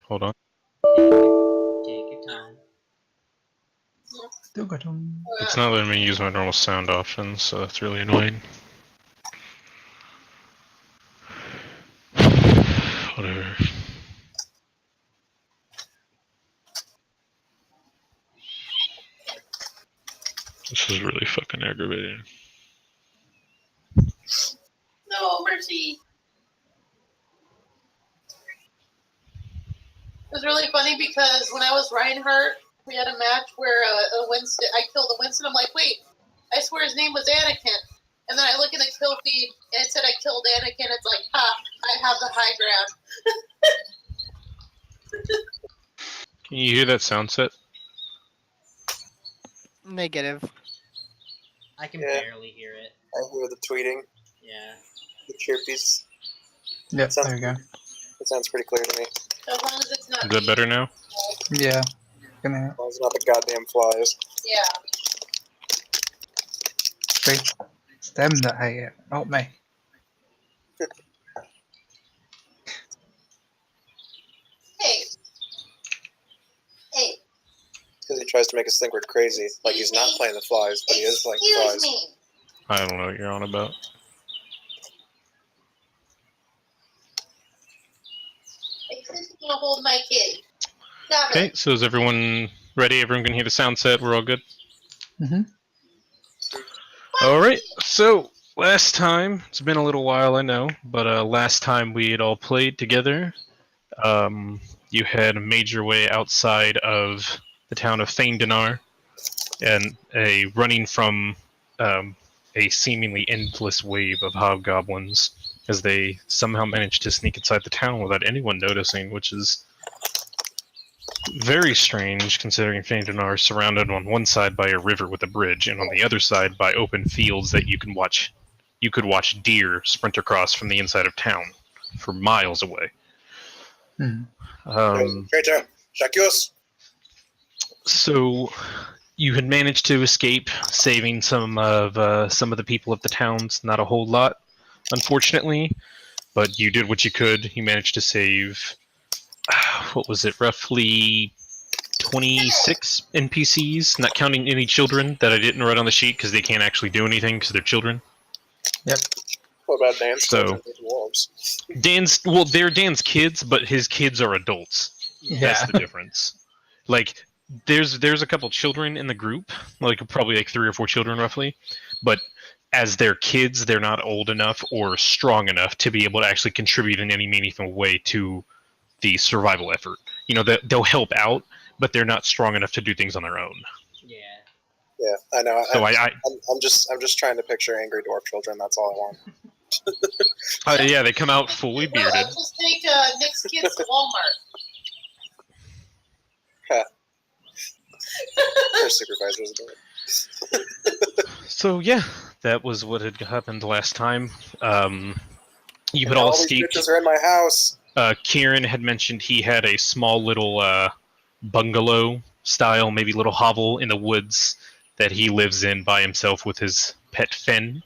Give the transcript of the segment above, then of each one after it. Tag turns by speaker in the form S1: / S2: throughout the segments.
S1: Hold on.
S2: Take your time.
S1: It's not letting me use my normal sound options, so that's really annoying. Whatever. This is really fucking aggravating.
S3: No mercy. It was really funny because when I was Reinhardt, we had a match where Winston, I killed a Winston. I'm like, wait, I swear his name was Anakin. And then I look in the kill feed and it said I killed Anakin. It's like, ha, I have the high ground.
S1: Can you hear that sound set?
S4: Negative.
S2: I can barely hear it.
S5: I hear the tweeting.
S2: Yeah.
S5: The chirpies.
S6: Yep, there you go.
S5: It sounds pretty clear to me.
S3: As long as it's not.
S1: Is that better now?
S6: Yeah.
S5: As long as it's not the goddamn flies.
S3: Yeah.
S6: See? It's them that hate it, not me.
S3: Hey. Hey.
S5: Because he tries to make us think we're crazy. Like he's not playing the flies, but he is playing the flies.
S3: Excuse me.
S1: I don't know what you're on about.
S3: I'm gonna hold my kid. Stop
S1: Okay,
S3: it.
S1: so is everyone ready? Everyone can hear the sound set? We're all good?
S6: Mm-hmm.
S1: Alright, so last time, it's been a little while, I know, but last time we had all played together, you had made your way outside of the town of Thaindinar and running from a seemingly endless wave of hobgoblins as they somehow managed to sneak inside the town without anyone noticing, which is very strange considering Thaindinar is surrounded on one side by a river with a bridge and on the other side by open fields that you could watch deer sprint across from the inside of town for miles away.
S5: Traitor, Shakios.
S1: So you had managed to escape, saving some of the people of the towns. Not a whole lot, unfortunately, but you did what you could. You managed to save, what was it, roughly 26 NPCs, not counting any children that I didn't write on the sheet because they can't actually do anything because they're children.
S6: Yep.
S5: What about Dan's
S1: So,
S5: dwarves?
S1: They're Dan's kids, but his kids are adults.
S6: Yeah.
S1: That's the difference. Like, there's a couple children in the group, like probably like 3 or 4 children roughly, but as their kids, they're not old enough or strong enough to be able to actually contribute in any meaningful way to the survival effort. You know, they'll help out, but they're not strong enough to do things on their own.
S2: Yeah.
S5: Yeah, I know.
S1: So
S5: I'm just trying to picture angry dwarf children. That's all I want.
S1: yeah, they come out fully bearded.
S3: Let's just take Nick's kids to Walmart.
S5: Their supervisors do it.
S1: So yeah, that was what had happened last time. You had
S5: And
S1: all
S5: all these
S1: escaped.
S5: bitches are in my house.
S1: Kieran had mentioned he had a small little bungalow style, maybe little hovel in the woods that he lives in by himself with his pet Finn.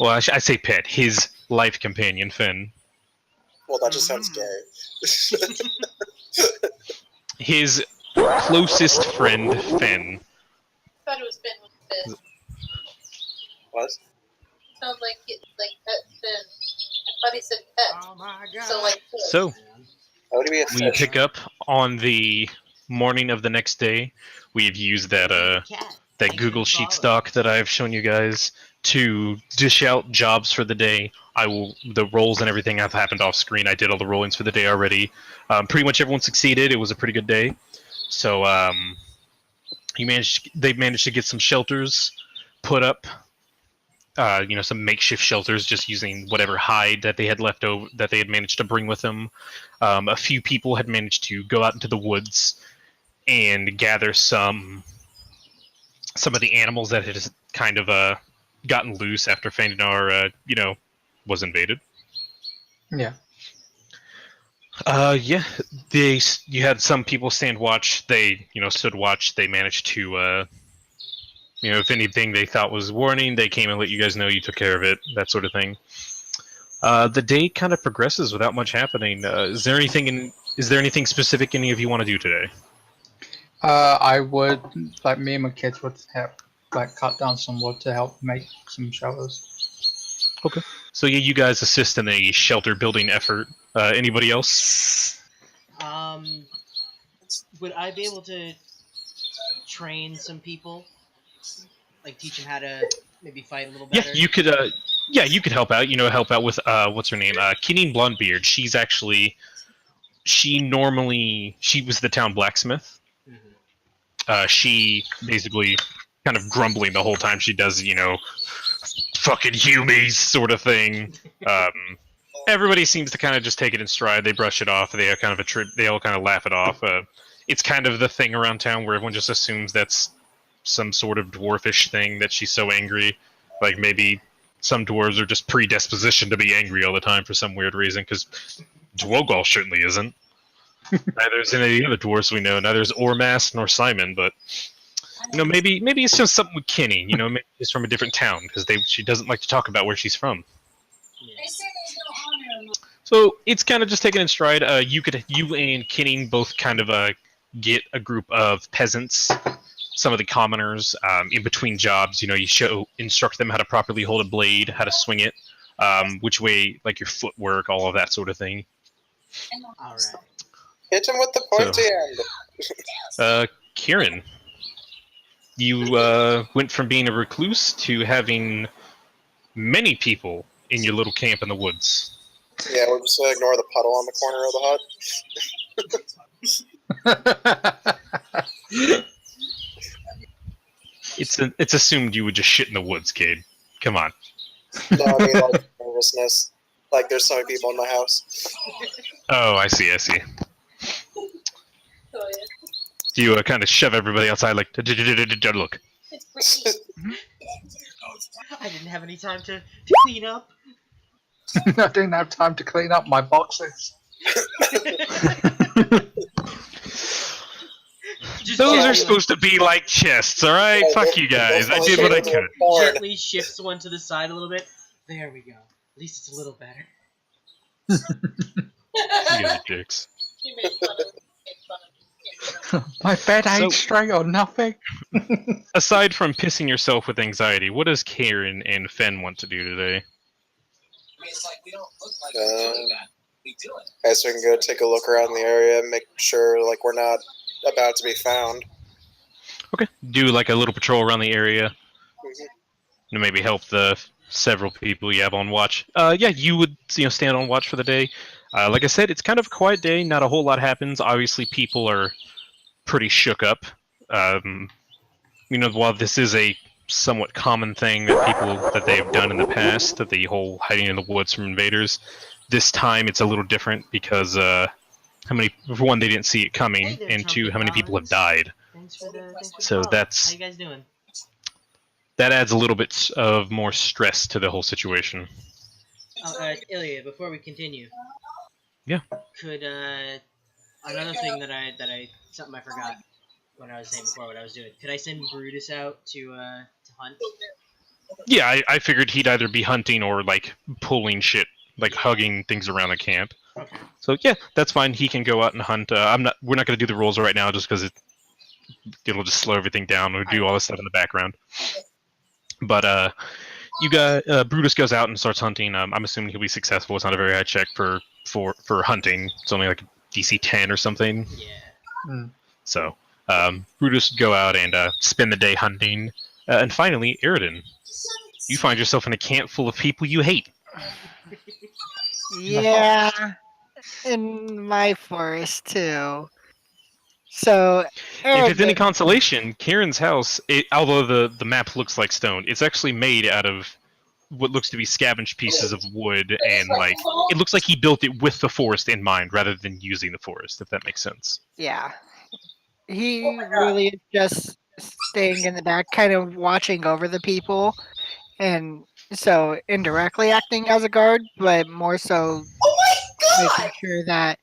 S1: Well, I say pet, his life companion Finn.
S5: Well, that just sounds gay.
S1: His closest friend Finn.
S3: I thought it was Ben with Finn.
S5: What?
S3: Sounds like pet Finn. I thought he said pet.
S2: Oh my god.
S3: So like.
S1: So
S5: That would be a
S1: we
S5: fish.
S1: pick up on the morning of the next day. We've used that Google Sheets doc that I've shown you guys to dish out jobs for the day. The roles and everything have happened off screen. I did all the rollings for the day already. Pretty much everyone succeeded. It was a pretty good day. So they managed to get some shelters put up. Some makeshift shelters, just using whatever hide that they had left over that they had managed to bring with them. A few people had managed to go out into the woods and gather some of the animals that had kind of gotten loose after Fandanar, was invaded.
S6: Yeah.
S1: You had some people stand watch. They, stood watch. They managed to, if anything they thought was warning, they came and let you guys know. You took care of it, that sort of thing. The day kind of progresses without much happening. Is there anything Is there anything specific any of you want to do today?
S6: I would, like, me and my kids would help, like, cut down some wood to help make some shelters.
S1: Okay. So yeah, you guys assist in a shelter building effort. Anybody else?
S2: Would I be able to train some people? Like teach them how to maybe fight a little
S1: Yeah,
S2: better?
S1: you could. Yeah, you could help out. Help out with what's her name? Kenine Blondebeard. She's actually. She was the town blacksmith.
S2: Mm-hmm.
S1: She basically kind of grumbling the whole time she does, fucking humies sort of thing. Everybody seems to kind of just take it in stride. They brush it off. They all kind of laugh it off. It's kind of the thing around town where everyone just assumes that's some sort of dwarfish thing that she's so angry. Like maybe some dwarves are just predispositioned to be angry all the time for some weird reason, because Dwogol certainly isn't. Neither is any of the other dwarves we know. Neither is Ormas nor Simon, but maybe it's just something with Kenny. Maybe she's from a different town because she doesn't like to talk about where she's from. So it's kind of just taken in stride. You and Kenny both kind of get a group of peasants, some of the commoners, in between jobs. You instruct them how to properly hold a blade, how to swing it, which way, like your footwork, all of that sort of thing.
S2: All right.
S5: Hit him with the pointy end.
S1: Kieran, you went from being a recluse to having many people in your little camp in the woods.
S5: Yeah, we'll just ignore the puddle on the corner of the hut.
S1: It's assumed you would just shit in the woods, Cade. Come on.
S5: No, I mean, like, nervousness. Like, there's so many people in my house.
S1: Oh, I see.
S3: Oh, yeah.
S1: Do you kind of shove everybody outside, like, look?
S2: I didn't have any time to clean up.
S6: I didn't have time to clean up my boxes.
S1: Those are supposed to be like chests, alright? Fuck you guys. I did what I could.
S2: Gently shifts one to the side a little bit. There we go. At least it's a little better.
S1: You guys are dicks.
S3: She made fun of me.
S6: My bed ain't
S1: So-
S6: straight or nothing.
S1: Aside from pissing yourself with anxiety, what does Karen and Fen want to do today?
S5: Guys, we can go take a look around the area, make sure like we're not about to be found.
S1: Okay. Do like a little patrol around the area.
S5: Mhm.
S1: To maybe help the several people you have on watch. Yeah, you would stand on watch for the day. Like I said, it's kind of a quiet day. Not a whole lot happens. Obviously, people are pretty shook up. While this is a somewhat common thing that they have done in the past, that the whole hiding in the woods from invaders, this time it's a little different because for one, they didn't see it coming,
S2: Hey there,
S1: and two, how many people have
S2: Trumpet
S1: died.
S2: Thanks for the
S1: So
S2: follow.
S1: that's-
S2: How you guys doing?
S1: That adds a little bit of more stress to the whole situation.
S2: Ilya, before we continue.
S1: Yeah.
S2: Could another thing that something I forgot when I was saying before what I was doing. Could I send Brutus out to hunt?
S1: Yeah, I figured he'd either be hunting or like pulling shit, like hugging things around the camp.
S2: Okay.
S1: So yeah, that's fine. He can go out and hunt. We're not going to do the rolls right now just because it'll just slow everything down. We'll do all this stuff in the background. But Brutus goes out and starts hunting. I'm assuming he'll be successful. It's not a very high check for hunting. It's only like DC 10 or something.
S2: Yeah.
S1: So Brutus would go out and spend the day hunting. And finally, Eridan, you find yourself in a camp full of people you hate.
S4: Yeah, in my forest too. So,
S1: If it's any
S4: Eric,
S1: consolation, Kieran's house, although the map looks like stone, it's actually made out of what looks to be scavenged pieces of wood, and like it looks like he built it with the forest in mind rather than using the forest, if that makes sense.
S4: yeah, he really is just staying in the back, kind of watching over the people, and so indirectly acting as a guard, but more so making sure that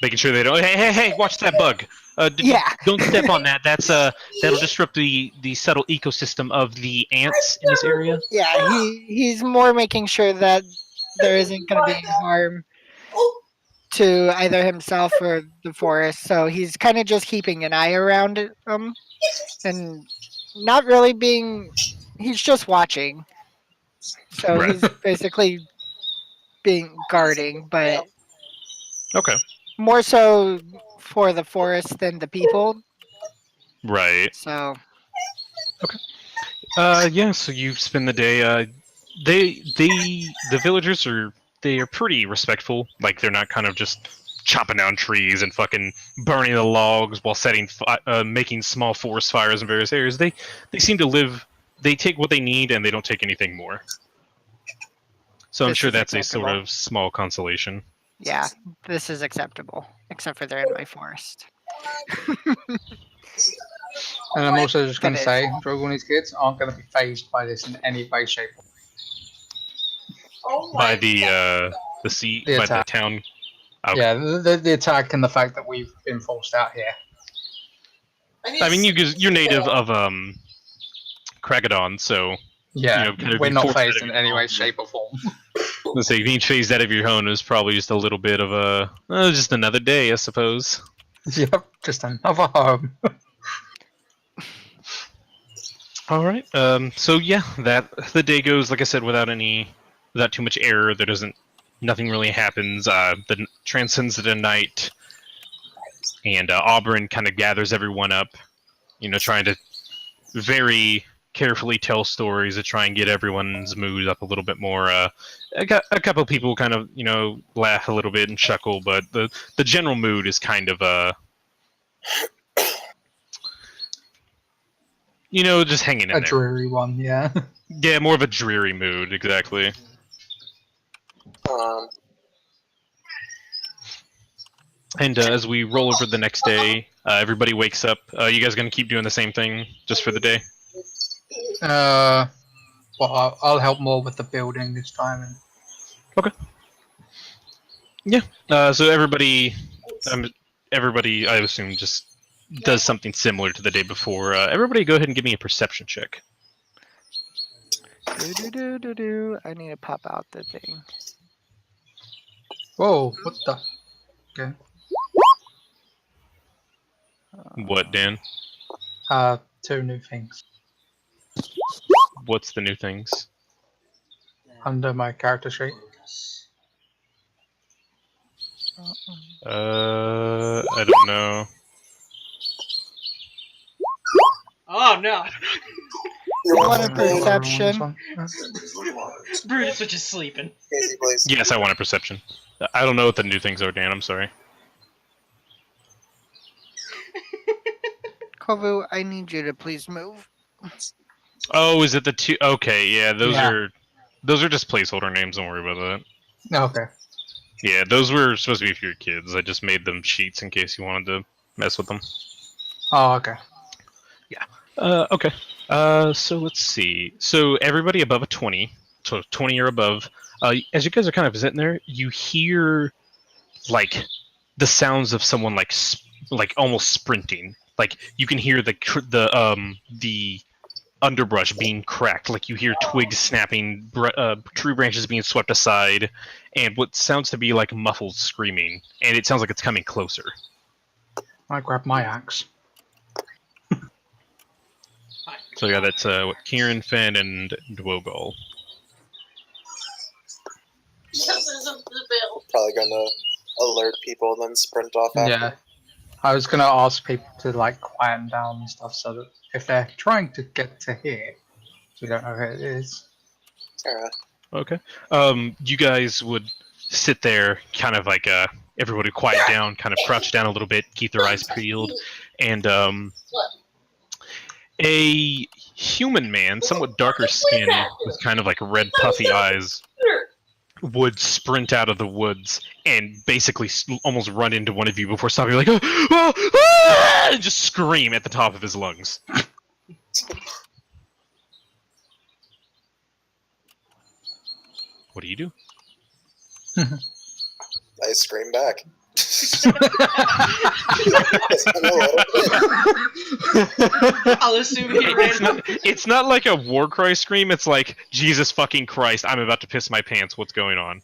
S1: Making sure they don't. Hey! Watch that bug.
S4: Yeah.
S1: Don't step on that. That'll disrupt the subtle ecosystem of the ants in this area.
S4: he's more making sure that there isn't going to be any harm to either himself or the forest, so he's kind of just keeping an eye around him and not really being. He's just watching, so
S1: Right.
S4: he's basically being guarding, but
S1: Okay.
S4: more so for the forest than the people.
S1: Right.
S4: So
S1: Yeah. So you spend the day. The villagers are pretty respectful. Like they're not kind of just chopping down trees and fucking burning the logs while making small forest fires in various areas. They seem to live. They take what they need and they don't take anything more. So I'm
S4: this
S1: sure
S4: is
S1: that's a sort
S4: acceptable.
S1: of small consolation.
S4: Yeah, this is acceptable, except for they're in my forest.
S6: And I'm also just going
S4: That
S6: to
S4: is.
S6: say, Drogo and his kids aren't going to be phased by this in any way, shape, or
S3: Oh
S1: By
S3: my god.
S6: The
S1: by the
S6: attack.
S1: town. Okay.
S6: Yeah, the attack and the fact that we've been forced out here.
S1: I mean, you're native of Kragadon, so
S6: Yeah,
S1: kind of
S6: we're
S1: being
S6: not
S1: forced out
S6: phased
S1: of
S6: in
S1: your
S6: any way,
S1: home.
S6: shape, or form.
S1: Let's say being phased out of your home is probably just a little bit of just another day, I suppose.
S6: Yep, just another home.
S1: All right. So yeah, that the day goes like I said without too much error. Nothing really happens. Transcends the night, and Auburn kind of gathers everyone up. Trying to very carefully tell stories to try and get everyone's mood up a little bit more. A couple people kind of laugh a little bit and chuckle, but the general mood is kind of just hanging in
S6: A
S1: there.
S6: dreary one, yeah.
S1: Yeah, more of a dreary mood, exactly. And as we roll over the next day, everybody wakes up. You guys gonna keep doing the same thing just for the day?
S6: Well, I'll help more with the building this time. And
S1: So everybody, I assume, just does something similar to the day before. Everybody, go ahead and give me a perception check.
S4: Do. I need to pop out the thing.
S6: whoa, what the? Okay.
S1: What, Dan?
S6: 2 new things
S1: What's the new things?
S6: under my character sheet.
S1: I don't know.
S2: Oh no!
S4: You want a perception?
S2: Brutus was just sleeping.
S5: Casey, please.
S1: Yes, I want a perception. I don't know what the new things are, Dan. I'm sorry.
S4: Kovu, I need you to please move.
S1: Oh, is it the two? Okay, yeah, those
S6: Yeah.
S1: are just placeholder names. Don't worry about that.
S6: Okay.
S1: Yeah, those were supposed to be for your kids. I just made them sheets in case you wanted to mess with them.
S6: Oh, okay.
S1: Okay. So let's see. So everybody above a 20, so 20 or above, as you guys are kind of sitting there, you hear like the sounds of someone like almost sprinting. Like you can hear the underbrush being cracked. Like you hear twigs snapping, tree branches being swept aside, and what sounds to be like muffled screaming. And it sounds like it's coming closer.
S6: I grab my axe.
S1: So yeah, that's Kieran, Finn, and Dwogol.
S3: Yes, there's a bill.
S5: Probably gonna alert people and then sprint off after.
S6: Yeah. I was gonna ask people to like quieten down and stuff so that if they're trying to get to here, we don't know who it is.
S5: Alright.
S1: Okay. You guys would sit there, kind of like everybody quiet down, kind of crouch down a little bit, keep their eyes peeled, and a human man, somewhat darker skin, with kind of like red puffy eyes, would sprint out of the woods and basically almost run into one of you before stopping, like, and just scream at the top of his lungs. What do you do?
S5: I scream back.
S2: I'll assume he ran.
S1: It's not like a war cry scream. It's like, Jesus fucking Christ, I'm about to piss my pants. What's going on?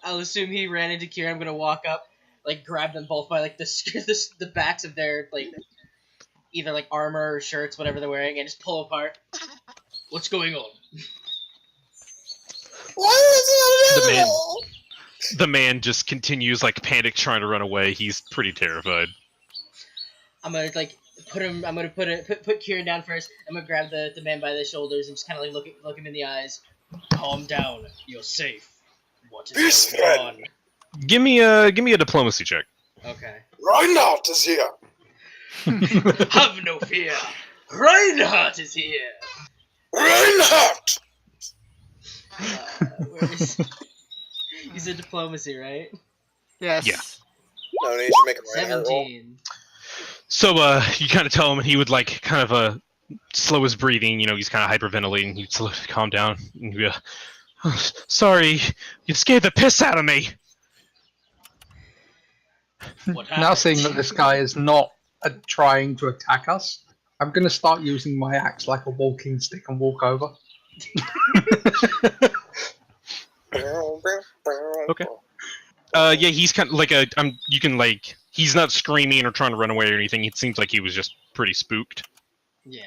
S2: I'll assume he ran into Kira. I'm gonna walk up. like grab them both by like the backs of their like either like armor or shirts, whatever they're wearing, and just pull apart. What's going on?
S1: The man just continues like panic trying to run away. He's pretty terrified.
S2: I'm gonna like put him. I'm gonna put Kieran down first. I'm gonna grab the man by the shoulders and just kind of like look him in the eyes. Calm down. You're safe. What is going on?
S1: Give me a diplomacy check.
S2: Okay.
S5: Reinhardt is here.
S2: Have no fear. Reinhardt is here.
S5: Reinhardt.
S2: Where is? You said diplomacy, right?
S4: Yes.
S1: Yeah.
S5: No need to make a Reinhardt roll.
S2: 17.
S1: So you kind of tell him, and he would like kind of slow his breathing. You know, he's kind of hyperventilating. He'd slow calm down. And he'd be, oh, sorry, you scared the piss out of me.
S2: What happened?
S6: Now seeing that this guy is not trying to attack us, I'm going to start using my axe like a walking stick and walk over.
S1: Okay. Yeah, he's kind of like you can like. He's not screaming or trying to run away or anything. It seems like he was just pretty spooked.
S2: Yeah.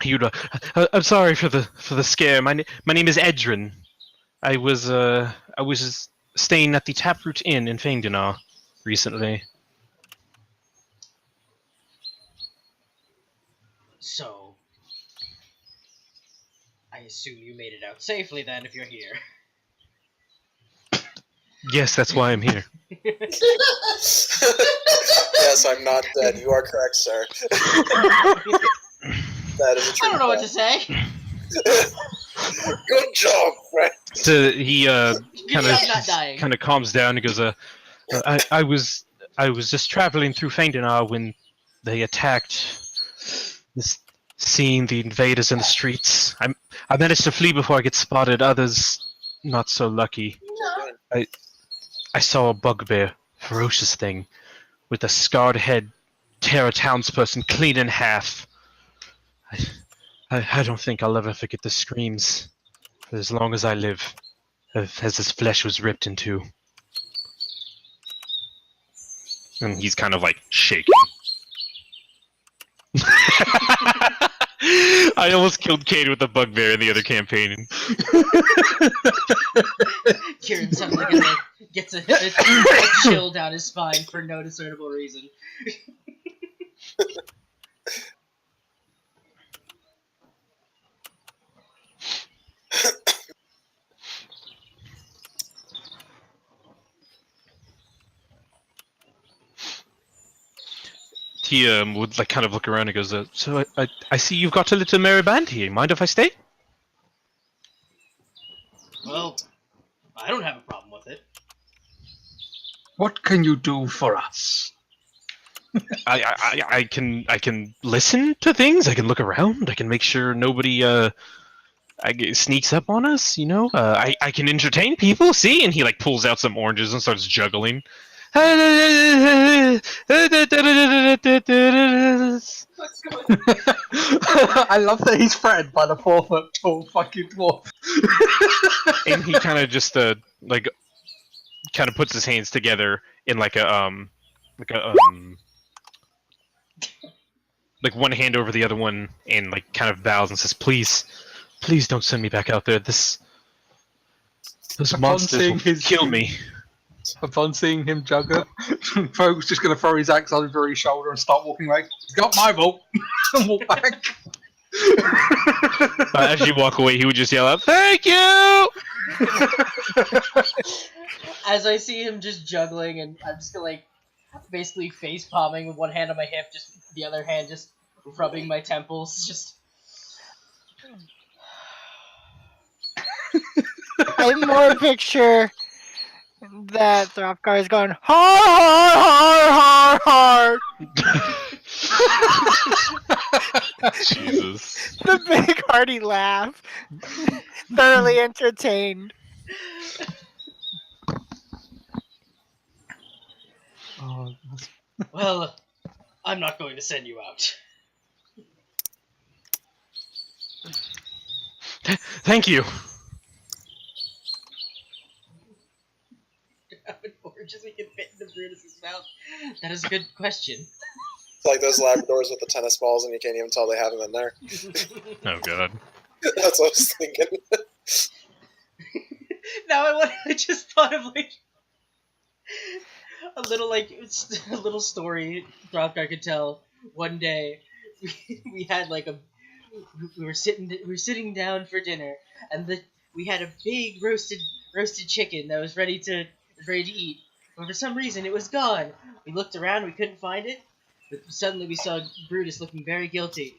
S1: He would. I'm sorry for the scare. My name is Edrin. I was staying at the Taproot Inn in Feindenar recently.
S2: So, I assume you made it out safely then, if you're here.
S1: Yes, that's why I'm here.
S5: Yes, I'm not dead. You are correct, sir. That is a true
S2: I don't know what to say.
S5: Good job, Frank.
S1: So he
S2: You're not dying.
S1: kind of calms down and goes, I was just traveling through Feindenar when they attacked. Seeing the invaders in the streets, I managed to flee before I get spotted. Others, not so lucky. I saw a bugbear, ferocious thing, with a scarred head, tear a townsperson clean in half. I don't think I'll ever forget the screams, for as long as I live, as his flesh was ripped in two. And he's kind of like shaking. I almost killed Kate with a bugbear in the other campaign.
S2: Kieran suddenly gets a chill down his spine for no discernible reason.
S1: He would like kind of look around and goes, so I see you've got a little merry band here. Mind if I stay?
S2: Well, I don't have a problem with it.
S6: What can you do for us?
S1: I can listen to things. I can look around. I can make sure nobody sneaks up on us. You know, I can entertain people. See, and he like pulls out some oranges and starts juggling.
S3: What's going on?
S6: I love that he's threatened by the 4 foot tall fucking dwarf.
S1: And he kind of just like kind of puts his hands together in like like one hand over the other one and like kind of bows and says, please don't send me back out there. Those monsters will kill me.
S6: Upon seeing him juggle, Folk's just going to throw his axe over his shoulder and start walking away. He's got my vault and walk back.
S1: As you walk away, he would just yell out, "Thank you!"
S2: As I see him just juggling, and I'm just gonna like basically face palming with one hand on my hip, just the other hand just rubbing my temples, just.
S4: I more picture that Thropgar is going har har har har.
S1: Jesus.
S4: The big hearty laugh, thoroughly entertained.
S6: Oh,
S2: Well, I'm not going to send you out.
S1: Thank you.
S2: Brutus's mouth? That is a good question.
S5: It's like those Labradors with the tennis balls, and you can't even tell they have them in there.
S1: Oh god.
S5: That's what I was thinking.
S2: Now I just thought of like a little story Throthgar could tell. One day, we had like we were sitting down for dinner, and we had a big roasted chicken that was ready to eat. But for some reason, it was gone. We looked around, we couldn't find it. But suddenly, we saw Brutus looking very guilty.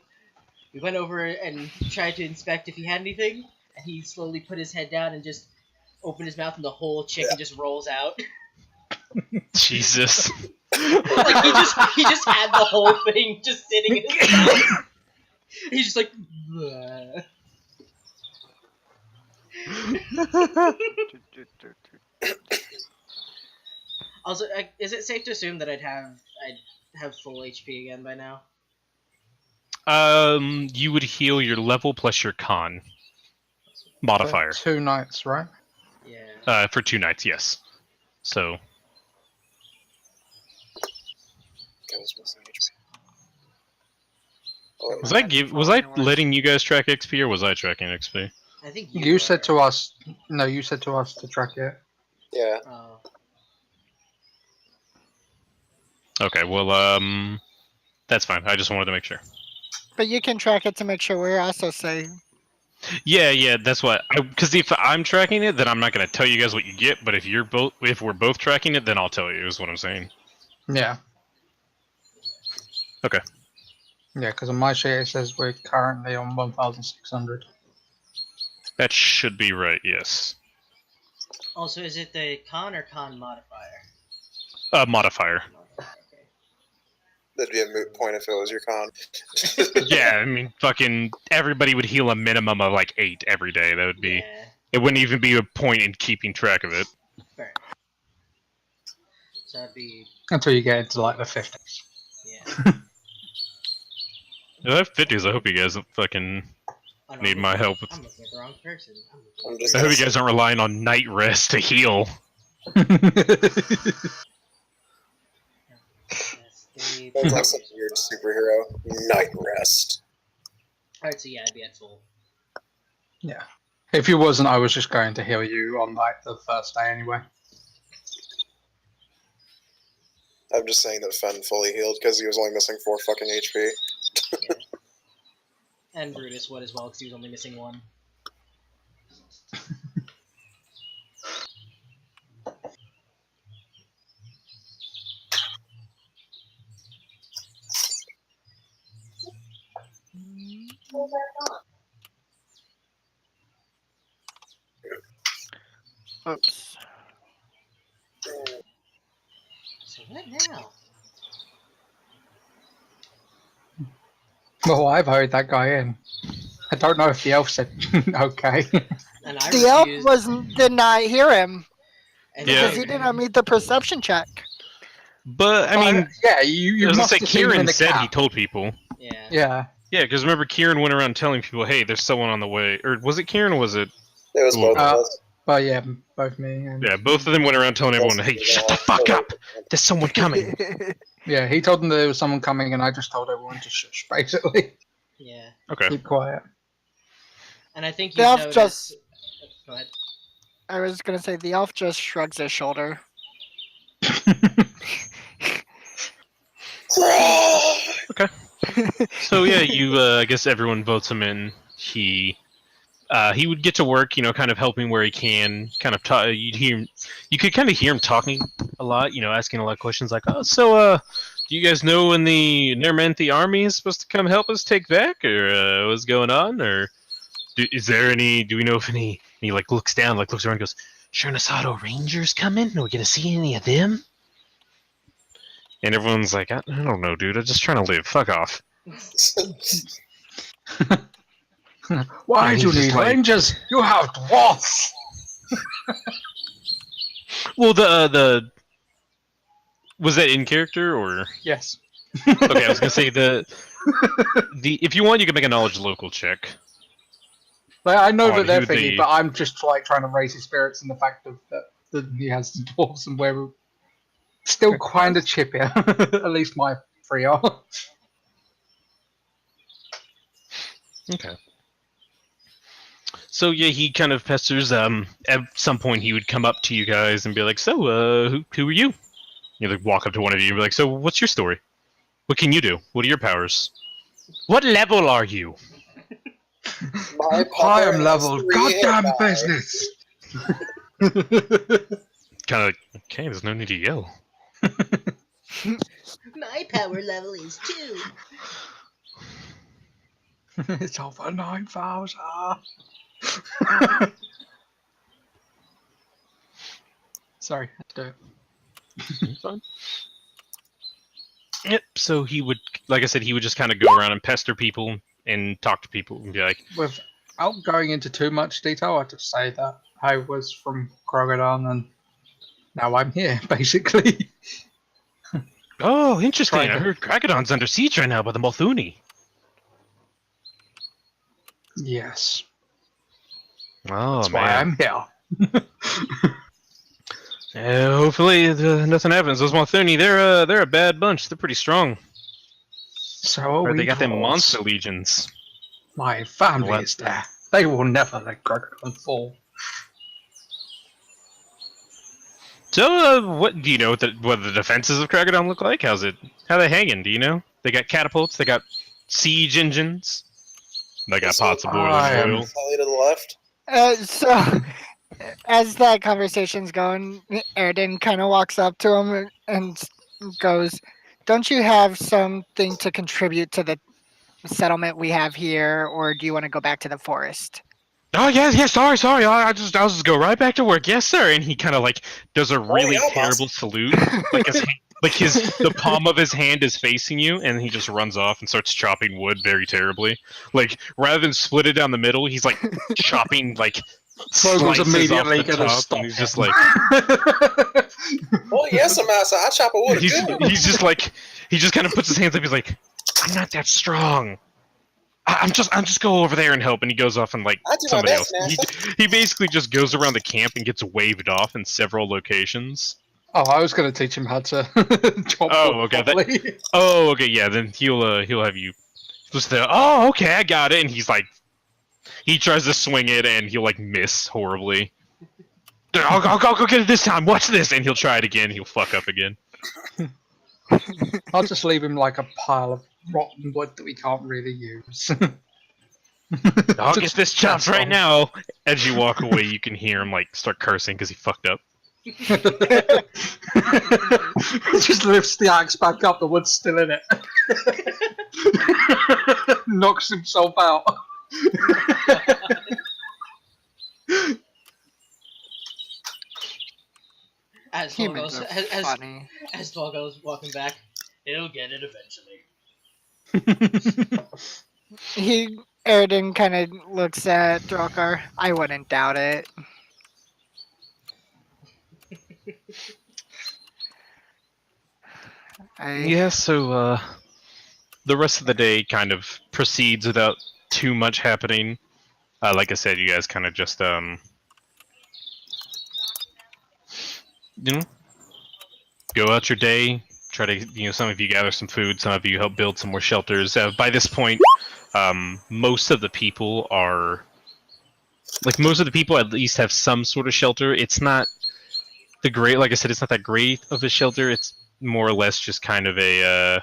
S2: We went over and tried to inspect if he had anything, and he slowly put his head down and just opened his mouth, and the whole chicken just rolls out.
S1: Jesus.
S2: Like he just had the whole thing just sitting in his mouth. He's just like. Bleh. Also, is it safe to assume that I'd have full HP again by now?
S1: You would heal your level plus your con modifier.
S6: For 2 nights, right?
S2: Yeah.
S1: For 2 nights, yes. So. Was I letting you guys track XP or was I tracking XP?
S2: I think
S6: You said to us. No, you said to us to track it.
S5: Yeah.
S2: Oh.
S1: Okay, well, that's fine. I just wanted to make sure.
S4: But you can track it to make sure we're also safe.
S1: Yeah, that's what. Because if I'm tracking it, then I'm not gonna tell you guys what you get. But if we're both tracking it, then I'll tell you. Is what I'm saying.
S6: Yeah.
S1: Okay.
S6: Yeah, because on my sheet it says we're currently on 1,600.
S1: That should be right. Yes.
S2: Also, is it the con or con modifier?
S1: Modifier.
S2: Okay.
S5: That'd be a moot point if it was your con.
S1: Yeah, I mean, fucking everybody would heal a minimum of like 8 every day. That would be.
S2: Yeah.
S1: It wouldn't even be a point in keeping track of it.
S2: Fair. So that'd be.
S6: Until you get into like the 50s.
S2: Yeah.
S1: If I have 50s, I hope you guys don't fucking
S2: Oh, no,
S1: need my help.
S2: I'm looking at the wrong person.
S5: I'm just
S1: I hope
S5: gonna
S1: you guys aren't relying on night rest to heal.
S5: That's like some weird superhero. Night rest.
S2: Alright, so yeah, I'd be at full.
S6: Yeah. If you wasn't, I was just going to heal you on like the first day anyway.
S5: I'm just saying that Fen fully healed because he was only missing 4 fucking HP.
S2: Yeah. And Brutus would as well, because he was only missing 1.
S4: Oops.
S2: So what now?
S6: Well, I've hurried that guy in. I don't know if the elf said okay.
S2: And I
S4: The elf
S2: refused.
S4: did not hear him
S2: And
S1: Yeah.
S4: because he did not meet the perception check.
S1: But I mean,
S6: yeah, you
S1: I was gonna
S6: must
S1: say
S6: have seen him in
S1: Kieran
S6: the
S1: said he
S6: cap.
S1: told people.
S2: Yeah.
S6: Yeah.
S1: Yeah, because remember Kieran went around telling people, "Hey, there's someone on the way." Or was it Kieran? Or was it?
S5: It was both of us.
S6: But yeah, both me and
S1: Yeah, both of them went around telling everyone, "Hey, shut the fuck up! There's someone coming."
S6: yeah, he told them there was someone coming, and I just told everyone to shush, basically.
S2: Yeah.
S1: Okay.
S6: Keep quiet.
S2: And I think
S4: The
S2: you
S4: elf
S2: noticed.
S4: just-
S2: Go ahead.
S4: I was gonna say the elf just shrugs his shoulder.
S1: So yeah, you. I guess everyone votes him in. He would get to work, kind of helping where he can. Kind of you could kind of hear him talking a lot, asking a lot of questions like, "Oh, so do you guys know when the Nermanthi army is supposed to come help us take back, or what's going on, or is there any? Do we know if any?" And he like looks down, like looks around, and goes, "Chernasato Rangers coming? Are we gonna see any of them?" And everyone's like, I don't know, dude. I'm just trying to live. Fuck off.
S6: Why
S1: And
S6: do you
S1: he's just
S6: need
S1: like-
S6: rangers? You have dwarfs!
S1: Well, the was that in character or?
S6: Yes.
S1: Okay, I was gonna say the if you want, you can make a knowledge local check.
S6: Like, I know
S1: On
S6: that they're
S1: who
S6: thingy,
S1: the-
S6: but I'm just like trying to raise his spirits in the fact of that he has dwarves and werewolves. Still kind of chippy. At least my 3 are.
S1: Okay. So yeah, he kind of pesters. At some point, he would come up to you guys and be like, "So, who are you?" You like walk up to one of you and be like, "So, what's your story? What can you do? What are your powers? What level are you?"
S5: My
S6: I
S5: pupper
S6: am
S5: has
S6: level
S5: 3 hit
S6: goddamn
S5: die.
S6: business.
S1: Kind of like, okay, there's no need to yell.
S2: My power level is 2.
S6: It's over 9,000. Sorry, I do it.
S1: Fine. Yep. So he would, like I said, he would just kind of go around and pester people and talk to people and be like,
S6: Without going into too much detail, I just say that I was from Krogadon and now I'm here, basically.
S1: "Oh, interesting.
S6: Trying
S1: I
S6: to-
S1: heard Kragadon's under siege right now by the Molthuni."
S6: Yes.
S1: Oh
S6: That's why
S1: man.
S6: I'm here.
S1: Hopefully nothing happens. Those Molthuni, they're a bad bunch. They're pretty strong.
S6: So are
S1: Or they
S6: we
S1: got them
S6: dwarves.
S1: monster legions.
S6: My family
S1: What?
S6: is there. They will never let Krogadon fall.
S1: So, what do you know? What the defenses of Kragadon look like? How they hanging? Do you know? They got catapults. They got siege engines. They got
S5: So,
S1: pots of boiling oil.
S5: Slightly to the left.
S4: So, as that conversation's going, Erden kind of walks up to him and goes, "Don't you have something to contribute to the settlement we have here, or do you want to go back to the forest?"
S1: Oh yeah. Sorry. I'll just go right back to work. Yes, sir. And he kind of like does a really
S5: yeah,
S1: terrible
S5: boss.
S1: salute, like the palm of his hand is facing you, and he just runs off and starts chopping wood very terribly. Like rather than split it down the middle, he's like chopping like
S6: Vogel's
S1: slices
S6: immediately
S1: off the
S6: gonna
S1: top,
S6: stop
S1: and he's
S6: him.
S1: just like
S5: Oh yes, master. I chop a wood
S1: he's
S5: good.
S1: he's just like he just kind of puts his hands up. He's like, "I'm not that strong. I'm just go over there and help," and he goes off and like
S5: I do my
S1: somebody
S5: best,
S1: else.
S5: master.
S1: He basically just goes around the camp and gets waved off in several locations.
S6: Oh, I was going to teach him how to chop
S1: Oh,
S6: wood
S1: okay.
S6: properly.
S1: Oh, okay. Yeah, then he'll have you just there. Oh, okay, I got it. And he's like, he tries to swing it and he'll like miss horribly. I'll go get it this time. Watch this, and he'll try it again. He'll fuck up again.
S6: I'll just leave him like a pile of rotten wood that we can't really use.
S1: I'll
S6: Just
S1: get this chopped
S6: pass
S1: right
S6: on.
S1: now. As you walk away, you can hear him like start cursing because he fucked up.
S6: He just lifts the axe back up, the wood's still in it. Knocks himself out.
S2: As
S4: Humans
S2: Dwalgo's
S4: are funny.
S2: as Dwalgo's walking back, he'll get it eventually.
S4: Erden kind of looks at Drakar. I wouldn't doubt it.
S1: Yeah, so the rest of the day kind of proceeds without too much happening. Like I said, you guys kind of just you know, go out your day, try to, some of you gather some food, some of you help build some more shelters. By this point, most of the people at least have some sort of shelter. It's not like I said, it's not that great of a shelter. It's more or less just kind of a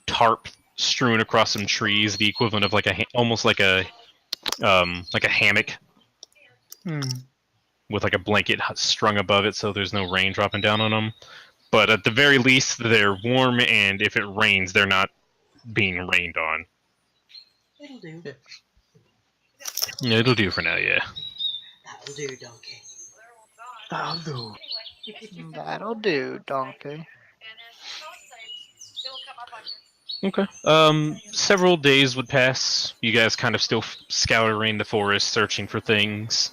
S1: tarp strewn across some trees, the equivalent of like almost like a hammock with like a blanket strung above it, so there's no rain dropping down on them. But at the very least, they're warm, and if it rains, they're not being rained on.
S2: It'll do.
S1: Yeah, it'll do for now, yeah.
S2: That'll do, donkey.
S4: That'll do, donkey.
S1: Okay. Several days would pass. You guys kind of still scouring the forest, searching for things.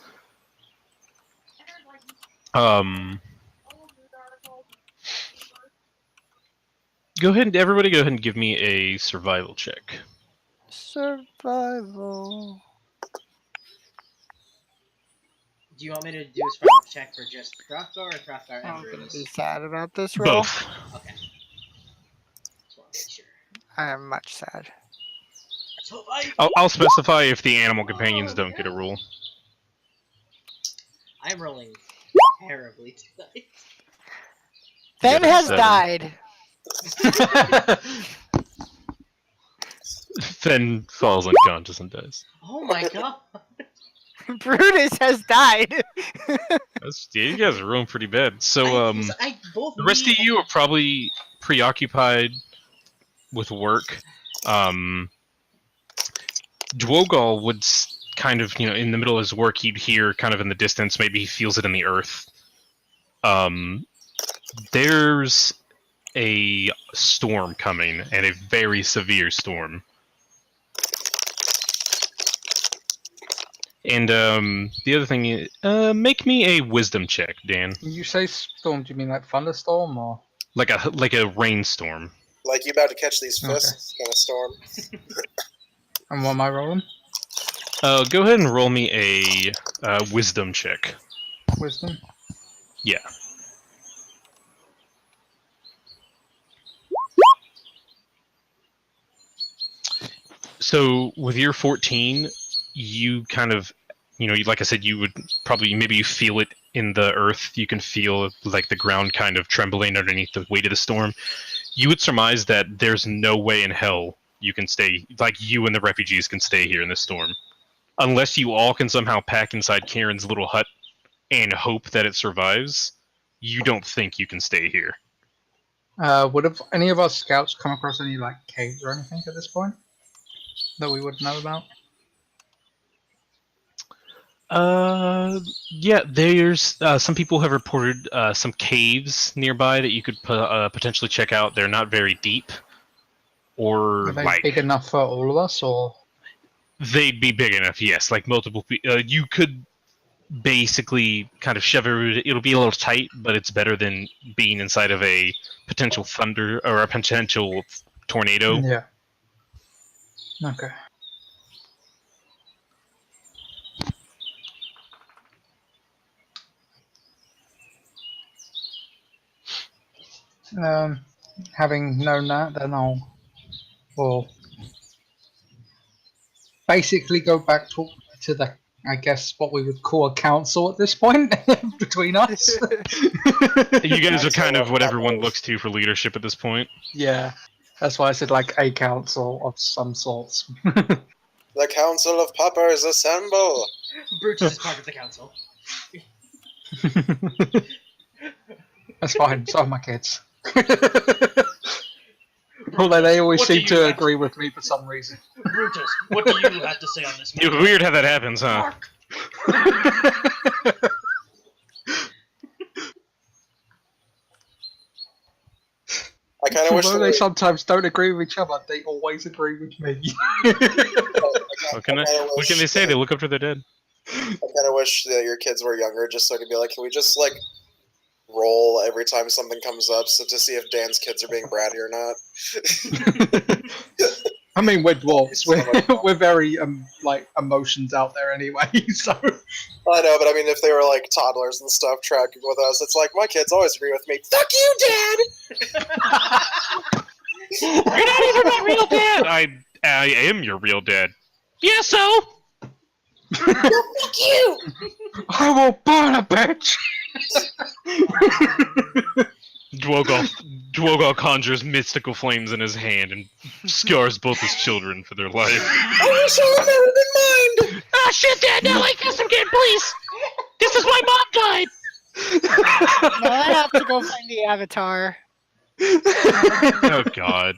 S1: Everybody go ahead and give me a survival check.
S4: Survival.
S2: Do you want me to do a survival check for just Throthgar or Throthgar
S4: I'm
S2: and
S4: gonna be
S2: Brutus?
S4: sad about this roll.
S1: Both.
S2: Okay. Just want to make sure.
S4: I am much sad.
S2: Survival!
S1: I'll specify if the animal companions don't get a rule.
S2: I'm rolling terribly tonight.
S4: Fen
S1: Yeah,
S4: has
S1: 7.
S4: died.
S1: Then falls unconscious and dies.
S2: Oh my god.
S4: Brutus has died.
S1: Yeah, you guys are rolling pretty bad. So,
S2: Both
S1: the rest
S2: me
S1: of you are probably preoccupied with work. Dwogal would kind of, in the middle of his work, he'd hear kind of in the distance, maybe he feels it in the earth. There's a storm coming, and a very severe storm. And the other thing is, make me a wisdom check, Dan.
S6: When you say storm, do you mean like thunderstorm or?
S1: Like a rainstorm.
S5: Like you about to catch these
S6: Okay.
S5: fists kind of storm.
S6: And what am I rolling?
S1: Go ahead and roll me a wisdom check.
S6: Wisdom.
S1: Yeah. So with your 14, you kind of, like I said, you would probably, maybe you feel it in the earth. You can feel like the ground kind of trembling underneath the weight of the storm. You would surmise that there's no way in hell you can stay, like you and the refugees can stay here in this storm. Unless you all can somehow pack inside Karen's little hut and hope that it survives, you don't think you can stay here.
S6: Would have any of our scouts come across any like caves or anything at this point that we would know about?
S1: Yeah, there's some people have reported some caves nearby that you could potentially check out. They're not very deep, or
S6: Are they
S1: like
S6: big enough for all of us, or?
S1: they'd be big enough. Yes, like multiple. You could basically kind of shove it. It'll be a little tight, but it's better than being inside of a potential thunder or a potential tornado.
S6: Yeah. Okay. Having known that, then we'll basically go back to the, I guess, what we would call a council at this point between us.
S1: You guys are kind of what
S5: Council of
S1: everyone
S5: Papas.
S1: looks to for leadership at this point.
S6: Yeah, that's why I said like a council of some sorts.
S5: The Council of Papas assemble!
S2: Brutus is part of the council.
S6: That's fine. So are my kids. Although they always
S2: What do
S6: seem
S2: you
S6: to
S2: have-
S6: agree with me for some reason.
S2: Brutus, what do you have to say on this
S1: It's
S2: matter?
S1: weird how that happens, huh?
S5: I kind of wish
S6: Although
S5: there
S6: they
S5: were-
S6: sometimes don't agree with each other, they always agree with me.
S1: What can they say? They look up to their dead.
S5: I kind of wish that your kids were younger, just so I could be like, can we just like roll every time something comes up, so to see if Dan's kids are being bratty or not?
S6: I mean, we're dwarves. We're very like emotions out there anyway. So
S5: I know, but I mean, if they were like toddlers and stuff tracking with us, it's like my kids always agree with me. Fuck you, Dad.
S1: You're not even my real dad. I am your real dad. Yeah, so.
S5: Fuck you.
S6: I will burn a bitch.
S1: Dwogal conjures mystical flames in his hand and scars both his children for their life.
S5: I wish I had never been mine.
S1: Ah, shit, Dad, not like this again, please! This is why Mom died!
S4: Now I have to go find the avatar.
S1: Oh, God.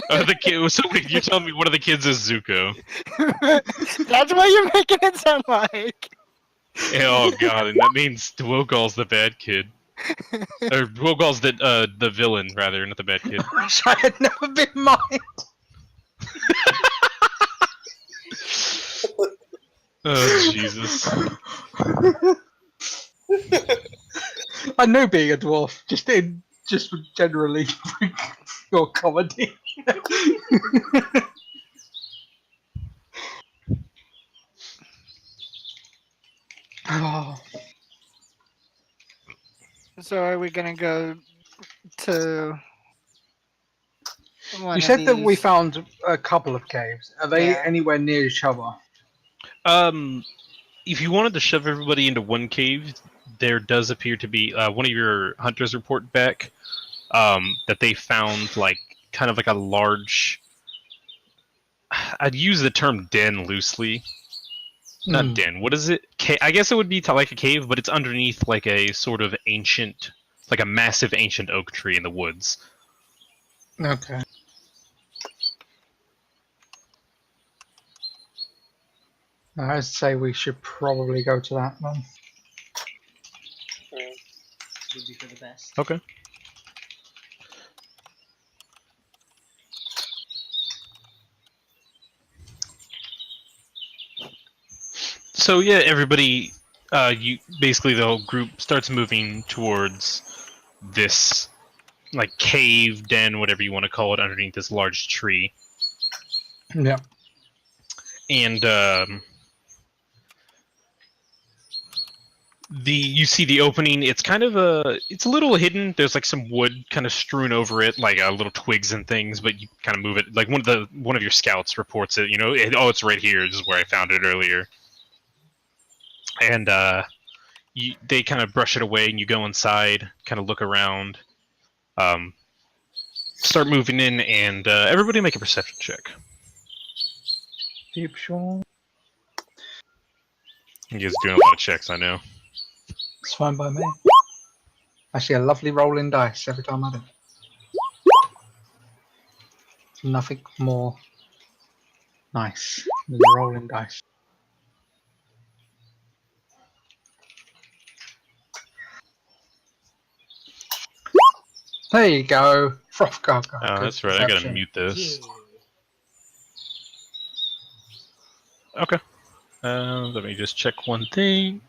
S1: The kid, so you're telling me one of the kids is Zuko.
S4: That's what you're making it sound like.
S1: Oh, God, and that means Dwogal's the bad kid. Or Dwogal's the villain, rather, not the bad kid.
S6: I wish I had never been mine.
S1: Oh, Jesus.
S6: I knew being a dwarf just would generally bring your comedy. Oh,
S4: So are we gonna go to one
S6: you
S4: of
S6: said that we
S4: these?
S6: found a couple of caves. Are they
S4: Yeah.
S6: anywhere near each other?
S1: If you wanted to shove everybody into one cave, there does appear to be one of your hunters report back that they found like kind of like a large. I'd use the term den loosely. Not den. What is it? I guess it would be like a cave, but it's underneath like a sort of ancient, like a massive ancient oak tree in the woods.
S6: Okay. I'd say we should probably go to that one.
S2: Would be for the best.
S1: Okay. So yeah, everybody, you basically the whole group starts moving towards this like cave den, whatever you want to call it, underneath this large tree,
S6: Yeah.
S1: and you see the opening. It's kind of it's a little hidden. There's like some wood kind of strewn over it, like little twigs and things, but you kind of move it. Like one of your scouts reports it. You know, oh, it's right here. This is where I found it earlier, and they kind of brush it away, and you go inside, kind of look around, start moving in, and everybody make a perception check.
S6: Deep Shore.
S1: You guys are doing a lot of checks, I know.
S6: It's fine by me. I see a lovely rolling dice every time I do. Nothing more nice than the rolling dice. There you go. Froth go.
S1: Oh,
S6: Good
S1: that's right. I gotta
S6: perception.
S1: mute this.
S2: Yeah.
S1: Okay. Let me just check one thing.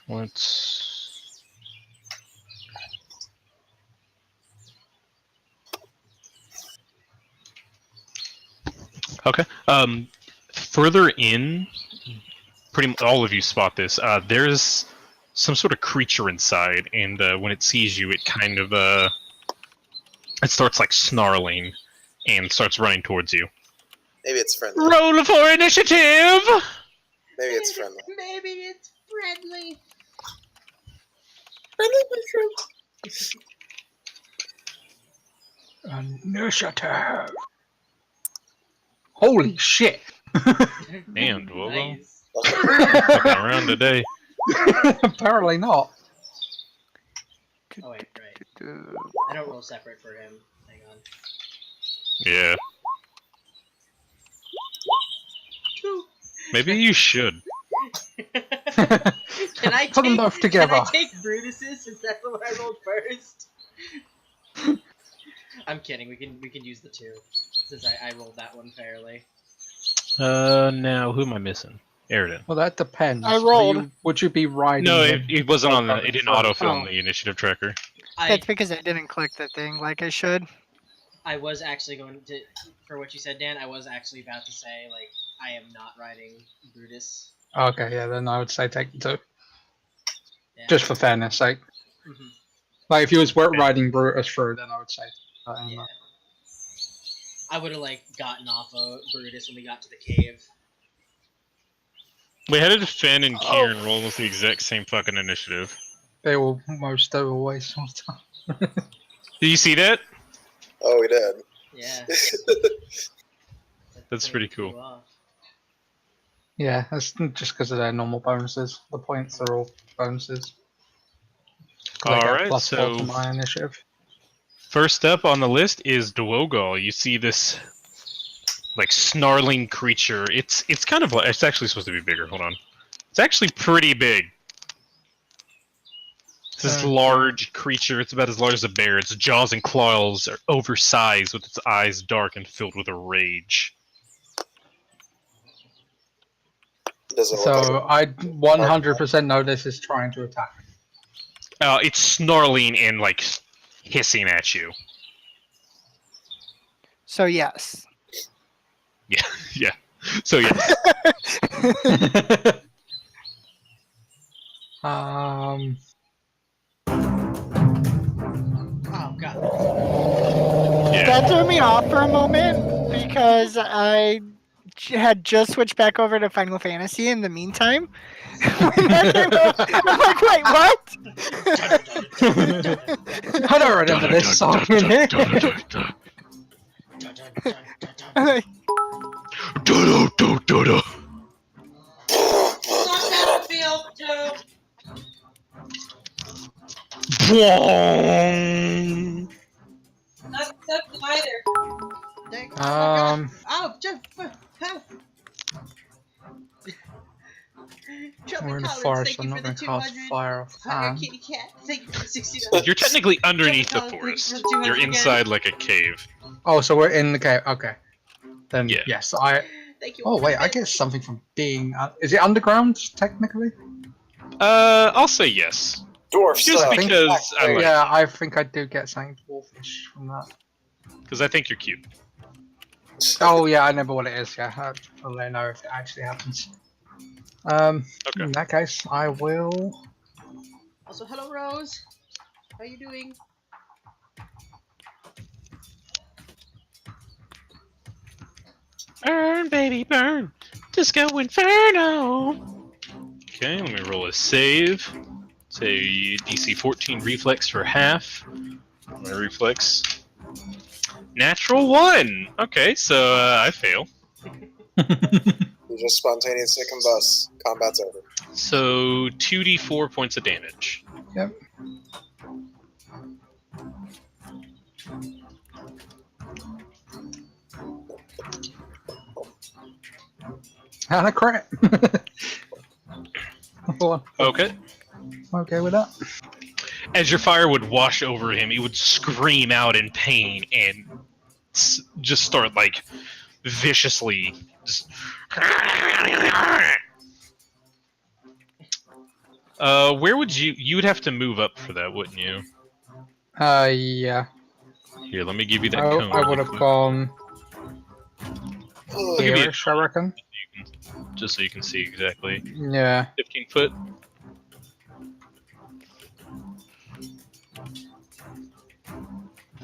S1: Let's. Okay. Further in, pretty much all of you spot this. There's some sort of creature inside, and when it sees you, it kind of it starts like snarling and starts running towards you.
S5: Maybe it's friendly.
S1: Roll for initiative.
S5: Maybe it's friendly.
S2: Maybe it's friendly.
S6: Initiative. Holy shit!
S1: Damn, Dwogo.
S2: Nice.
S1: Fucking around today.
S6: Apparently not.
S2: Oh wait, right. I don't roll separate for him. Hang on.
S1: Yeah.
S2: 2.
S1: Maybe you should.
S2: Can I
S6: Put them both together.
S2: Can I take Brutus's since that's the one I rolled first? I'm kidding. We can use the 2 since I rolled that one fairly.
S1: Now who am I missing? Airden.
S6: Well, that depends.
S4: I rolled.
S6: Would you be riding?
S1: No,
S6: the-
S1: it wasn't on the. It didn't autofill on
S4: Oh.
S1: the initiative tracker.
S4: That's because I didn't click the thing like I should.
S2: I was actually going to, for what you said, Dan. I was actually about to say like I am not riding Brutus.
S6: Okay, yeah, then I would say take the 2.
S2: Yeah.
S6: Just for fairness sake.
S2: Mhm.
S6: Like, if you was riding Brutus through, then I would say.
S2: Yeah. I would have like gotten off of Brutus when we got to the cave.
S1: We had to Fenn and Kieran roll almost the exact same fucking initiative.
S6: They will most always all the time.
S1: Did you see that?
S5: Oh, we did.
S2: Yeah.
S1: That's pretty cool.
S2: Off.
S6: Yeah, that's just because of their normal bonuses. The points are all bonuses. I get
S1: Alright,
S6: +4
S1: so
S6: to my initiative.
S1: first up on the list is Dwogal. You see this like snarling creature. It's kind of like it's actually supposed to be bigger. Hold on. It's actually pretty big. It's this large creature. It's about as large as a bear. Its jaws and claws are oversized, with its eyes dark and filled with a rage.
S5: Does it look
S6: So
S5: like
S6: I 100% know this is trying to attack.
S1: It's snarling and like hissing at you.
S4: So yes.
S1: Yeah. So yes.
S6: Um,
S2: Oh god.
S1: Yeah.
S4: That threw me off for a moment because I had just switched back over to Final Fantasy in the meantime. When that came up, I'm like, wait, what?
S6: I don't remember this song in here.
S4: I'm like,
S3: Not Battlefield 2. Not Deception either.
S2: Oh, Jeff.
S6: We're in the
S2: Collins,
S6: forest.
S2: thank
S6: I'm
S2: you
S6: not
S2: for the
S6: going to cast
S2: 200.
S6: fire of
S2: Hugger
S6: hand.
S2: Kitty Cat, thank you for the $60.
S1: You're technically underneath the
S2: Collins,
S1: forest.
S2: thank you for the 200
S1: You're
S2: again.
S1: inside like a cave.
S6: Oh, so we're in the cave. Okay. Then
S1: Yeah.
S6: yes, I.
S2: Thank you.
S6: Oh wait, I get something from being. Is it underground technically?
S1: I'll say yes.
S5: Dwarf
S1: Just
S5: stuff.
S1: because I like
S6: Yeah, I think I do get something dwarfish from that.
S1: because I think you're cute.
S6: Oh yeah, I remember what it is. Yeah, I'll let you know if it actually happens.
S1: Okay.
S6: In that case, I will.
S2: Also, hello, Rose. How you doing?
S1: Burn, baby, burn. Disco Inferno. Okay, let me roll a save. Say DC 14 reflex for half. My reflex. Natural 1! Okay, so I fail.
S5: You just spontaneously combust. Combat's over.
S1: So 2d4 points of damage.
S6: Yep. And a crit.
S1: Okay.
S6: Okay with that.
S1: As your fire would wash over him, he would scream out in pain and just start like viciously just where would you would have to move up for that, wouldn't you?
S6: Yeah.
S1: Here, let me give you that
S6: I
S1: cone.
S6: would
S1: really
S6: have
S1: quick.
S6: gone
S1: I'll give you
S6: here-ish, I reckon.
S1: just so you can see exactly.
S6: Yeah.
S1: 15 foot.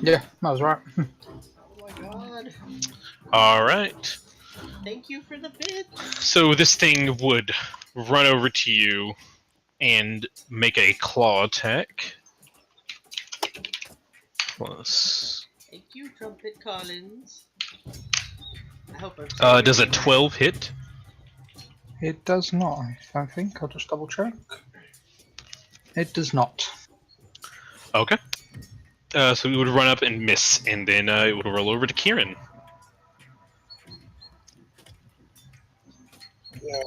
S6: Yeah, that was right.
S2: Oh my god.
S1: All right.
S2: Thank you for the bid.
S1: So this thing would run over to you and make a claw attack. Plus,
S2: Thank you, Trumpet Collins. I hope I'm saying
S1: does a
S2: your name
S1: 12 hit?
S6: It does not, I think. I'll just double check. It does not.
S1: Okay. So it would run up and miss, and then it would roll over to Kieran.
S5: Yeah.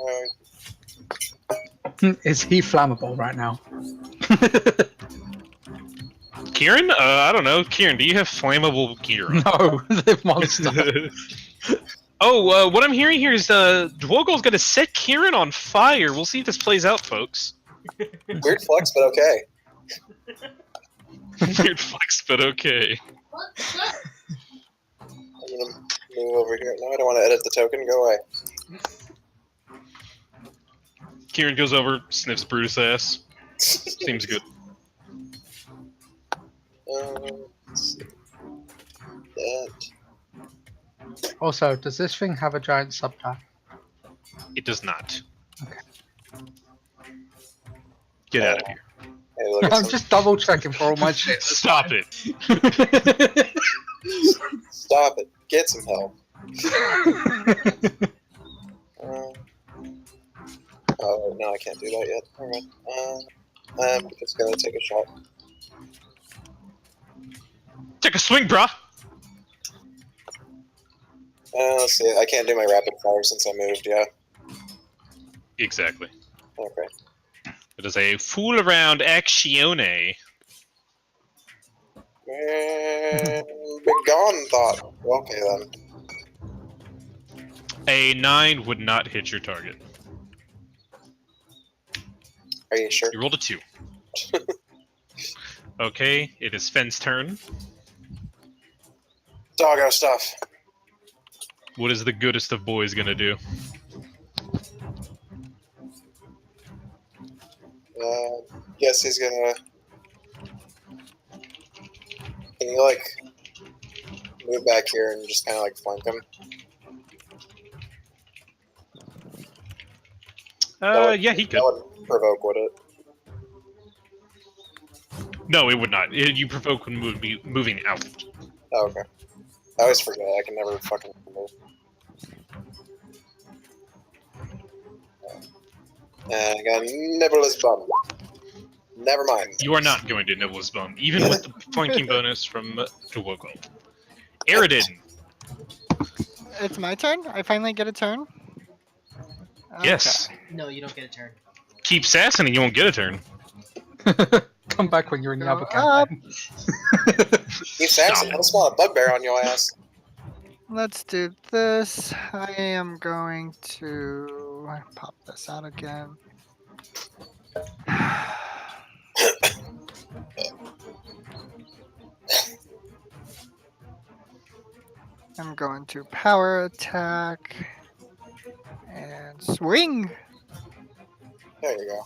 S6: Is he flammable right now?
S1: Kieran? I don't know. Kieran, do you have flammable gear on?
S6: No, the monster.
S1: Oh, what I'm hearing here is Dwogol's going to set Kieran on fire. We'll see if this plays out, folks.
S5: Weird flex, but okay.
S1: Weird flex, but okay.
S3: What? What?
S5: I'm gonna move over here. No, I don't want to edit the token. Go away.
S1: Kieran goes over, sniffs Brutus' ass. Seems good.
S5: Let's see. That.
S6: Also, does this thing have a giant subtype?
S1: It does not.
S6: Okay.
S1: Get out of here.
S5: Hey, look at
S6: I'm
S5: some-
S6: just double checking for all my shit.
S1: Stop it.
S5: Stop it. Get some help. Oh, no, I can't do that yet. Alright. I'm just gonna take a shot.
S1: Take a swing, brah.
S5: Let's see. I can't do my rapid fire since I moved, yeah.
S1: Exactly.
S5: Okay.
S1: It is a fool around actione.
S5: Begone thought. Okay then.
S1: A 9 would not hit your target.
S5: Are you sure?
S1: You rolled a 2. Okay, it is Fenn's turn.
S5: Doggo stuff.
S1: What is the goodest of boys gonna do?
S5: Guess he's gonna. Can you like move back here and just kind of like flank him?
S1: Yeah, he could.
S5: That would provoke, would it?
S1: No, it would not. You provoke when moving out.
S5: Oh, okay. I always forget. I can never fucking move. And I got nibble his bum. Never mind.
S1: You are not going to nibble his bum, even with the flanking bonus from Tuwoko. Aridin.
S4: It's my turn? I finally get a turn?
S1: Yes.
S2: No, you don't get a turn.
S1: Keep sassing and you won't get a turn.
S6: Come back when you're in the
S4: Go
S6: other
S4: up.
S6: campaign.
S5: Keep sassing. I'll spawn a bugbear on your ass.
S4: Let's do this. I am going to pop this out again. I'm going to power attack and swing.
S5: There you go.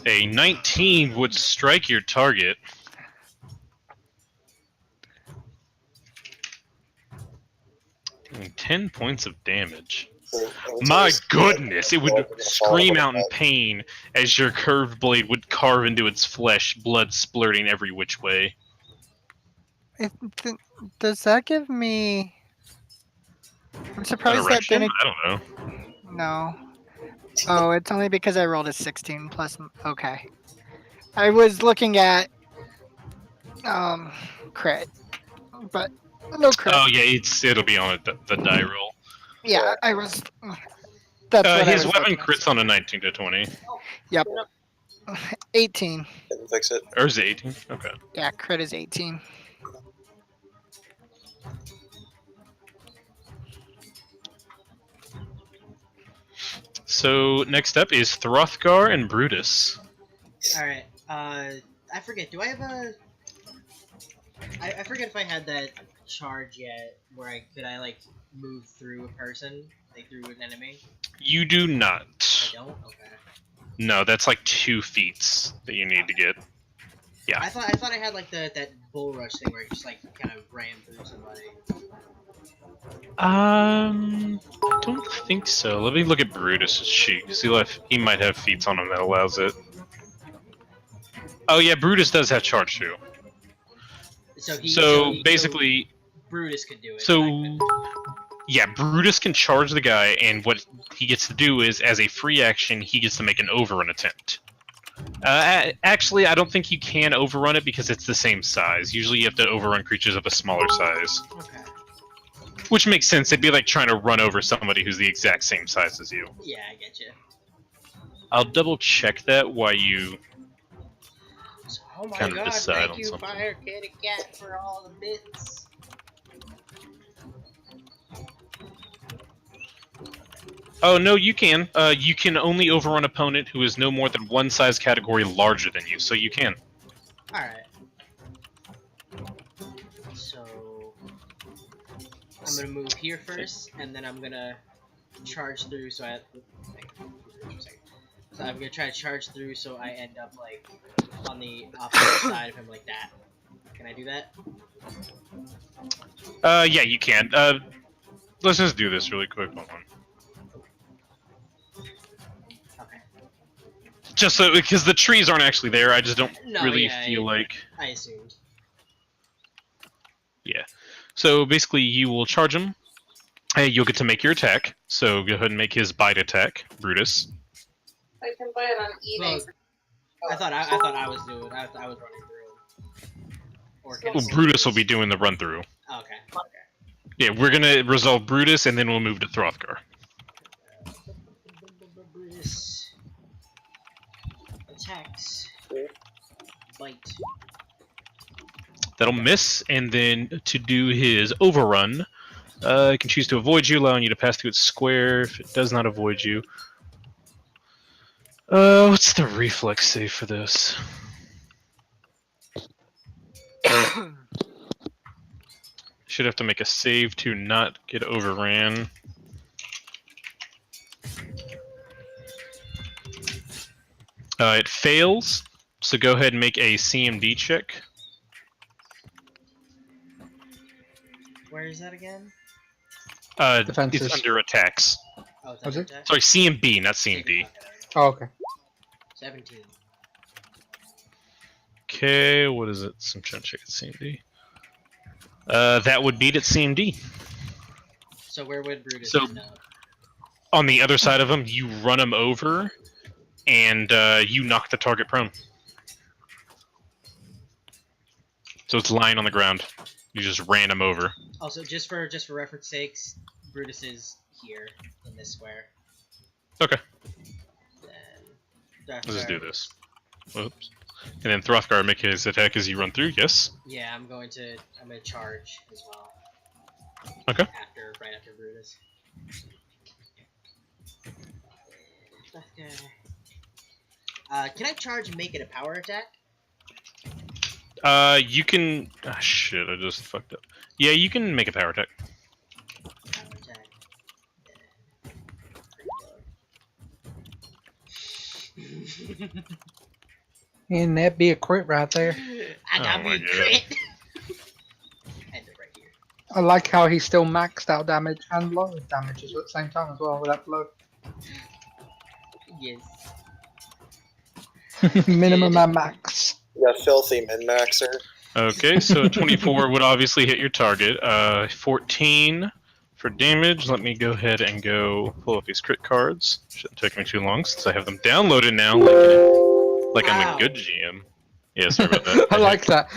S1: A 19 would strike your target. Doing 10 points of damage.
S5: So,
S1: My goodness, it would
S5: Like, we're gonna
S1: scream
S5: follow
S1: out in
S5: that.
S1: pain as your curved blade would carve into its flesh, blood splurting every which way.
S4: Does that give me... I'm surprised that
S1: Erection?
S4: didn't...
S1: I don't know.
S4: No. Oh, it's only because I rolled a 16 plus... Okay. I was looking at... crit. But no crit.
S1: Oh yeah, it'll be on the die roll.
S4: Yeah, I was... That's what I
S1: His
S4: was
S1: weapon
S4: looking at.
S1: crits on a 19 to 20.
S4: Yep. 18.
S5: Didn't fix it.
S1: Or is it 18? Okay.
S4: Yeah, crit is 18.
S1: So next up is Throthgar and Brutus.
S2: Alright, I forget, do I have a... I forget if I had that charge yet, where I like, move through a person, like through an enemy?
S1: You do
S2: I
S1: not.
S2: don't? Okay.
S1: No, that's like 2 feats that you need to get. Yeah.
S2: I thought I had like that bull rush thing where I just like kind of ran through somebody.
S1: Don't think so. Let me look at Brutus's sheet, because he might have feats on him that allows it. Oh yeah, Brutus does have charge too. So basically,
S2: Brutus could do it.
S1: so yeah, Brutus can charge the guy, and what he gets to do is, as a free action, he gets to make an overrun attempt. Actually, I don't think you can overrun it because it's the same size. Usually you have to overrun creatures of a smaller size.
S2: Okay.
S1: Which makes sense. It'd be like trying to run over somebody who's the exact same size as you.
S2: Yeah, I get you.
S1: I'll double check that while you...
S2: Oh my
S1: Kind of
S2: god,
S1: decide
S2: thank
S1: on
S2: you,
S1: something.
S2: Fire Kitty Cat, for all the bits.
S1: Oh, no, you can. You can only overrun an opponent who is no more than one size category larger than you, so you can.
S2: Alright. So... I'm gonna move here first, and then I'm gonna charge through, so So I'm gonna try to charge through so I end up, like, on the opposite side of him like that. Can I do that?
S1: Yeah, you can. Let's just do this really quick. Hold on.
S2: Okay.
S1: Just so, because the trees aren't actually there, I just don't
S2: No,
S1: really
S2: yeah,
S1: feel like...
S2: I assumed.
S1: Yeah. So basically, you will charge him. You'll get to make your attack. So go ahead and make his bite attack, Brutus.
S3: I can buy it on eBay.
S2: Well, I thought I was doing. I was running through. Or can
S1: Well, Brutus will be doing the run through.
S2: Oh, okay.
S1: Yeah, we're gonna resolve Brutus, and then we'll move to Throthgar.
S2: Brutus attacks. Bite.
S1: That'll miss, and then to do his overrun, it can choose to avoid you, allowing you to pass through its square. If it does not avoid you, what's the reflex save for this? Should have to make a save to not get overran. It fails, so go ahead and make a CMD check.
S2: Where is that again?
S6: Defenses.
S1: It's under attacks.
S2: Oh, it's
S6: Was
S2: under
S6: it?
S2: attack?
S1: Sorry, CMB, not CMD.
S6: Oh, okay.
S2: 17.
S1: Okay, what is it? I'm trying to check its CMD. That would beat its CMD.
S2: So where would Brutus
S1: So-
S2: end up?
S1: On the other side of him, you run him over, and you knock the target prone. So it's lying on the ground. You just ran him over.
S2: Also, just for reference sakes, Brutus is here in this square.
S1: Okay.
S2: Then
S1: Let's just do this. Whoops. And then Throthgar make his attack as you run through. Yes.
S2: Yeah, I'm gonna charge as well.
S1: Okay.
S2: Right after Brutus. Can I charge and make it a power attack?
S1: You can. Ah, shit! I just fucked up. Yeah, you can make a power attack.
S2: Power attack.
S6: And that'd be a crit right there.
S2: I got
S1: Oh
S2: me
S1: my
S2: a
S1: God.
S2: crit. End it right here.
S6: I like how he's still maxed out damage and low damages at the same time as well with that blow.
S2: Yes.
S6: Minimum and max.
S5: Yeah, filthy min-maxer.
S1: Okay, so 24 would obviously hit your target. 14 for damage. Let me go ahead and go pull up these crit cards. Shouldn't take me too long since I have them downloaded now. Like I'm
S2: Wow.
S1: a good GM. Yeah, sorry about that.
S6: I like that.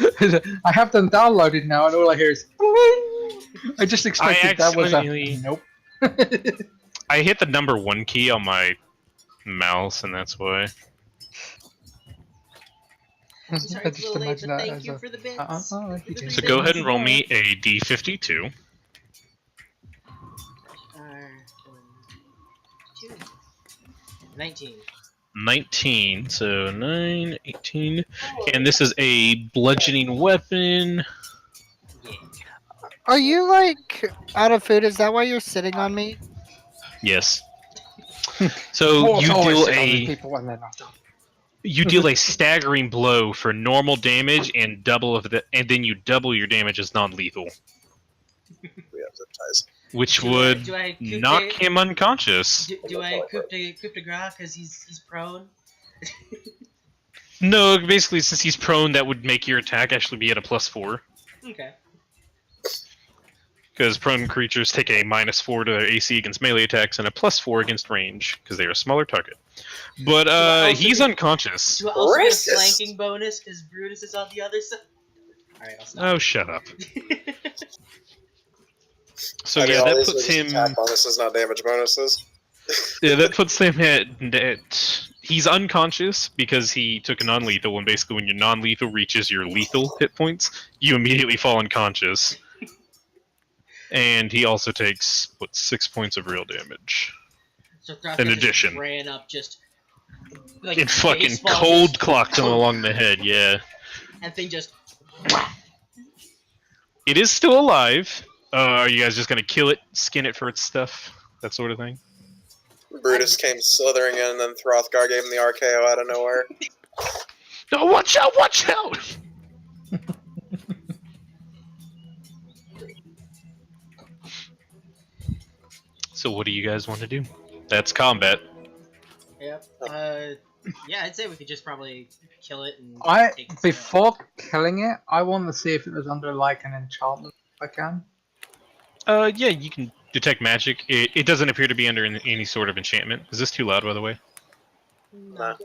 S6: I have them downloaded now, and all I hear is. "Bling." I just expected that was a
S1: accidentally-
S6: nope.
S1: I hit the number 1 key on my mouse, and that's why.
S2: I'm sorry,
S6: I
S2: it's a
S6: just
S2: little late,
S6: imagine
S2: but
S6: that
S2: thank
S6: as
S2: you
S6: a.
S2: for the bits.
S6: Uh-uh,
S2: For the
S6: you can-
S1: So
S2: three
S1: go
S2: bits.
S1: ahead and roll me a D52.
S2: R 2. 19.
S1: 19, so 9, 18. And this is a bludgeoning weapon.
S2: Yeah.
S4: Are you like out of food? Is that why you're sitting on me?
S1: Yes. So
S6: Mortals
S1: you
S6: always
S1: deal
S6: sit on these
S1: a
S6: people when they're not done.
S1: you deal a staggering blow for normal damage and then you double your damage as non-lethal,
S5: We have zip ties.
S1: which
S2: Do I-
S1: would
S2: do I coup
S1: knock
S2: de-
S1: him unconscious.
S2: Do I coup de grace because he's prone?
S1: No, basically since he's prone, that would make your attack actually be at a +4.
S2: Okay.
S1: Because prone creatures take a -4 to their AC against melee attacks and a +4 against range, because they are a smaller target. But
S2: I also
S1: he's
S2: get-
S1: unconscious.
S2: Do I also get a
S5: Racist.
S2: flanking bonus because Brutus is on the other side? Alright, I'll stop.
S1: Oh, shut up. So
S5: I mean,
S1: yeah,
S5: all
S1: that
S5: these
S1: puts
S5: were just
S1: him.
S5: attack bonuses, not damage bonuses.
S1: Yeah, that puts him at. He's unconscious because he took a non-lethal, and basically, when your non-lethal reaches your lethal hit points, you immediately fall unconscious. And he also takes 6 points of real damage.
S2: So Thraska
S1: In
S2: just
S1: addition.
S2: ran up just like
S1: It fucking
S2: baseball,
S1: cold
S2: just-
S1: clocked him along the head. Yeah,
S2: and thing just
S1: it is still alive. Are you guys just gonna kill it, skin it for its stuff, that sort of thing?
S5: Brutus came slithering in, and then Throthgar gave him the RKO out of nowhere.
S1: No, watch out! Watch out! So, what do you guys want to do? That's combat.
S2: Yep. Yeah, I'd say we could just probably kill it and take its
S6: Before killing it, I want to see if it was under like an enchantment. If I can.
S1: Yeah, you can detect magic. It doesn't appear to be under any sort of enchantment. Is this too loud, by the way?
S2: No.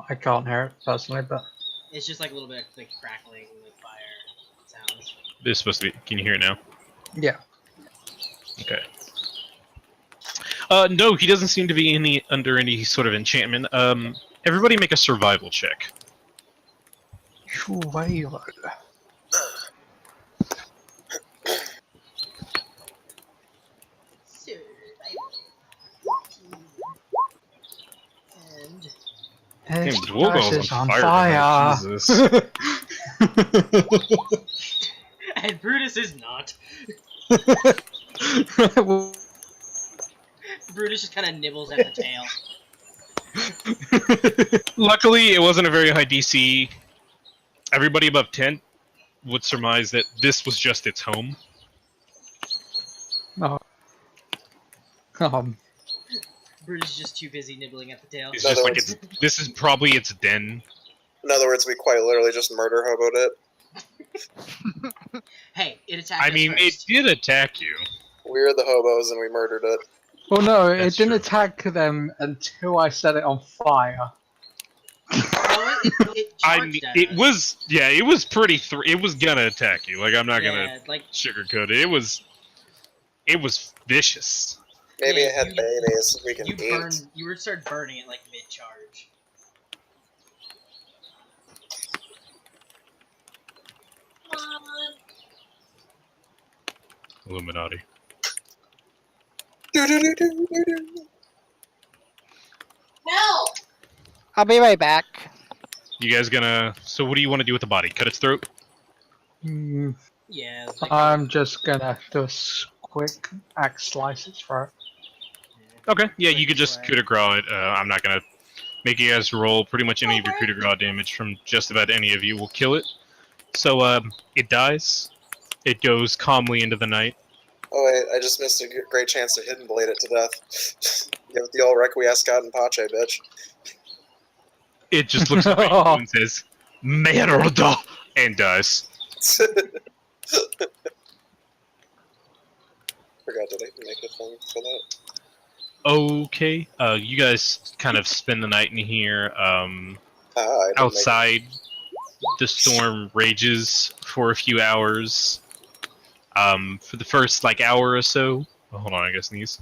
S6: I can't hear it personally, but
S2: It's just like a little bit like crackling like fire sounds.
S1: It's supposed to be. Can you hear it now?
S6: yeah.
S1: Okay. No, he doesn't seem to be under any sort of enchantment. Everybody make a survival check.
S6: Survival.
S2: And
S6: His
S1: Damn, Dwogol's
S6: house is
S1: on
S6: on
S1: fire.
S6: fire.
S1: Jesus.
S2: And Brutus is not. Brutus just kind of nibbles at the tail.
S1: Luckily, it wasn't a very high DC. Everybody above 10 would surmise that this was just its home.
S6: No.
S2: Brutus is just too busy nibbling at the tail.
S1: It's
S5: In
S1: just
S5: other
S1: like this is probably its den.
S5: In other words, we quite literally just murder hoboed it.
S2: Hey, it attacked
S1: I
S2: us
S1: mean, it
S2: first.
S1: did attack you.
S5: We're the hobos and we murdered it.
S6: Well, no, it
S1: That's
S6: didn't
S1: true.
S6: attack them until I set it on fire.
S2: No, it
S1: I
S2: charged
S1: mean,
S2: at
S1: it
S2: us.
S1: was it was pretty. It was gonna attack you. Like I'm not gonna
S2: Yeah, like
S1: sugarcoat it. It was vicious.
S5: Maybe
S2: Yeah,
S5: it had
S2: you-
S5: babies we can
S2: you
S5: eat.
S2: started burning it like mid-charge.
S3: Come on.
S1: Illuminati.
S5: Do-do-do-do-do-do.
S3: Help!
S4: I'll be right back.
S1: You guys gonna? So what do you want to do with the body? Cut its throat?
S6: Mm,
S2: Yeah. Like,
S6: I'm just gonna do a quick axe slice its throat.
S1: Okay. Yeah, you
S2: Quick
S1: could just
S2: swag.
S1: coup de grace it. I'm not gonna make you guys roll. Pretty much any of your coup de grace damage from just about any of you will kill it. So it dies. It goes calmly into the night.
S5: Oh wait, I just missed a great chance to hidden blade it to death. Give it the old requiescat and pace, bitch.
S1: It just looks at you and says, "Merda," and dies.
S5: Forgot to make a thing for that.
S1: Okay. You guys kind of spend the night in here.
S5: I didn't
S1: Outside, the storm rages for a few hours. For the first hour or so. Oh, hold on, I guess sneeze.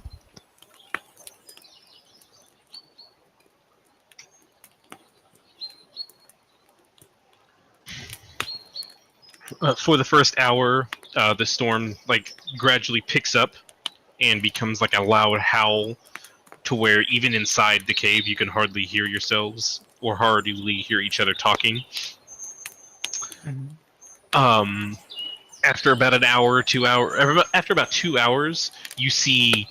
S1: For the first hour, the storm gradually picks up and becomes like a loud howl, to where even inside the cave you can hardly hear yourselves or hardly hear each other talking. After about an hour, 2 hour, after about 2 hours, you see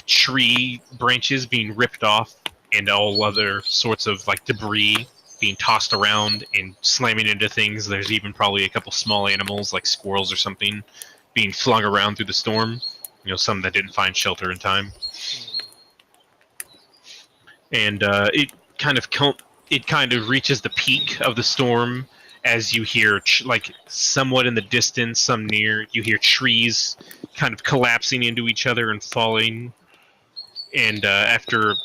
S1: tree branches being ripped off and all other sorts of debris being tossed around and slamming into things. There's even probably a couple small animals like squirrels or something being flung around through the storm. You know, some that didn't find shelter in time. And it kind of reaches the peak of the storm as you hear somewhat in the distance, some near, you hear trees kind of collapsing into each other and falling. And after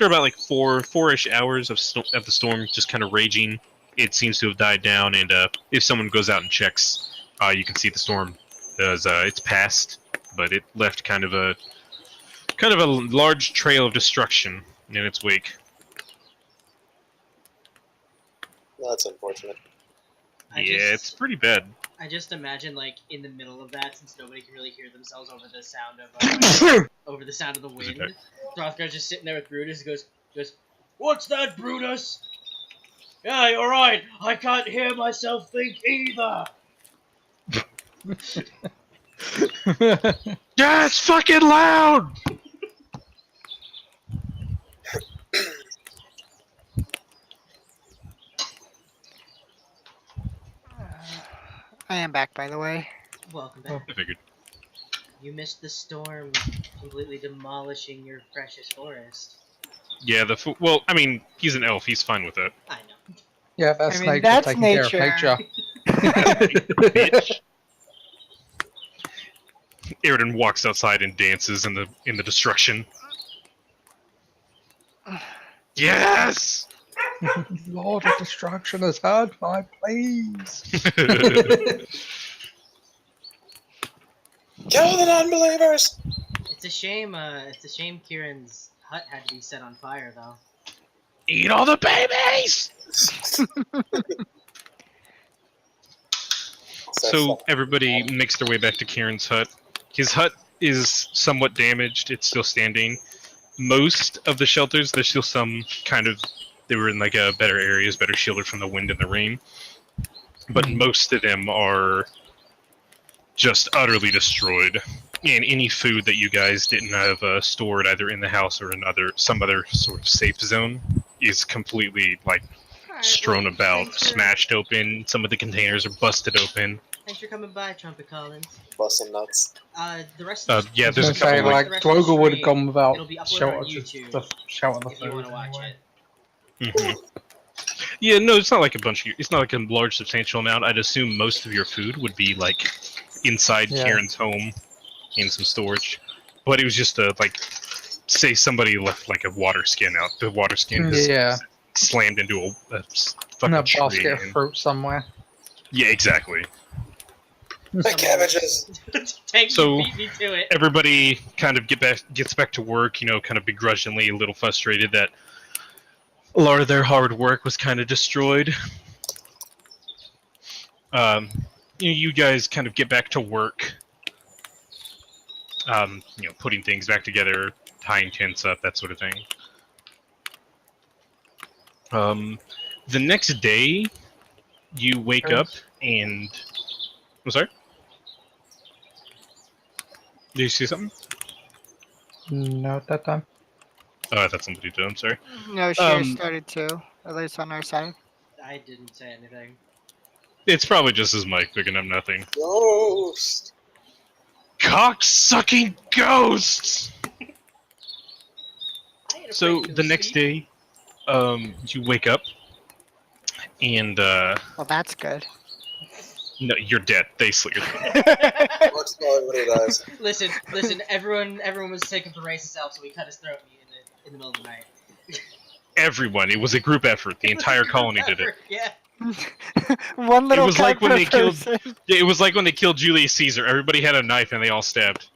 S1: about four-ish hours of the storm just kind of raging, it seems to have died down. And if someone goes out and checks, you can see the storm it's passed, but it left kind of a large trail of destruction in its wake.
S5: That's unfortunate.
S1: It's pretty bad.
S2: I just imagine in the middle of that, since nobody can really hear themselves over the sound of over the sound of the wind. Throthgar's just sitting there with Brutus. Goes, "What's that, Brutus?" "Yeah, you're right. I can't hear myself think either."
S1: Yeah, it's fucking loud.
S4: I am back, by the way.
S2: Welcome back.
S1: I figured.
S2: You missed the storm completely demolishing your precious forest.
S1: Yeah, well, I mean, he's an elf. He's fine with that.
S2: I know.
S6: Yeah, that's
S4: I mean,
S6: nature
S4: that's
S6: taking
S4: nature.
S6: care of nature.
S1: Bitch. Aridin walks outside and dances in the destruction. Yes.
S6: Lord of Destruction has heard my pleas.
S5: Kill the non-believers!
S2: It's a shame. Kieran's hut had to be set on fire, though.
S1: Eat all the babies. So everybody makes their way back to Kieran's hut. His hut is somewhat damaged. It's still standing. Most of the shelters, there's still some they were in better areas, better shielded from the wind and the rain. But most of them are just utterly destroyed. And any food that you guys didn't have stored either in the house or in some other sort of safe zone is completely like
S2: Alright,
S1: strewn
S2: well,
S1: about,
S2: thanks for-
S1: smashed open. Some of the containers are busted open.
S2: Thanks for coming by, Trumpet Collins.
S5: Busting nuts.
S2: The rest of
S1: Yeah,
S6: I was
S1: there's a
S6: gonna say,
S1: couple
S6: like,
S2: the rest of the
S6: Drogo would have
S2: stream,
S6: gone without
S2: it'll be uploaded
S6: shelter,
S2: on
S6: just
S2: YouTube
S6: the shelter the
S2: if you
S6: food
S2: want to watch
S6: anyway.
S2: it.
S1: Yeah, no, it's not like it's not like a large substantial amount. I'd assume most of your food would be like inside
S6: Yeah.
S1: Kieran's home in some storage. But it was just like, say somebody left like a water skin out. The water skin just
S6: Yeah.
S1: slammed into a
S6: In
S1: fucking
S6: a
S1: tree.
S6: basket of
S1: and-
S6: fruit somewhere.
S1: Yeah, exactly.
S5: My cabbages.
S2: Tank,
S1: So-
S2: you beat me to it.
S1: Everybody kind of gets back to work, kind of begrudgingly, a little frustrated that a lot of their hard work was kind of destroyed. You guys kind of get back to work, putting things back together, tying tents up, that sort of thing. The next day, you wake up and... I'm sorry? Did you see something?
S6: No, at that time.
S1: Oh, I thought somebody did. I'm sorry.
S4: No, she
S1: Um,
S4: started to, at least on our side.
S2: I didn't say anything.
S1: It's probably just his mic picking up nothing.
S5: Ghost.
S1: Cock-sucking ghosts!
S2: I ain't
S1: So
S2: afraid to
S1: the next
S2: sleep.
S1: day, you wake up, and
S4: Well, that's good.
S1: no, you're dead. They slit your throat.
S5: Looks probably when he dies.
S2: Listen, everyone was sick of the racist elf, so we cut his throat in the middle of the night.
S1: Everyone. It was a group effort. The entire colony did it.
S2: Yeah.
S4: One little
S1: was like
S4: cut
S1: when
S4: per
S1: they killed-
S4: person.
S1: Yeah, it was like when they killed Julius Caesar. Everybody had a knife and they all stabbed.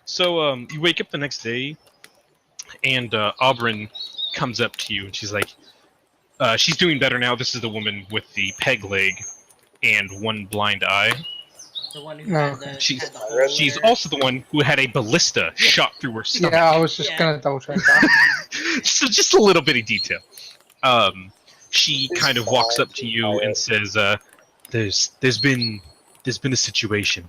S1: So you wake up the next day, and Auburn comes up to you, and she's like, she's doing better now. This is the woman with the peg leg and one blind eye.
S2: The one who
S6: No,
S2: had the,
S1: she's-
S2: had the hole
S1: She's
S2: there.
S1: also the one who had a ballista shot through her stomach.
S6: Yeah, I was just
S2: Yeah.
S6: gonna double check that.
S1: So just a little bitty detail. She kind of walks up to you and says, "There's been a situation."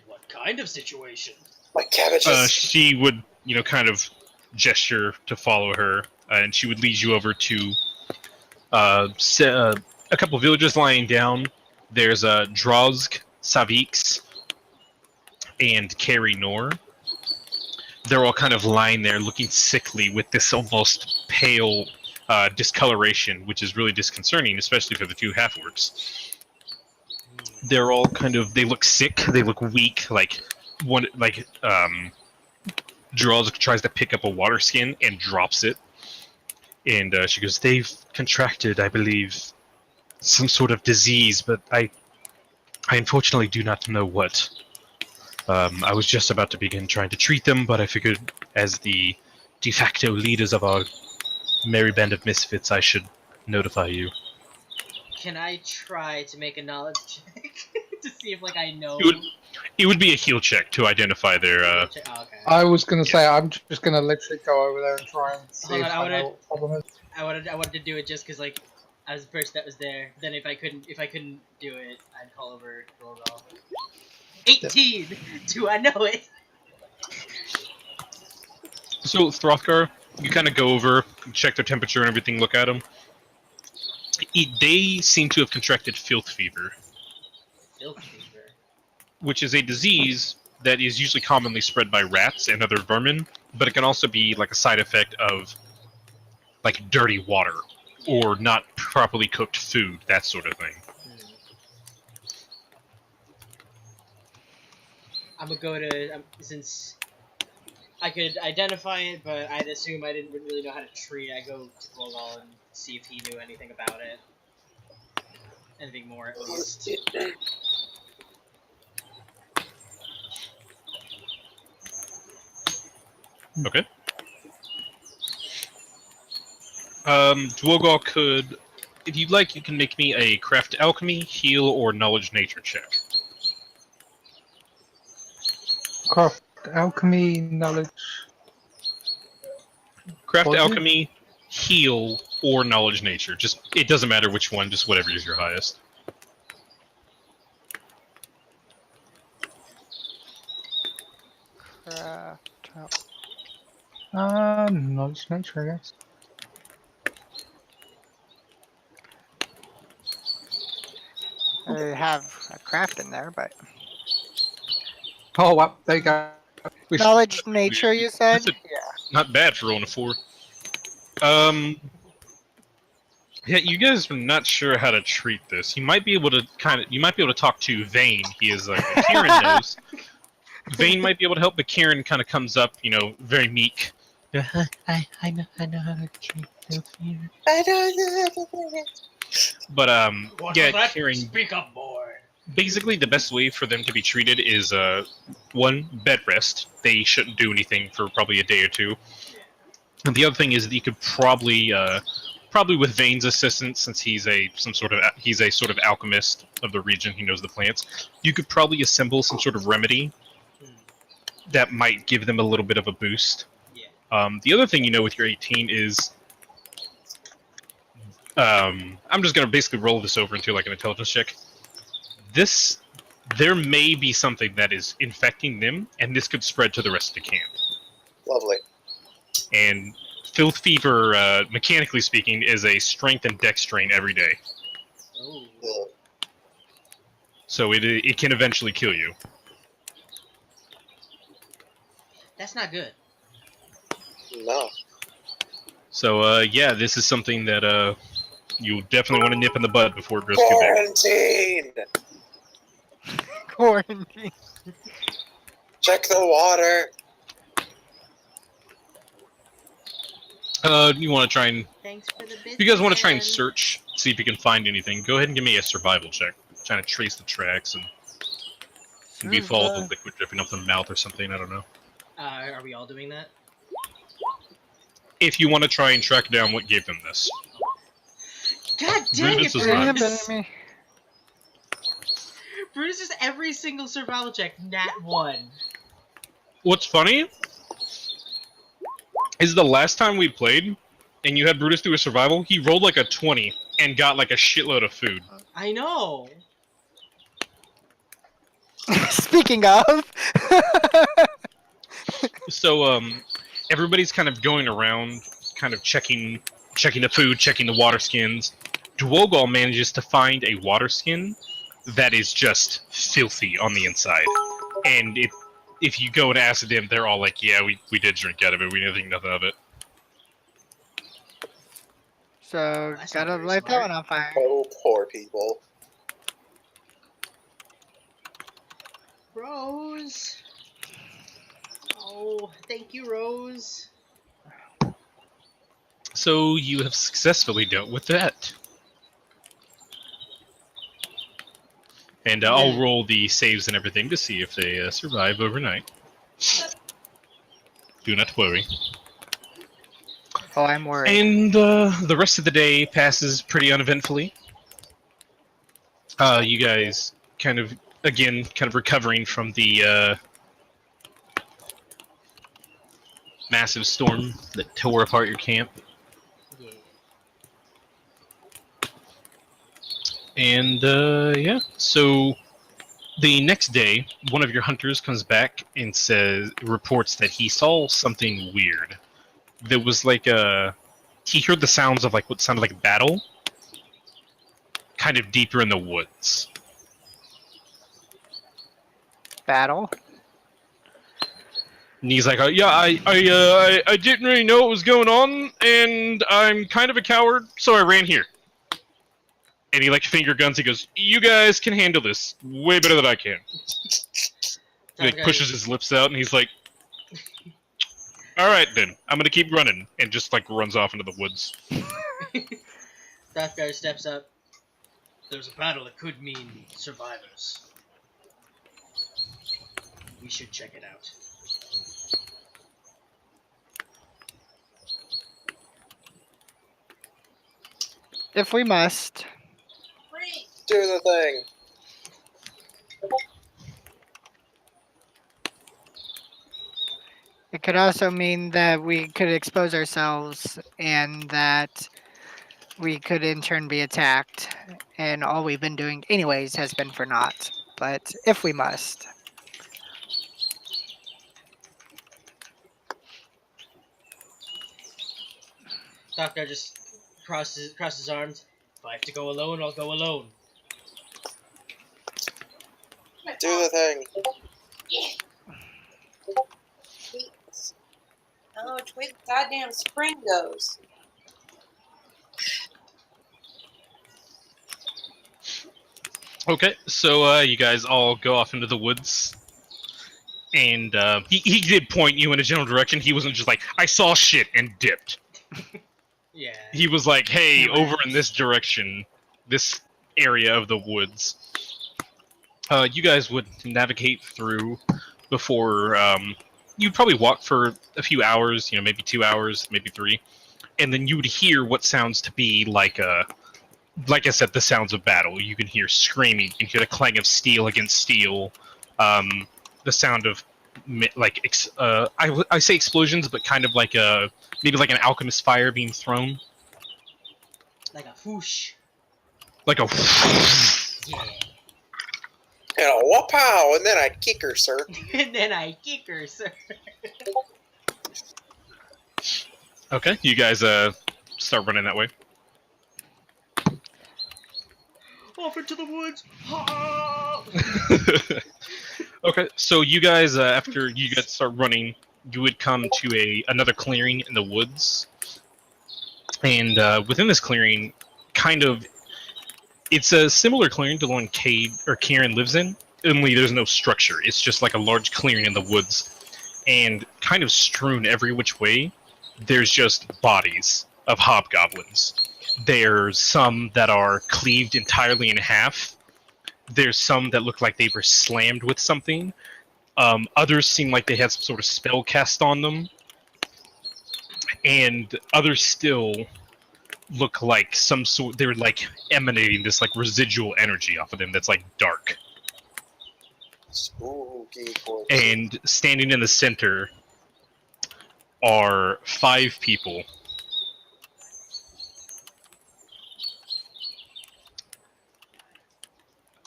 S2: What kind of situation?
S5: My cabbages.
S1: She would, kind of gesture to follow her, and she would lead you over to a couple of villages lying down. There's Drozg, Savix, and Kari Nor. They're all kind of lying there looking sickly with this almost pale discoloration, which is really disconcerting, especially for the two half-orcs. They're all they look sick, they look weak, Drozg tries to pick up a water skin and drops it. And she goes, "They've contracted, I believe, some sort of disease, but I unfortunately do not know what. I was just about to begin trying to treat them, but I figured as the de facto leaders of our merry band of misfits, I should notify you."
S2: Can I try to make a knowledge check to see if I know?
S1: It would be a heal check to identify their...
S2: Oh, okay.
S6: I was gonna say, I'm just gonna literally go over there and try and see
S2: Hold
S6: if
S2: on,
S6: I know what the problem is.
S2: I wanted to do it just because I was the person that was there. Then if I couldn't do it, I'd call over Rolgal. 18. Do I know it?
S1: So, Throthgar, you kind of go over, check their temperature and everything, look at them. They seem to have contracted filth fever,
S2: Filth fever.
S1: which is a disease that is usually commonly spread by rats and other vermin, but it can also be a side effect of dirty water or not properly cooked food, that sort of thing.
S2: I'm gonna go to since I could identify it, but I'd assume I didn't really know how to treat. I go to Rolgal and see if he knew anything about it. Anything more, at least.
S1: Okay. Dwogal could, if you'd like, you can make me a craft alchemy, heal, or knowledge nature check.
S6: Craft alchemy knowledge.
S1: Craft
S6: What is it?
S1: alchemy, heal, or knowledge nature. Just it doesn't matter which one, just whatever is your highest.
S4: Craft.
S6: Knowledge nature, I guess.
S4: I have a craft in there, but
S6: Oh, well, there you go. We should,
S4: knowledge nature. You said.
S1: That's not bad for rolling a 4. Um, yeah, you guys are not sure how to treat this. You might be able to you might be able to talk to Vane. He is Kieran knows. Vane might be able to help, but Kieran kind of comes up, very meek. I know how to treat filth here.
S5: I don't.
S1: But
S2: What
S1: yeah,
S2: was that?
S1: Kieran.
S2: Speak up, boy.
S1: Basically, the best way for them to be treated is one, bed rest. They shouldn't do anything for probably a day or two. And the other thing is that you could probably with Vane's assistance, since he's a sort of alchemist of the region, he knows the plants. You could probably assemble some sort of remedy that might give them a little bit of a boost.
S2: Yeah.
S1: The other thing with your 18 is, I'm just gonna basically roll this over into like an intelligence check. There may be something that is infecting them, and this could spread to the rest of the camp.
S5: Lovely.
S1: And filth fever, mechanically speaking, is a strength and dex strain every day.
S2: Oh.
S5: Yeah.
S1: So it can eventually kill you.
S2: That's not good.
S5: No.
S1: So yeah, this is something that you definitely want to nip in the bud before it goes too big.
S5: Quarantine!
S4: Quarantine.
S5: Check the water!
S1: You want to try and...
S2: Thanks for the
S1: If you guys want to try and search, see if you can find anything, go ahead and give me a survival check. Trying to trace the tracks and maybe follow the liquid dripping up the mouth or something, I don't know.
S2: Are we all doing that?
S1: If you want to try and track down what gave them this.
S2: God dang
S1: Brutus
S2: it,
S1: is
S4: Didn't
S1: not.
S4: happen to me.
S2: Brutus is every single survival check, nat 1.
S1: What's funny is the last time we played, and you had Brutus do a survival, he rolled like a 20 and got like a shitload of food.
S2: I know.
S4: Speaking of.
S1: So everybody's kind of going around, kind of checking the food, checking the water skins. Dwogal manages to find a water skin that is just filthy on the inside, and if you go and ask them, they're all like, "Yeah, we did drink out of it. We didn't think nothing of it."
S4: So
S2: That's not
S4: gotta
S2: very
S4: light that
S2: smart.
S4: one on fire.
S5: Oh, poor people.
S2: Rose. Oh, thank you, Rose.
S1: So you have successfully dealt with that. And I'll roll the saves and everything to see if they survive overnight. Do not worry.
S4: Oh, I'm worried.
S1: And the rest of the day passes pretty uneventfully. You guys kind of recovering from the massive storm that tore apart your camp.
S2: Yeah.
S1: And yeah, so the next day, one of your hunters comes back and reports that he saw something weird. There was like he heard the sounds of like what sounded like battle, kind of deeper in the woods.
S4: Battle.
S1: And he's like, yeah, I didn't really know what was going on, and I'm kind of a coward, so I ran here. And he like finger guns. He goes, "You guys can handle this way better than I can." He like pushes his lips out, and he's like, "All right, then I'm gonna keep running," and just like runs off into the woods.
S2: That guy steps up. There's a battle that could mean survivors. We should check it out.
S4: If we must.
S5: Do the thing.
S4: It could also mean that we could expose ourselves and that we could in turn be attacked. And all we've been doing, anyways, has been for naught. But if we must.
S2: Doctor just crosses his arms. If I have to go alone, I'll go alone.
S5: Do the thing.
S3: Oh, which way the goddamn spring goes.
S1: Okay, so you guys all go off into the woods, and he did point you in a general direction. He wasn't just like, I saw shit and dipped.
S2: Yeah.
S1: He was like, hey,
S4: He
S1: over
S4: ran.
S1: in this direction, this area of the woods. You guys would navigate through before you'd probably walk for a few hours, maybe 2 hours, maybe 3, and then you would hear what sounds to be like I said, the sounds of battle. You can hear screaming, you can hear the clang of steel against steel, the sound of I say explosions, but kind of like maybe like an alchemist fire being thrown,
S2: Like a whoosh.
S1: like a.
S2: Yeah.
S5: And a whoop-pow, and then I kick her, sir.
S2: And then I kick her, sir.
S1: Okay, you guys start running that way.
S2: Off into the woods.
S1: Okay, so you guys, after you guys start running, you would come to another clearing in the woods, and within this clearing, it's a similar clearing to the one Kieran lives in. Only there's no structure. It's just like a large clearing in the woods, and kind of strewn every which way, there's just bodies of hobgoblins. There's some that are cleaved entirely in half. There's some that look like they were slammed with something. Others seem like they had some sort of spell cast on them. And others still look like they're like emanating this like residual energy off of them that's like dark.
S5: Spooky boy.
S1: And standing in the center are 5 people.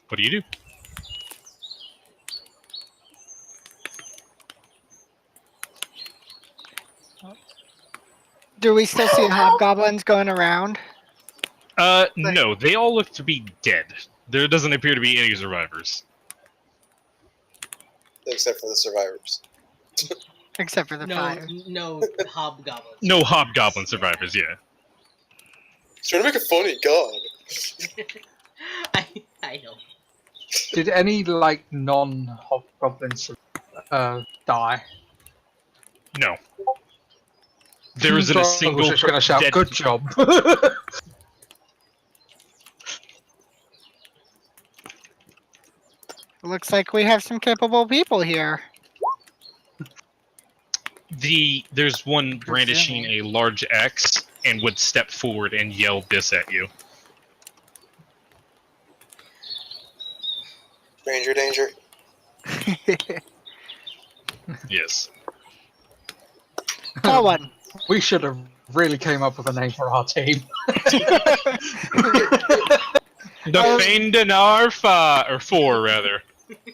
S1: What do you do?
S4: Do we still see hobgoblins going around?
S1: No, they all look to be dead. There doesn't appear to be any survivors.
S5: Except for the survivors.
S4: Except for the
S2: No,
S4: 5.
S2: no hobgoblins.
S1: No hobgoblin survivors, yeah.
S5: He's trying to make it funny, God.
S2: I know.
S6: Did any like non-hobgoblins die?
S1: No. There isn't a
S6: I
S1: single
S6: was just gonna shout,
S1: dead.
S6: "Good job!"
S4: Looks like we have some capable people here.
S1: There's one brandishing a large axe and would step forward and yell this at you.
S5: Stranger danger.
S1: Yes.
S4: Tall one.
S6: We should have really came up with a name for our team.
S1: The Fiend and our 4 rather.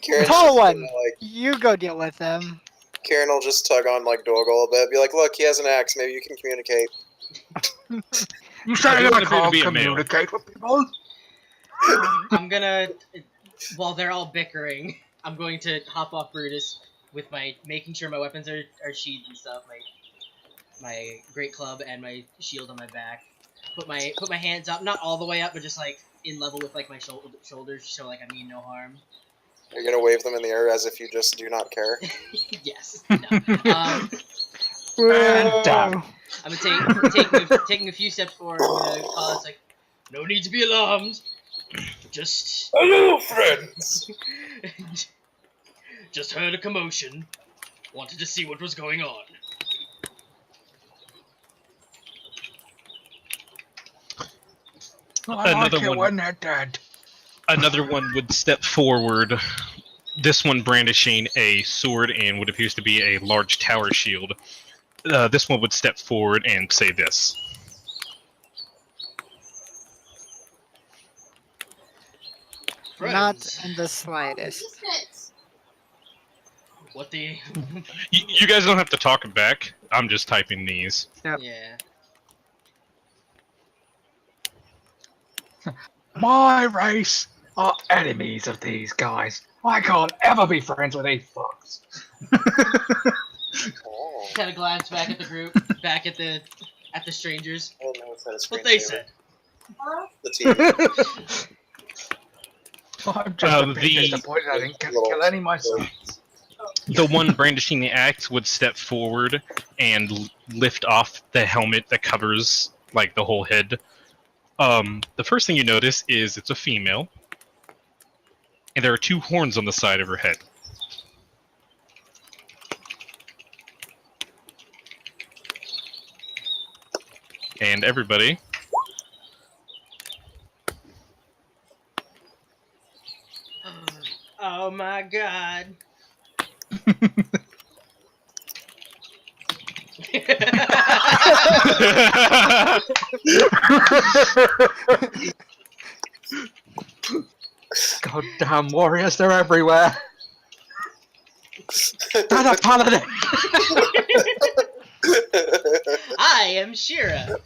S5: Karen's
S4: Tall
S5: just
S4: one.
S5: gonna, like,
S4: You go deal with them.
S5: Karen will just tug on like Dorgal a bit, be like, "Look, he has an axe. Maybe you can communicate."
S6: You
S1: say
S6: say
S1: doesn't
S6: I
S1: appear to
S6: can't
S1: be a male.
S6: communicate with people?
S2: I'm gonna, while they're all bickering, I'm going to hop off Brutus with making sure my weapons are sheathed and stuff. My great club and my shield on my back. Put my hands up, not all the way up, but just like in level with like my shoulders, so like I mean no harm.
S5: You're gonna wave them in the air as if you just do not care.
S2: Yes. No.
S6: And down.
S2: I'm taking a few steps forward. I'm gonna call us like, no need to be alarmed. Just
S5: Hello, friends.
S2: just heard a commotion. Wanted to see what was going on.
S6: I
S1: Another
S6: like it
S1: one.
S6: when they're dead.
S1: Another one would step forward. This one brandishing a sword and what appears to be a large tower shield. This one would step forward and say this.
S4: Not
S2: Friends,
S4: in the slightest.
S2: what the?
S1: You guys don't have to talk back. I'm just typing these.
S4: Yep.
S2: Yeah.
S6: My race are enemies of these guys. I can't ever be friends with these fucks.
S5: Oh,
S2: Kind of glance back at the group, back at the strangers.
S5: I don't know if that's
S2: What they said.
S5: The TV.
S6: I'm just a bit
S1: The
S6: disappointed I didn't kill any myself.
S1: the one brandishing the axe would step forward and lift off the helmet that covers like the whole head. The first thing you notice is it's a female, and there are two horns on the side of her head. And everybody,
S2: Oh my god.
S6: Goddamn warriors, they're everywhere. And a paladin.
S2: I am Shira.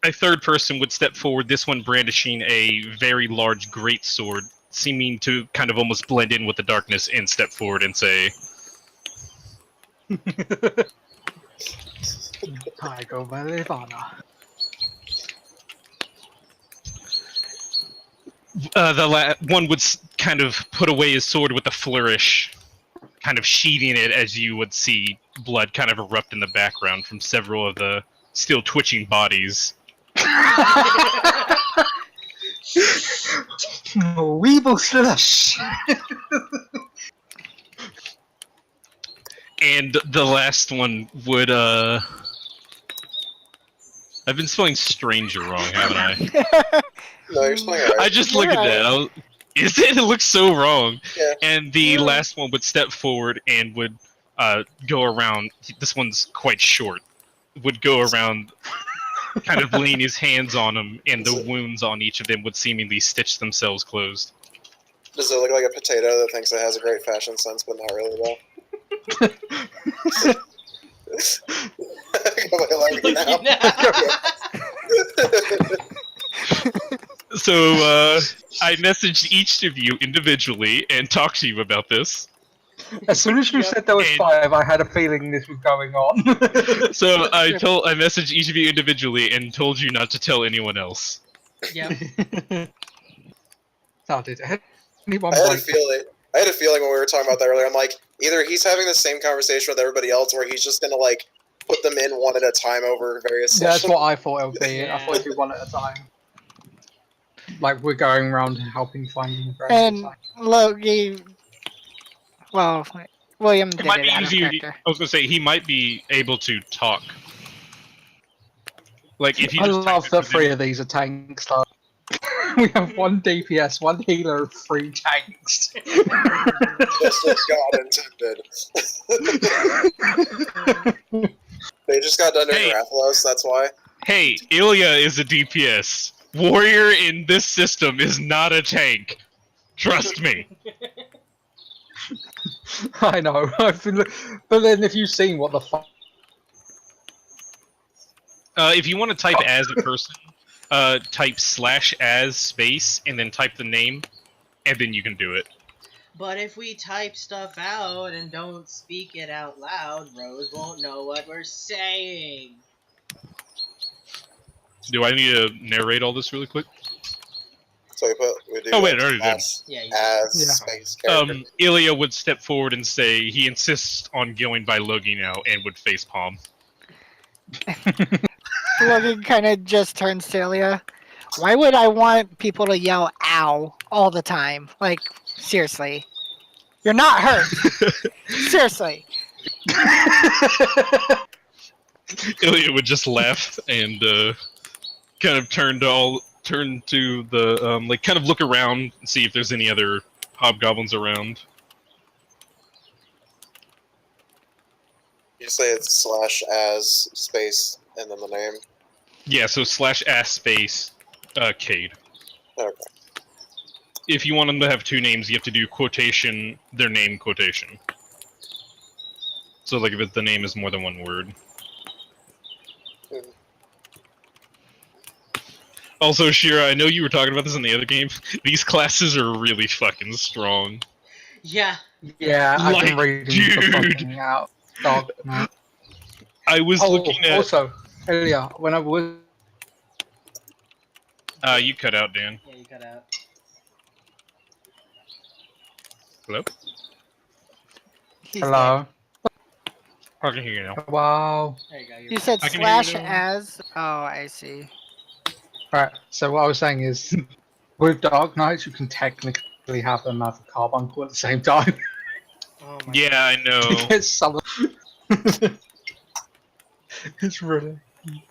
S1: A third person would step forward. This one brandishing a very large greatsword, seeming to kind of almost blend in with the darkness, and step forward and say,
S6: I go by Levana.
S1: one would kind of put away his sword with a flourish, kind of sheathing it as you would see blood kind of erupt in the background from several of the still twitching bodies.
S6: Weeble slush.
S1: And the last one would, I've been spelling stranger wrong, haven't I?
S5: No, you're spelling it right.
S1: I just look at that. Is it? It looks so wrong.
S5: Yeah.
S1: And the last one would step forward and would go around. This one's quite short. Would go around, kind of laying his hands on them, and the wounds on each of them would seemingly stitch themselves closed.
S5: Does it look like a potato that thinks it has a great fashion sense, but not really well?
S1: So I messaged each of you individually and talked to you about this.
S6: As soon as you said there was
S1: And-
S6: 5, I had a feeling this was going on.
S1: So I messaged each of you individually and told you not to tell anyone else.
S2: Yep.
S6: How did anyone
S5: I had a
S6: blink?
S5: feeling. I had a feeling when we were talking about that earlier. I'm like, either he's having the same conversation with everybody else, or he's just gonna like put them in one at a time over various
S6: Yeah, that's
S5: sessions.
S6: what I thought it would be.
S2: Yeah.
S6: I thought it'd be one at a time. Like we're going around helping finding the brain.
S4: And Logie, well, William did
S1: It might
S4: it
S1: be
S4: out of
S1: easier.
S4: character.
S1: I was gonna say he might be able to talk. Like if you
S6: I
S1: just
S6: love
S1: type
S6: that
S1: it
S6: 3 of these are tanks. Though. We have 1 DPS, 1 healer, 3 tanks.
S5: Just as God intended. They just got done doing
S1: Hey.
S5: Rathalos, that's why.
S1: Hey, Ilya is a DPS. Warrior in this system is not a tank. Trust me.
S6: I know. I've been, but then if you've seen what the fuck.
S1: If you want to type as a person, type /as space and then type the name, and then you can do it.
S2: But if we type stuff out and don't speak it out loud, Rose won't know what we're saying.
S1: Do I need to narrate all this really quick?
S5: So we do
S1: Oh, wait,
S5: like,
S1: I already did.
S5: as,
S2: Yeah, you
S5: as
S6: Yeah.
S5: space character.
S1: Ilya would step forward and say he insists on going by Logie now and would facepalm.
S4: Logie kind of just turns to Ilya. Why would I want people to yell "ow" all the time? Like, seriously. You're not hurt. Seriously.
S1: Ilya would just laugh and kind of turn to the like kind of look around and see if there's any other hobgoblins around.
S5: You say it's /as space and then the name.
S1: Yeah, so /as space Cade.
S5: Okay.
S1: If you want them to have 2 names, you have to do quotation, their name quotation. So like if the name is more than 1 word. Also, Shira, I know you were talking about this in the other game. These classes are really fucking strong.
S2: Yeah.
S6: Yeah, I've been
S1: Like,
S6: reading the
S1: dude.
S6: fucking out Dark Knight.
S1: I was looking at.
S6: Also, earlier when I was
S1: You cut out, Dan.
S2: Yeah, you cut out.
S1: Hello?
S4: He's
S6: hello,
S1: I can hear you now.
S6: wow.
S2: There you go. You're
S4: You
S2: back.
S4: said
S1: I can hear you
S4: slash
S1: now.
S4: as. Oh, I see.
S6: Right. So what I was saying is, with Dark Knights, you can technically have them as a carbuncle at the same time.
S2: Oh my
S1: Yeah, I know.
S6: It's some. It's really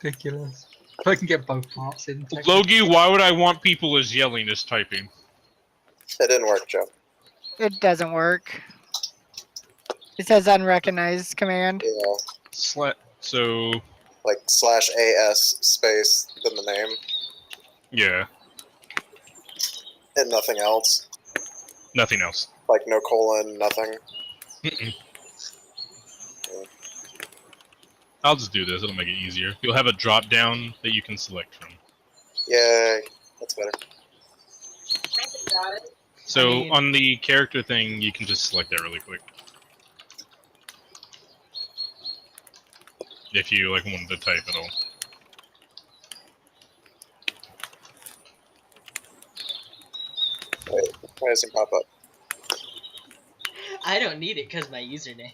S6: ridiculous. If I can get both parts in. technically.
S1: Logie, why would I want people as yelling as typing?
S5: It didn't work, Joe.
S4: It doesn't work. It says unrecognized command.
S5: Yeah,
S1: So,
S5: like /AS space then the name
S1: yeah,
S5: and nothing else.
S1: nothing else.
S5: Like no colon, nothing.
S1: Mm-mm. I'll just do this, it'll make it easier. You'll have a drop down that you can select from.
S5: Yay, that's better.
S3: Got it.
S1: So,
S2: I mean-
S1: on the character thing, you can just select that really quick. If you like wanted to type at all.
S5: Wait, why does it pop up?
S2: I don't need it because my username.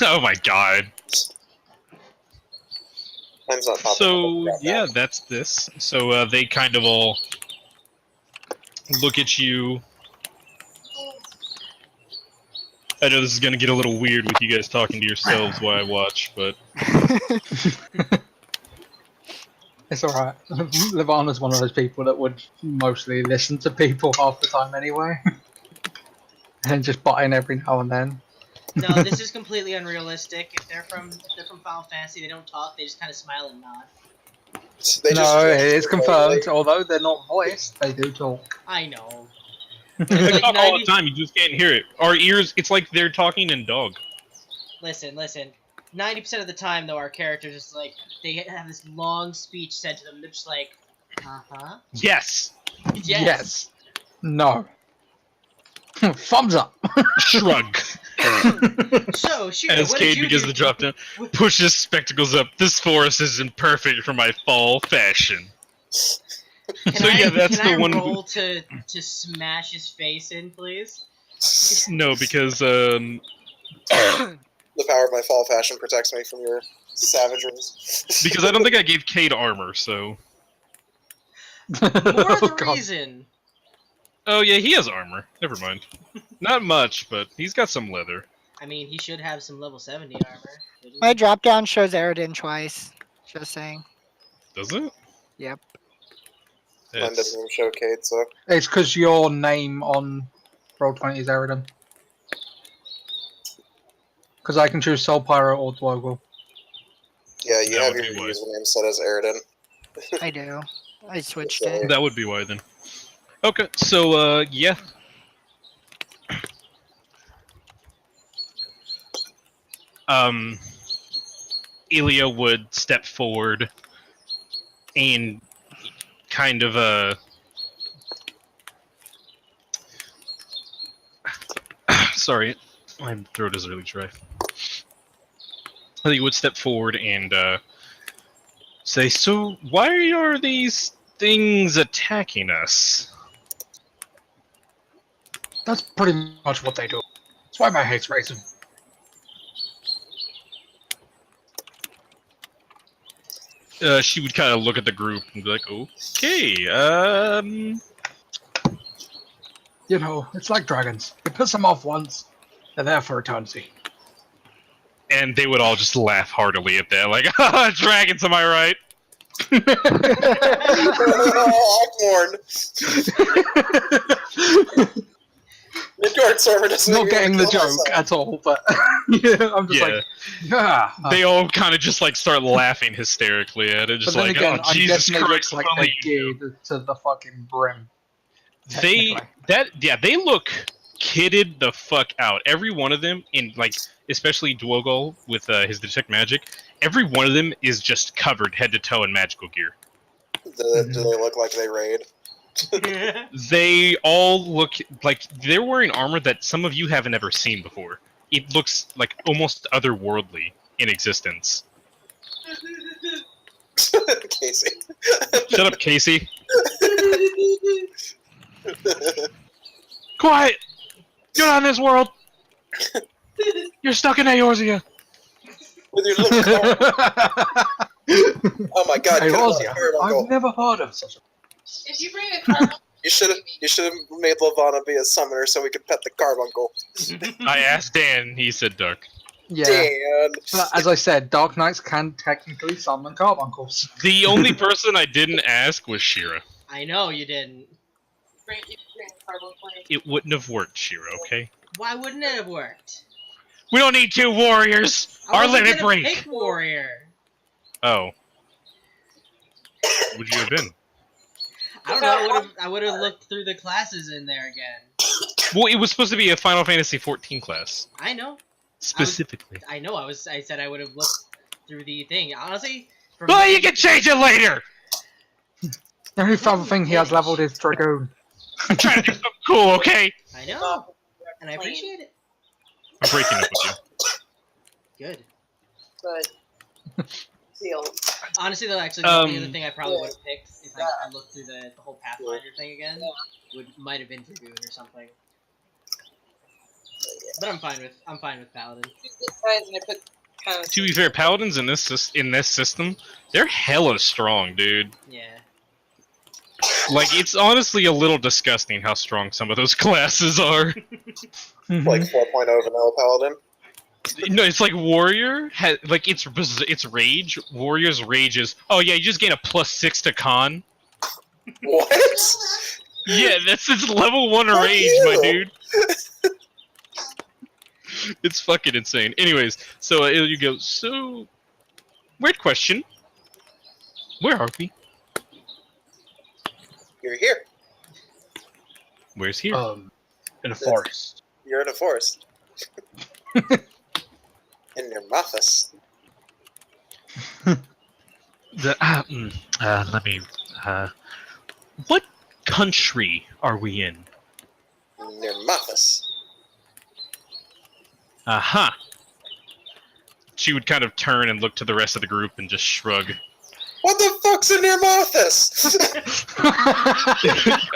S1: Oh my god.
S5: Mine's not popping
S1: So,
S5: up.
S1: yeah, that's this. So, they kind of all look at you. I know this is gonna get a little weird with you guys talking to yourselves while I watch, but
S6: It's alright. Levana's one of those people that would mostly listen to people half the time anyway. And just butt in every now and then.
S2: No, this is completely unrealistic. If they're from Final Fantasy, they don't talk. They just kind of smile and nod.
S5: They just
S6: No,
S5: dress
S6: it is
S5: totally-
S6: confirmed. Although they're not voiced, they do talk.
S2: I know.
S1: they
S2: It's like
S1: talk all
S2: 90
S1: the time, you just can't hear it. Our ears, it's like they're talking in dog.
S2: Listen. 90% of the time, though, our characters just like they have this long speech said to them. They're just like,
S1: Yes!
S2: yes.
S6: No. Thumbs up.
S1: Shrug.
S2: So, Shira,
S1: As
S2: what did
S1: Cade
S2: you
S1: begins
S2: do?
S1: to drop down, push his spectacles up. This forest isn't perfect for my fall fashion.
S2: Can
S1: So
S2: I,
S1: yeah, that's
S2: can
S1: the
S2: I
S1: one.
S2: roll to smash his face in, please?
S1: No, because
S5: The power of my fall fashion protects me from your savageries.
S1: because I don't think I gave Cade armor. So
S2: More
S6: Oh,
S2: the
S6: God.
S2: reason.
S1: oh yeah, he has armor. Never mind. Not much, but he's got some leather.
S2: I mean, he should have some level 70 armor. shouldn't
S4: My
S2: he?
S4: drop down shows Aridin twice. Just saying.
S1: Does it?
S4: Yep.
S5: Mine
S1: It's-
S5: doesn't even show Cade, so
S6: It's because your name on Roll20 is Eridan. Because I can choose Soul Pyro or Dwogle.
S5: yeah, you
S1: That
S5: have
S1: would
S5: your
S1: be why.
S5: username set as Aridin.
S4: I do. I switched it.
S1: That would be why then. Okay, so yeah. Ilya would step forward and kind of sorry, my throat is really dry. He would step forward and say, "So why are these things attacking us?"
S6: That's pretty much what they do. That's why my hate's raising.
S1: She would kind of look at the group and be like, "Okay,
S6: You know, it's like dragons. You piss them off once, they're there for eternity.
S1: and they would all just laugh heartily at that, like, "Haha, dragons, am I right?"
S5: Oghorn! Midgard server doesn't
S6: Not
S5: even
S6: getting
S5: wanna
S6: the
S5: kill
S6: joke
S5: myself.
S6: at all, but yeah, I'm just
S1: Yeah.
S6: like, yeah.
S1: They all kind of just like start laughing hysterically at it,
S6: But
S1: just
S6: then
S1: like,
S6: again,
S1: "Oh,
S6: I'm
S1: Jesus
S6: guessing it
S1: Christ!"
S6: looks like
S1: only
S6: they
S1: you
S6: geared to the fucking brim.
S1: They
S6: technically.
S1: they look kitted the fuck out. Every one of them, in like especially Dwogol with his detect magic, every one of them is just covered head to toe in magical gear.
S5: Do they look like they raid?
S1: They all look like they're wearing armor that some of you haven't ever seen before. It looks like almost otherworldly in existence.
S5: Casey.
S1: Shut up, Casey. Quiet! You're not in this world! You're stuck in Eorzea!
S5: With your little car. Oh my god,
S6: Hey,
S5: get
S6: Ozzy,
S5: out here, Uncle.
S6: I've never heard of such a...
S3: If you bring a carbuncle,
S5: You should have made Lavana be a summoner so we could pet the carbuncle.
S1: I asked Dan, he said Dark.
S6: Yeah.
S5: Dan.
S6: But as I said, Dark Knights can technically summon carbuncles.
S1: The only person I didn't ask was Shira.
S2: I know you didn't.
S3: bring a carbuncle.
S1: It wouldn't have worked, Shira, okay?
S2: Why wouldn't it have worked?
S1: We don't need two warriors! Our
S2: I wasn't
S1: limit
S2: gonna
S1: break!
S2: pick warrior.
S1: Oh. Would you have been?
S2: I don't know. I would have looked through the classes in there again.
S1: Well, it was supposed to be a Final Fantasy XIV class.
S2: I know.
S1: Specifically.
S2: I know. I said I would have looked through the thing. Honestly.
S1: Well, you can change it later!
S6: The only other thing he has leveled is Dragoon.
S1: I'm trying to do something cool, okay?
S2: I know. And I appreciate it.
S1: I'm breaking up with you.
S2: Good.
S3: But sealed.
S2: Honestly, though, actually, the only other thing I probably would have picked if I looked through the whole Pathfinder thing again might have been Dragoon or something. But I'm fine with Paladin.
S3: Guys, and I put kind of
S1: To be fair, paladins in this system, they're hella strong, dude.
S2: Yeah.
S1: Like, it's honestly a little disgusting how strong some of those classes are.
S5: Like 4.0 vanilla paladin.
S1: No, it's like warrior like it's rage. Warrior's rage is yeah, you just gain a +6 to con.
S5: What?
S1: Yeah, that's its level 1
S5: Fuck
S1: rage,
S5: you.
S1: my dude. It's fucking insane. Anyways, so you go. So, weird question. Where are we?
S5: You're here.
S1: Where's here?
S6: In a forest.
S5: You're in a forest. In your office.
S1: Let me. What country are we in?
S5: In your office.
S1: Aha. She would kind of turn and look to the rest of the group and just shrug.
S5: What the fuck's in your office?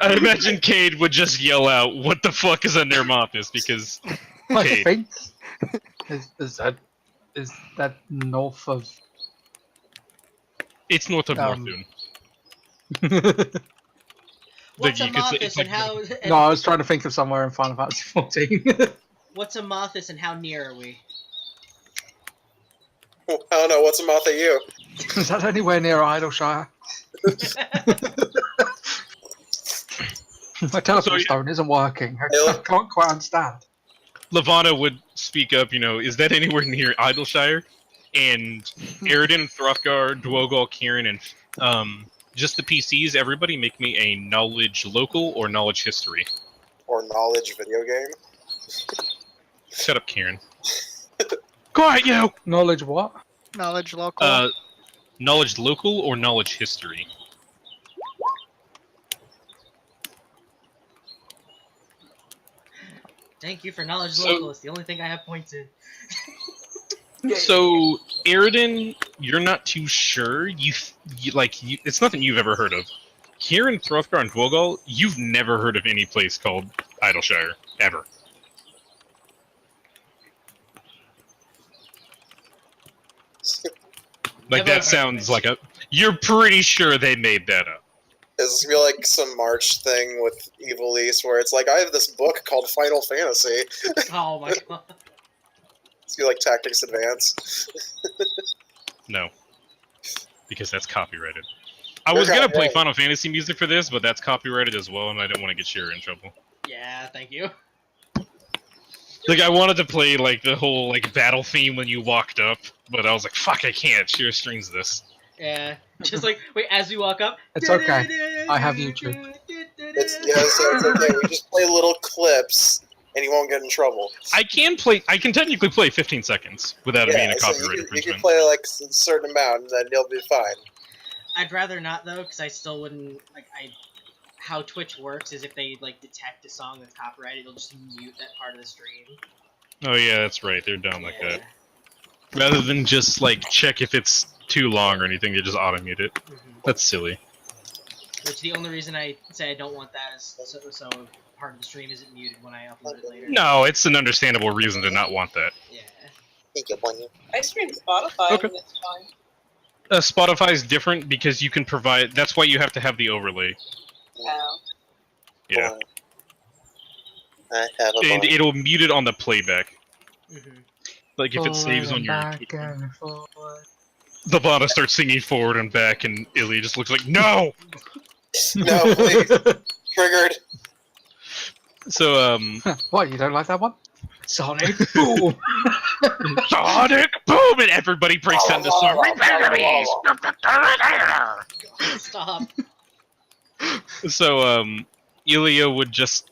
S1: I imagine Cade would just yell out, "What the fuck is in their office?" Because
S6: I
S1: Cade.
S6: think is that north of
S1: It's north of
S6: Um,
S1: Northune.
S2: What's a
S1: you could say-
S2: Mothis
S1: it's
S2: and
S1: like-
S2: how?
S6: No, I was trying to think of somewhere in Final Fantasy 14.
S2: What's a Mothis and how near are we?
S5: I don't know. What's a moth at you?
S6: Is that anywhere near Idleshire? My teleport stone isn't working. I can't quite understand.
S1: Lavana would speak up, is that anywhere near Idleshire? And Aridin, Throthgar, Dwogal, Kieran, and just the PCs, everybody make me a knowledge local or knowledge history.
S5: Or knowledge video game?
S1: Shut up, Kieran. Quiet, you!
S6: Knowledge what?
S4: Knowledge local.
S1: Knowledge local or knowledge history?
S2: Thank you for knowledge
S1: So-
S2: local. It's the only thing I have points in.
S1: So, Aridin, you're not too sure. It's nothing you've ever heard of. Kieran, Throthgar, and Dwogal, you've never heard of any place called Idleshire, ever. Like,
S2: Never heard
S1: that
S2: of
S1: sounds
S2: it.
S1: like you're pretty sure they made that up.
S5: Is this gonna be like some March thing with Evil East where it's like, I have this book called Final Fantasy.
S2: Oh my god.
S5: It's gonna be like Tactics Advance.
S1: No. Because that's copyrighted. I was gonna play Final Fantasy music for this, but that's copyrighted as well, and I didn't want to get Shira in trouble.
S2: Yeah, thank you.
S1: Like, I wanted to play, like, the whole, like, battle theme when you walked up, but I was like, fuck, I can't. Shira streams this.
S2: Yeah. Just like, wait, as we walk up.
S6: It's okay. I have YouTube.
S5: So it's okay. We just play little clips, and you won't get in trouble.
S1: I can technically play 15 seconds without it being a
S5: so
S1: copyright
S5: you can
S1: infringement.
S5: play like a certain amount, and then you'll be fine.
S2: I'd rather not though, because I still wouldn't like. How Twitch works is if they like detect a song that's copyrighted, they'll just mute that part of the stream.
S1: Oh yeah, that's right. They're down like that. Rather than just like check if it's too long or anything, they just auto mute it. That's silly.
S2: Which the only reason I say I don't want that is so part of the stream isn't muted when I upload it later.
S1: No, it's an understandable reason to not want that.
S2: Yeah.
S5: Thank you, Bunny.
S3: I stream Spotify
S1: Okay.
S3: and it's fine.
S1: Spotify is different because you can provide. That's why you have to have the overlay.
S3: Oh.
S1: Yeah,
S5: I have a
S1: and
S5: bunny.
S1: it'll mute it on the playback.
S2: Mm-hmm.
S1: Like if it saves on your.
S6: back and forth.
S1: The Bana starts singing forward and back, and Ilya just looks like no.
S5: No, please. Triggered.
S1: So
S6: What, you don't like that one? Sonic Boom!
S1: Sonic Boom, and everybody breaks down the song.
S2: Stop.
S1: So Ilya would just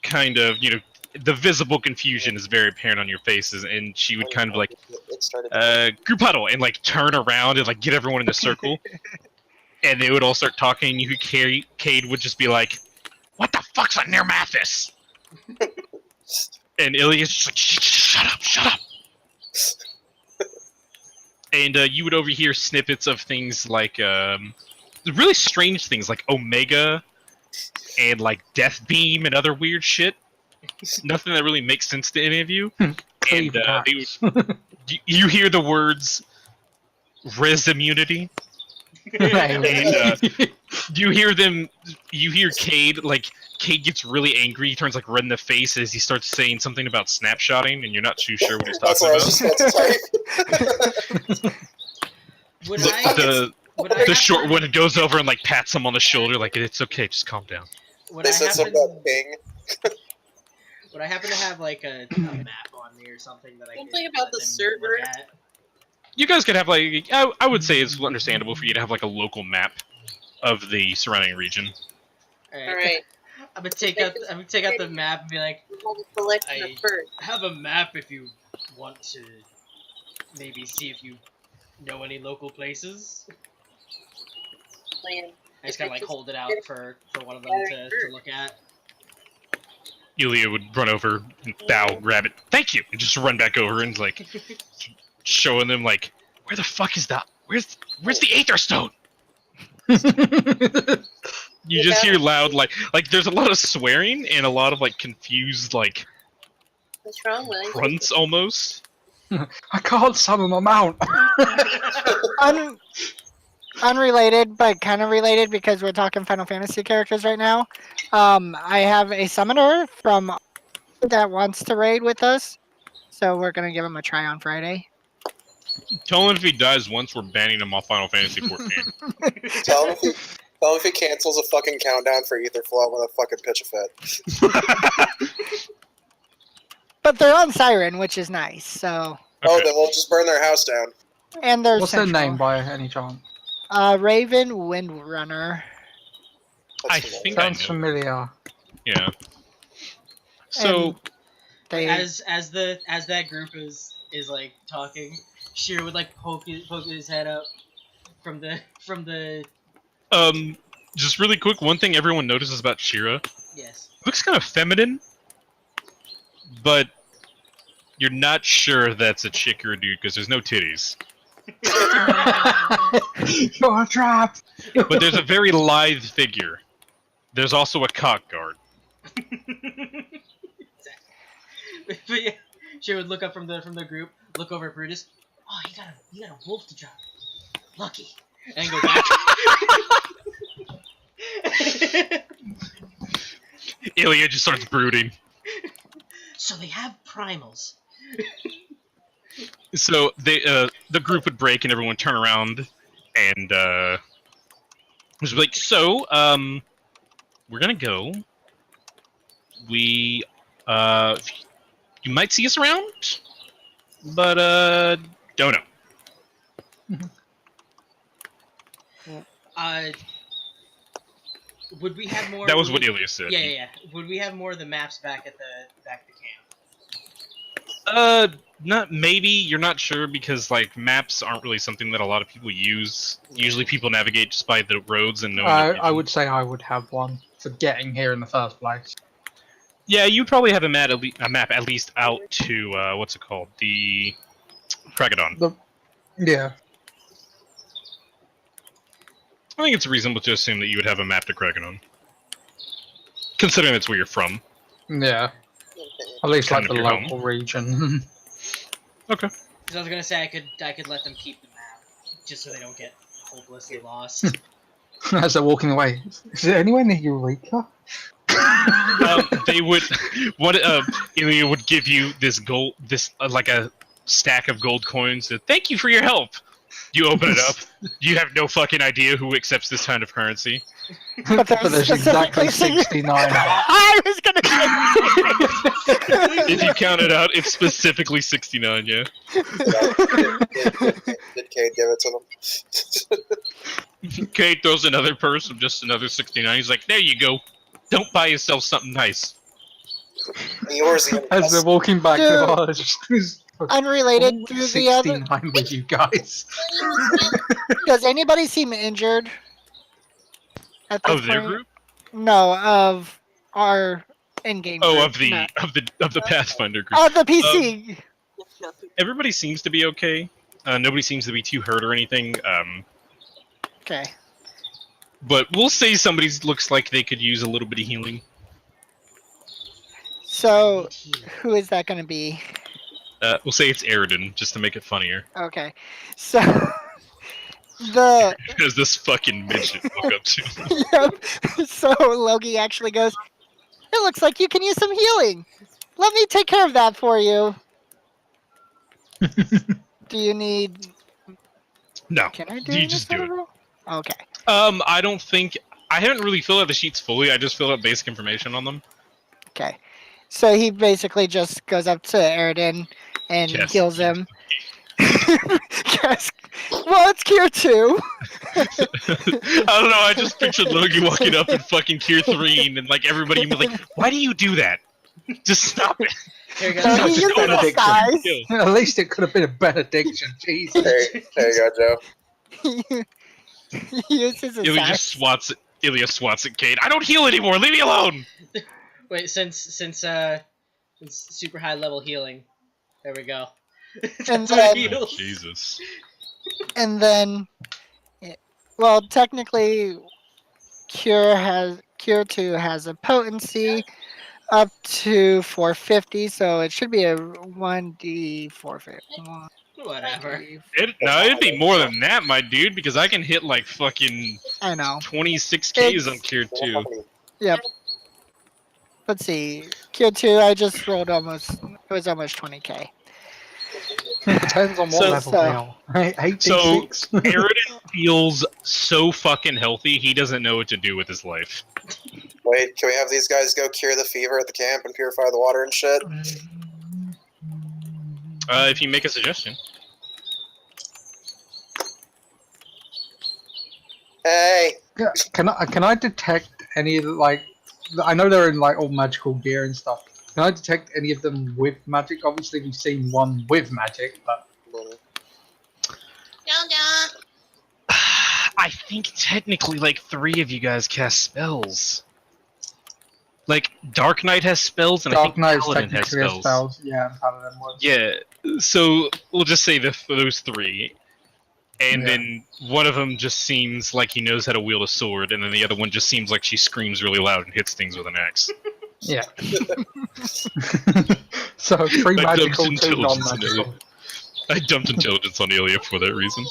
S1: kind of, the visible confusion is very apparent on your faces, and she would kind of like
S5: It started.
S1: group huddle and like turn around and like get everyone in a circle, and they would all start talking. And you could Cade would just be like, "What the fuck's on near Mathis?" And Ilya's just like, shut up. And you would overhear snippets of things like really strange things like Omega and like Death Beam and other weird shit. Nothing that really makes sense to any of you. And you hear the words res immunity. And you hear them. You hear Cade, like Cade gets really angry. He turns like red in the face as he starts saying something about snapshotting, and you're not too sure what he's
S5: That's
S1: talking
S5: what I was
S1: about.
S5: just about to type.
S2: Would I? Would I
S1: The
S2: have
S1: short
S2: to,
S1: one goes over and like pats him on the shoulder, like it's okay, just calm down.
S2: Would
S5: They
S2: I
S5: said
S2: happen?
S5: something about ping.
S2: Would I happen to have like a map on me or something that I could
S3: Something about
S2: let
S3: the
S2: them
S3: server.
S2: look at?
S1: You guys could have like I would say it's understandable for you to have like a local map of the surrounding region.
S3: Alright.
S2: I'm gonna take out the map and be like,
S3: Hold a selection
S2: I-
S3: of birds.
S2: have a map if you want to maybe see if you know any local places.
S3: Plan.
S2: I just kind of like hold it out for one of them to look at.
S1: Ilya would run over and bow, grab it, thank you, and just run back over and like showing them like, where the fuck is that? Where's the Aether Stone? You just hear loud like there's a lot of swearing and a lot of like confused like
S3: What's wrong, Willie?
S1: grunts almost.
S6: I can't summon my mount!
S4: Unrelated, but kind of related because we're talking Final Fantasy characters right now. I have a summoner from that wants to raid with us, so we're gonna give him a try on Friday.
S1: Tell him if he dies once, we're banning him off Final Fantasy 14.
S5: Tell him if he cancels a fucking countdown for Etherflow, I'm gonna fucking pitch a fit.
S4: But they're on Siren, which is nice. So
S5: Oh,
S1: Okay.
S5: then we'll just burn their house down.
S4: and they're
S6: What's
S4: central.
S6: their name by any chance?
S4: Raven Windrunner.
S1: I
S5: That's
S1: think I
S6: Sounds
S1: know.
S6: familiar.
S1: Yeah. So
S4: And they
S2: As that group is like talking, Shiro would like poke his head up from the
S1: just really quick, one thing everyone notices about Shira,
S2: yes.
S1: looks kind of feminine, but you're not sure if that's a chick or a dude because there's no titties.
S6: You're trapped!
S1: But there's a very lithe figure. There's also a cock guard.
S2: But yeah, Shiro would look up from the group, look over at Brutus. Oh, you got a wolf to drop. Lucky. And go back.
S1: Ilya just starts brooding.
S2: So they have primals.
S1: So they the group would break and everyone would turn around and was like, so we're gonna go. We you might see us around, but don't know.
S2: Would we have more?
S1: That was what Ilya said.
S2: Yeah. Would we have more of the maps back at the camp?
S1: Not maybe you're not sure because like maps aren't really something that a lot of people use. Usually, people navigate just by the roads and knowing.
S6: I would say I would have one for getting here in the first place.
S1: Yeah, you probably have a map at least out to what's it called, the Kragadon.
S6: Yeah.
S1: I think it's reasonable to assume that you would have a map to Kragadon, considering that's where you're from.
S6: Yeah. At least
S1: Kind
S6: like
S1: of
S6: the
S1: your
S6: local region.
S1: Okay.
S2: Because I was gonna say I could let them keep the map just so they don't get hopelessly lost.
S6: As they're walking away, is there anywhere near Eureka?
S1: They would. What? Ilya would give you this gold, like a stack of gold coins. Thank you for your help. You open it up. You have no fucking idea who accepts this kind of currency.
S4: But
S6: there's exactly 69.
S4: I was gonna
S1: If you count it out, it's specifically 69. Yeah.
S5: Did Cade give it to them?
S1: Kate throws another purse of just another 69. He's like, "There you go. Don't buy yourself something nice."
S5: Yours,
S6: As they're walking back to
S4: Dude.
S6: the just
S4: unrelated to the other.
S6: 69 with you guys.
S4: Does anybody seem injured? At this
S1: Of their
S4: point?
S1: group?
S4: No, of our in-game.
S1: Oh,
S4: group,
S1: of the
S4: not-
S1: of the Pathfinder group.
S4: of the PC.
S1: Everybody seems to be okay. Nobody seems to be too hurt or anything.
S4: Okay.
S1: But we'll say somebody looks like they could use a little bit of healing.
S4: So, who is that going to be?
S1: We'll say it's Eridan, just to make it funnier.
S4: Okay. So, the
S1: Because this fucking midget woke up to.
S4: yep. So Logie actually goes, "It looks like you can use some healing. Let me take care of that for you. Do you need?
S1: No.
S4: Can I do
S1: You
S4: this
S1: just do it.
S4: roll? Okay.
S1: I don't think... I haven't really filled out the sheets fully, I just filled out basic information on them.
S4: Okay. So he basically just goes up to Eridan and
S1: Yes.
S4: heals him. Yes. Well, it's Cure 2.
S1: I don't know, I just pictured Logie walking up in fucking Tier 3 and like everybody would be like, "Why do you do that? Just stop it."
S2: Here you
S4: So
S2: go.
S4: he
S6: Just
S4: uses
S6: go
S4: his
S6: benediction.
S4: size.
S1: Kill.
S6: At least it could have been a benediction. Jesus.
S5: There you go, Joe.
S4: He uses his
S1: Ilya
S4: size.
S1: just swats it. Ilya swats at Kate. I don't heal anymore. Leave me alone.
S2: Wait, since super high level healing. There we go.
S4: And
S2: That's what
S4: then-
S2: heals.
S1: Jesus.
S4: And then, well, technically, Cure 2 has a potency up to 450, so it should be a 1d 450.
S2: Whatever.
S1: It'd be more than that, my dude, because I can hit like fucking
S4: I know.
S1: 26 Ks
S4: It's-
S1: on Cure 2.
S4: Yep. Let's see. Cure 2, I just rolled almost. It was almost 20k.
S6: Depends on what
S1: So-
S6: level
S4: so-
S6: they are. 86.
S1: Eridan feels so fucking healthy, he doesn't know what to do with his life.
S5: Wait, can we have these guys go cure the fever at the camp and purify the water and shit?
S1: If you make a suggestion.
S5: Hey!
S6: Can I detect any like? I know they're in like all magical gear and stuff. Can I detect any of them with magic? Obviously, we've seen one with magic, but
S1: I think technically like 3 of you guys cast spells. Like, Dark Knight has spells, and I
S6: Dark
S1: think
S6: Knight's
S1: Paladin has
S6: technically a
S1: spells.
S6: spells. Yeah, and Paladin was.
S1: Yeah, so we'll just say those 3. And
S6: Yeah.
S1: then one of them just seems like he knows how to wield a sword, and then the other one just seems like she screams really loud and hits things with an axe.
S6: Yeah. So 3
S1: I
S6: magical,
S1: dumped
S6: 2
S1: intelligence in
S6: non-magical.
S1: I dumped intelligence on Ilya for that reason.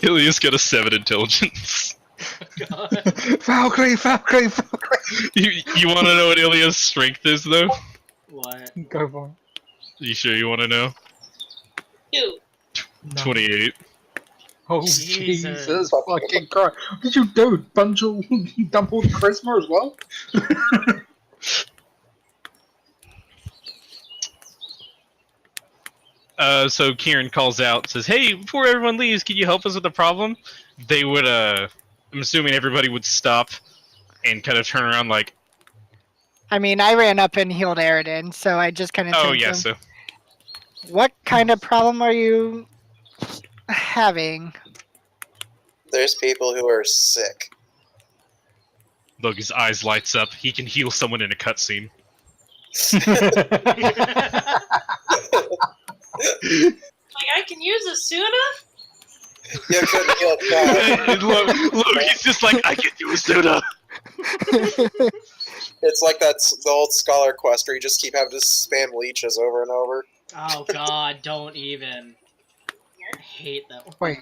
S1: Ilya's got a 7 intelligence.
S2: God.
S6: Valkyrie.
S1: You want to know what Ilya's strength is, though?
S2: What?
S6: Go for it.
S1: You sure you want to know?
S3: You.
S6: No.
S1: 28.
S6: Oh
S2: Jesus.
S6: Jesus fucking Christ! What did you do? Dump all the charisma as well?
S1: So Kieran calls out, says, "Hey, before everyone leaves, can you help us with the problem?" They would, I'm assuming everybody would stop and kind of turn around like,
S4: I mean, I ran up and healed Aridin, so I just kind of
S1: Oh,
S4: turned to
S1: yeah,
S4: him.
S1: so.
S4: What kind of problem are you having?
S5: There's people who are sick.
S1: Logan's eyes lights up. He can heal someone in a cutscene.
S3: Like, I can use a Suna?
S5: You couldn't heal that.
S1: Logan's just like, I can do a soda.
S5: It's like that's the old scholar quest where you just keep having to spam leeches over and over.
S2: Oh god, don't even. I hate that one.
S6: Wait,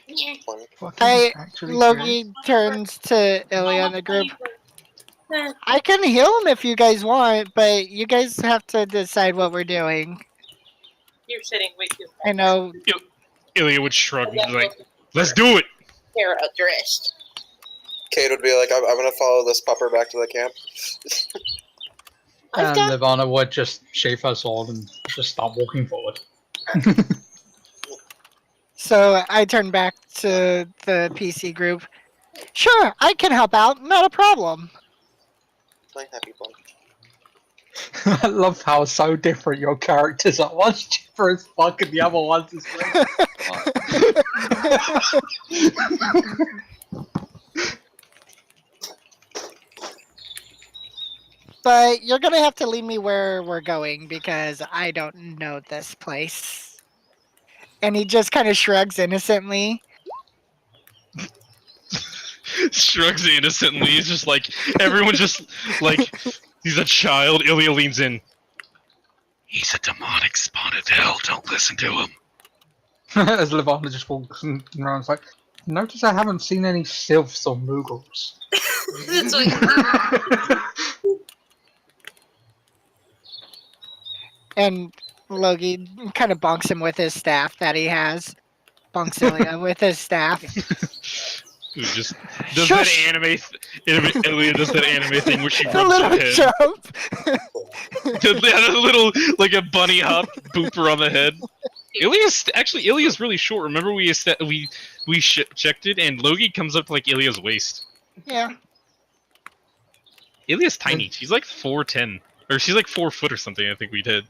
S3: Yeah.
S6: fucking actually
S4: Logie turns to Ilya in the group. I can heal him if you guys want, but you guys have to decide what we're doing.
S3: You're sitting way too
S4: I know.
S1: Ilya would shrug and be like, let's do it.
S3: Hair addressed.
S5: Kate would be like, I'm gonna follow this pupper back to the camp.
S6: And Nirvana would just sheath her sword and just start walking forward.
S4: So I turn back to the PC group. Sure, I can help out. Not a problem.
S5: Like happy boy.
S6: I love how so different your characters are. One's cheaper as fuck and the other one's as
S4: But you're gonna have to lead me where we're going because I don't know this place. And he just kind of shrugs innocently.
S1: Shrugs innocently. He's just like, everyone just, like, he's a child. Ilya leans in. He's a demonic spawn of hell. Don't listen to him.
S6: As Levana just walks around, it's like, notice I haven't seen any sylphs or moogles.
S3: That's what
S4: And Logie kind of bonks him with his staff that he has. Bonks Ilya with his staff.
S1: Who just does
S4: Shush!
S1: that anime. Ilya does that anime thing where she
S4: A
S1: rubs
S4: little
S1: her head.
S4: jump.
S1: A little, like a bunny hop, booper on the head. Ilya's really short. Remember we checked it, and Logie comes up to like Ilya's waist.
S4: Yeah.
S1: Ilya's tiny. She's like 4'10", or she's like 4 foot or something. I think we did.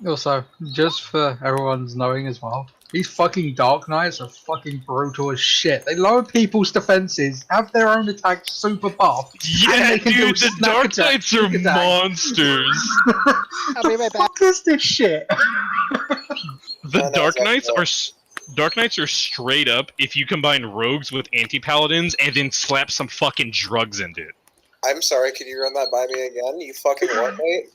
S6: Also, just for everyone's knowing as well, these fucking Dark Knights are fucking brutal as shit. They lower people's defenses, have their own attacks super buff.
S1: Yeah,
S6: they can do
S1: dude, the
S6: snap
S1: Dark
S6: attack,
S1: Knights are
S6: sneak attack.
S1: monsters.
S4: I'll be right back.
S6: What is this shit?
S1: The
S5: I know
S1: Dark
S5: exactly
S1: Knights
S5: what.
S1: Dark Knights are straight up if you combine rogues with anti-paladins and then slap some fucking drugs into it.
S5: I'm sorry, can you run that by me again? You fucking what, mate?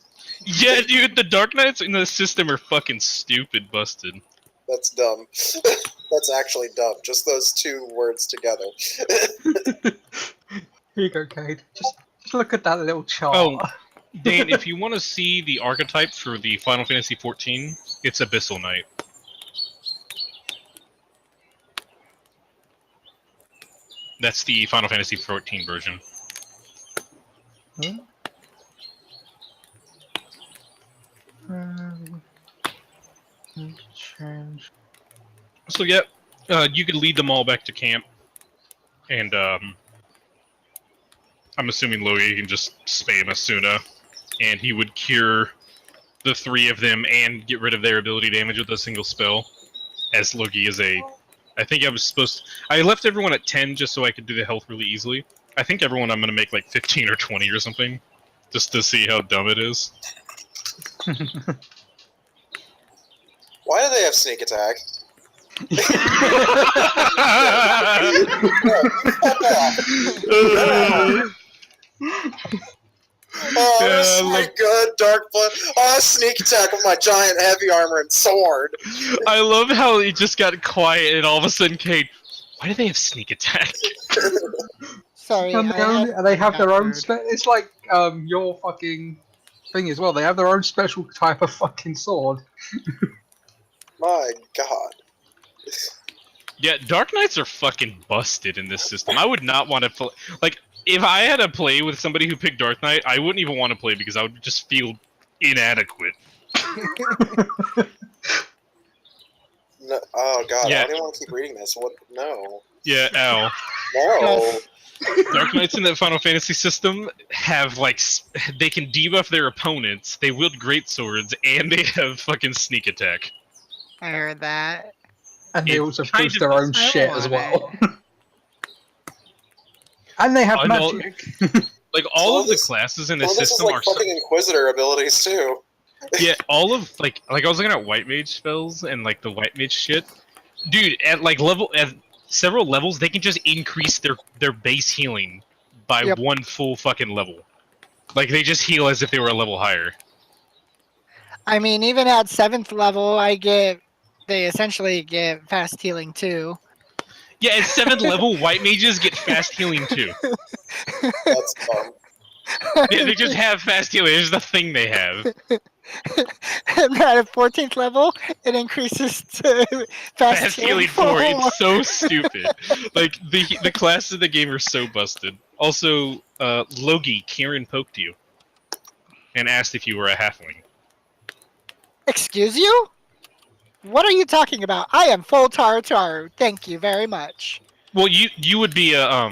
S1: Yeah, dude, the Dark Knights in the system are fucking stupid busted.
S5: That's dumb. That's actually dumb. Just those two words together.
S6: Here you go, Cade. Just look at that little chart.
S1: Oh, Dane, if you want to see the archetype for the Final Fantasy XIV, it's Abyssal Knight. That's the Final Fantasy XIV version.
S6: Change.
S1: So yeah, you could lead them all back to camp, and I'm assuming Logie can just spam Asuna, and he would cure the 3 of them and get rid of their ability damage with a single spell. As Logie is I think I left everyone at 10 just so I could do the health really easily. I think everyone I'm gonna make like 15 or 20 or something, just to see how dumb it is.
S5: Why do they have sneak attack? Oh, this is my good dark blood. Oh, sneak attack with my giant heavy armor and sword.
S1: I love how it just got quiet and all of a sudden Kate, why do they have sneak attack?
S4: Sorry.
S6: And they have their own. It's like your fucking thing as well. They have their own special type of fucking sword.
S5: My god.
S1: Yeah, Dark Knights are fucking busted in this system. I would not want to play. Like, if I had to play with somebody who picked Dark Knight, I wouldn't even want to play because I would just feel inadequate.
S5: No, oh god,
S1: Yeah.
S5: I don't want to keep reading this. What? No.
S1: Yeah, ow.
S5: No.
S4: Yes.
S1: Dark Knights in the Final Fantasy system have they can debuff their opponents. They wield great swords, and they have fucking sneak attack.
S4: I heard that.
S6: And they
S1: It
S6: also
S1: kind
S6: boost
S1: of
S6: their own
S1: is.
S4: I
S6: shit as
S4: want
S6: well. And they have
S1: I know-
S6: magic.
S1: Like all
S5: Some
S1: of the
S5: this-
S1: classes in
S5: Some
S1: this
S5: of this is
S1: system
S5: like
S1: are so
S5: fucking Inquisitor abilities too.
S1: yeah, all of like I was looking at white mage spells and like the white mage shit. Dude, at several levels they can just increase their base healing by
S4: Yep.
S1: one full fucking level. Like they just heal as if they were a level higher.
S4: I mean, even at 7th level, they essentially get fast healing too.
S1: Yeah, at 7th level, white mages get fast healing too.
S5: That's dumb.
S1: Yeah, they just have fast healing. It's the thing they have.
S4: And then at 14th level, it increases to
S1: Fast healing 4. It's so stupid. Like the classes of the game are so busted. Also, Logi, Kieran poked you and asked if you were a halfling.
S4: Excuse you? What are you talking about? I am full Taru. Thank you very much.
S1: Well, you would be a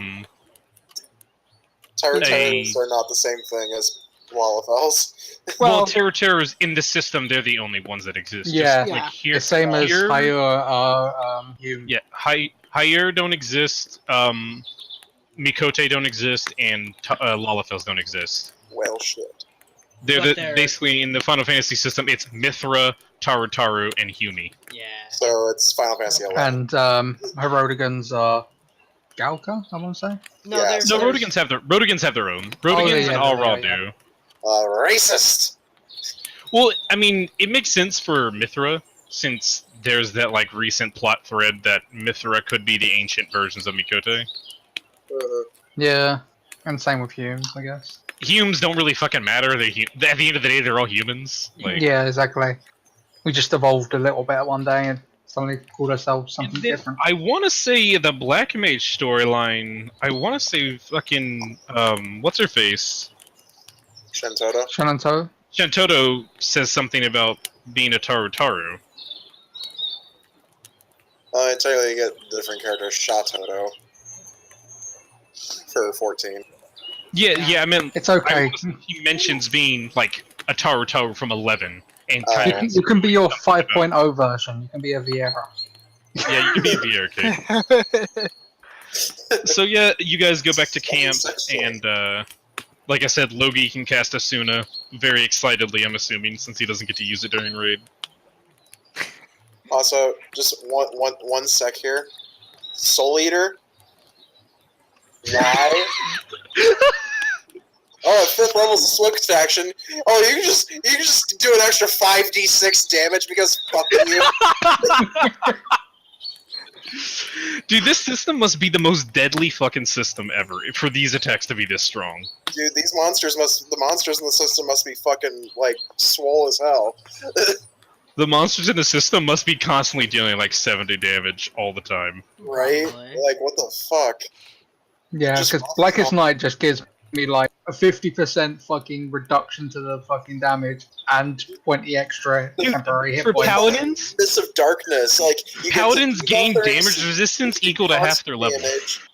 S5: Tartaros are not the same thing as Lalafels.
S1: well,
S4: Well,
S1: Terrors in the system, they're the only ones that exist.
S6: Yeah.
S1: Just, like
S4: Yeah.
S1: here,
S6: The same as
S1: here,
S6: Higher Hume.
S1: yeah, Higher don't exist. Mikote don't exist, and Lalafels don't exist.
S5: Well, shit.
S2: But they're-
S1: Basically in the Final Fantasy system. It's Mithra, Taru, and Humi.
S2: Yeah.
S5: So it's Final Fantasy 11.
S6: And Herodigans are Galka, I want to say.
S2: No,
S5: Yeah,
S2: there's
S1: No,
S2: there's-
S1: Rodigans have their own. Rodigans
S6: Oh, yeah,
S1: and
S6: yeah,
S1: All
S6: yeah,
S1: Raw
S6: yeah.
S1: do.
S5: Racist!
S1: Well, I mean, it makes sense for Mithra since there's that like recent plot thread that Mithra could be the ancient versions of Mikote.
S6: Yeah. And same with Hume, I guess.
S1: Humans don't really fucking matter. At the end of the day, they're all humans. Like,
S6: Yeah, exactly. We just evolved a little bit one day and suddenly called ourselves something different.
S1: I want to say the Black Mage storyline. I want to say fucking what's her face?
S5: Shentoto.
S6: Shenanto?
S1: Shantoto says something about being a Taru.
S5: Entirely you get the different character, Shatoto. For 14.
S1: Yeah. I mean,
S6: It's okay.
S1: he mentions being like a Taru from 11, and
S5: Oh.
S1: kind of,
S6: You can be your 5.0 version. You can be a Vieira.
S1: yeah, you can be a VR So yeah, you guys go back to camp, and like I said, Logi can cast Asuna very excitedly. I'm assuming since he doesn't get to use it during raid.
S5: Also, just one sec here. Soul Eater? Why? Oh, at 5th level's a switch action. Oh, you can just do an extra 5d6 damage because fuck you.
S1: Dude, this system must be the most deadly fucking system ever for these attacks to be this strong.
S5: Dude, the monsters in the system must be fucking, like, swole as hell.
S1: The monsters in the system must be constantly dealing like 70 damage all the time.
S5: Right?
S2: Probably.
S5: Like, what the fuck?
S6: Yeah,
S5: Just
S6: because
S5: off-
S6: Blackest Night just gives me like a 50% fucking reduction to the fucking damage and 20 extra
S1: Dude,
S6: temporary hit
S1: For
S6: points.
S1: paladins,
S5: Mists of Darkness, like, you
S1: paladins
S5: get
S1: gain
S5: buffers,
S1: damage resistance equal to half their level.
S5: damage.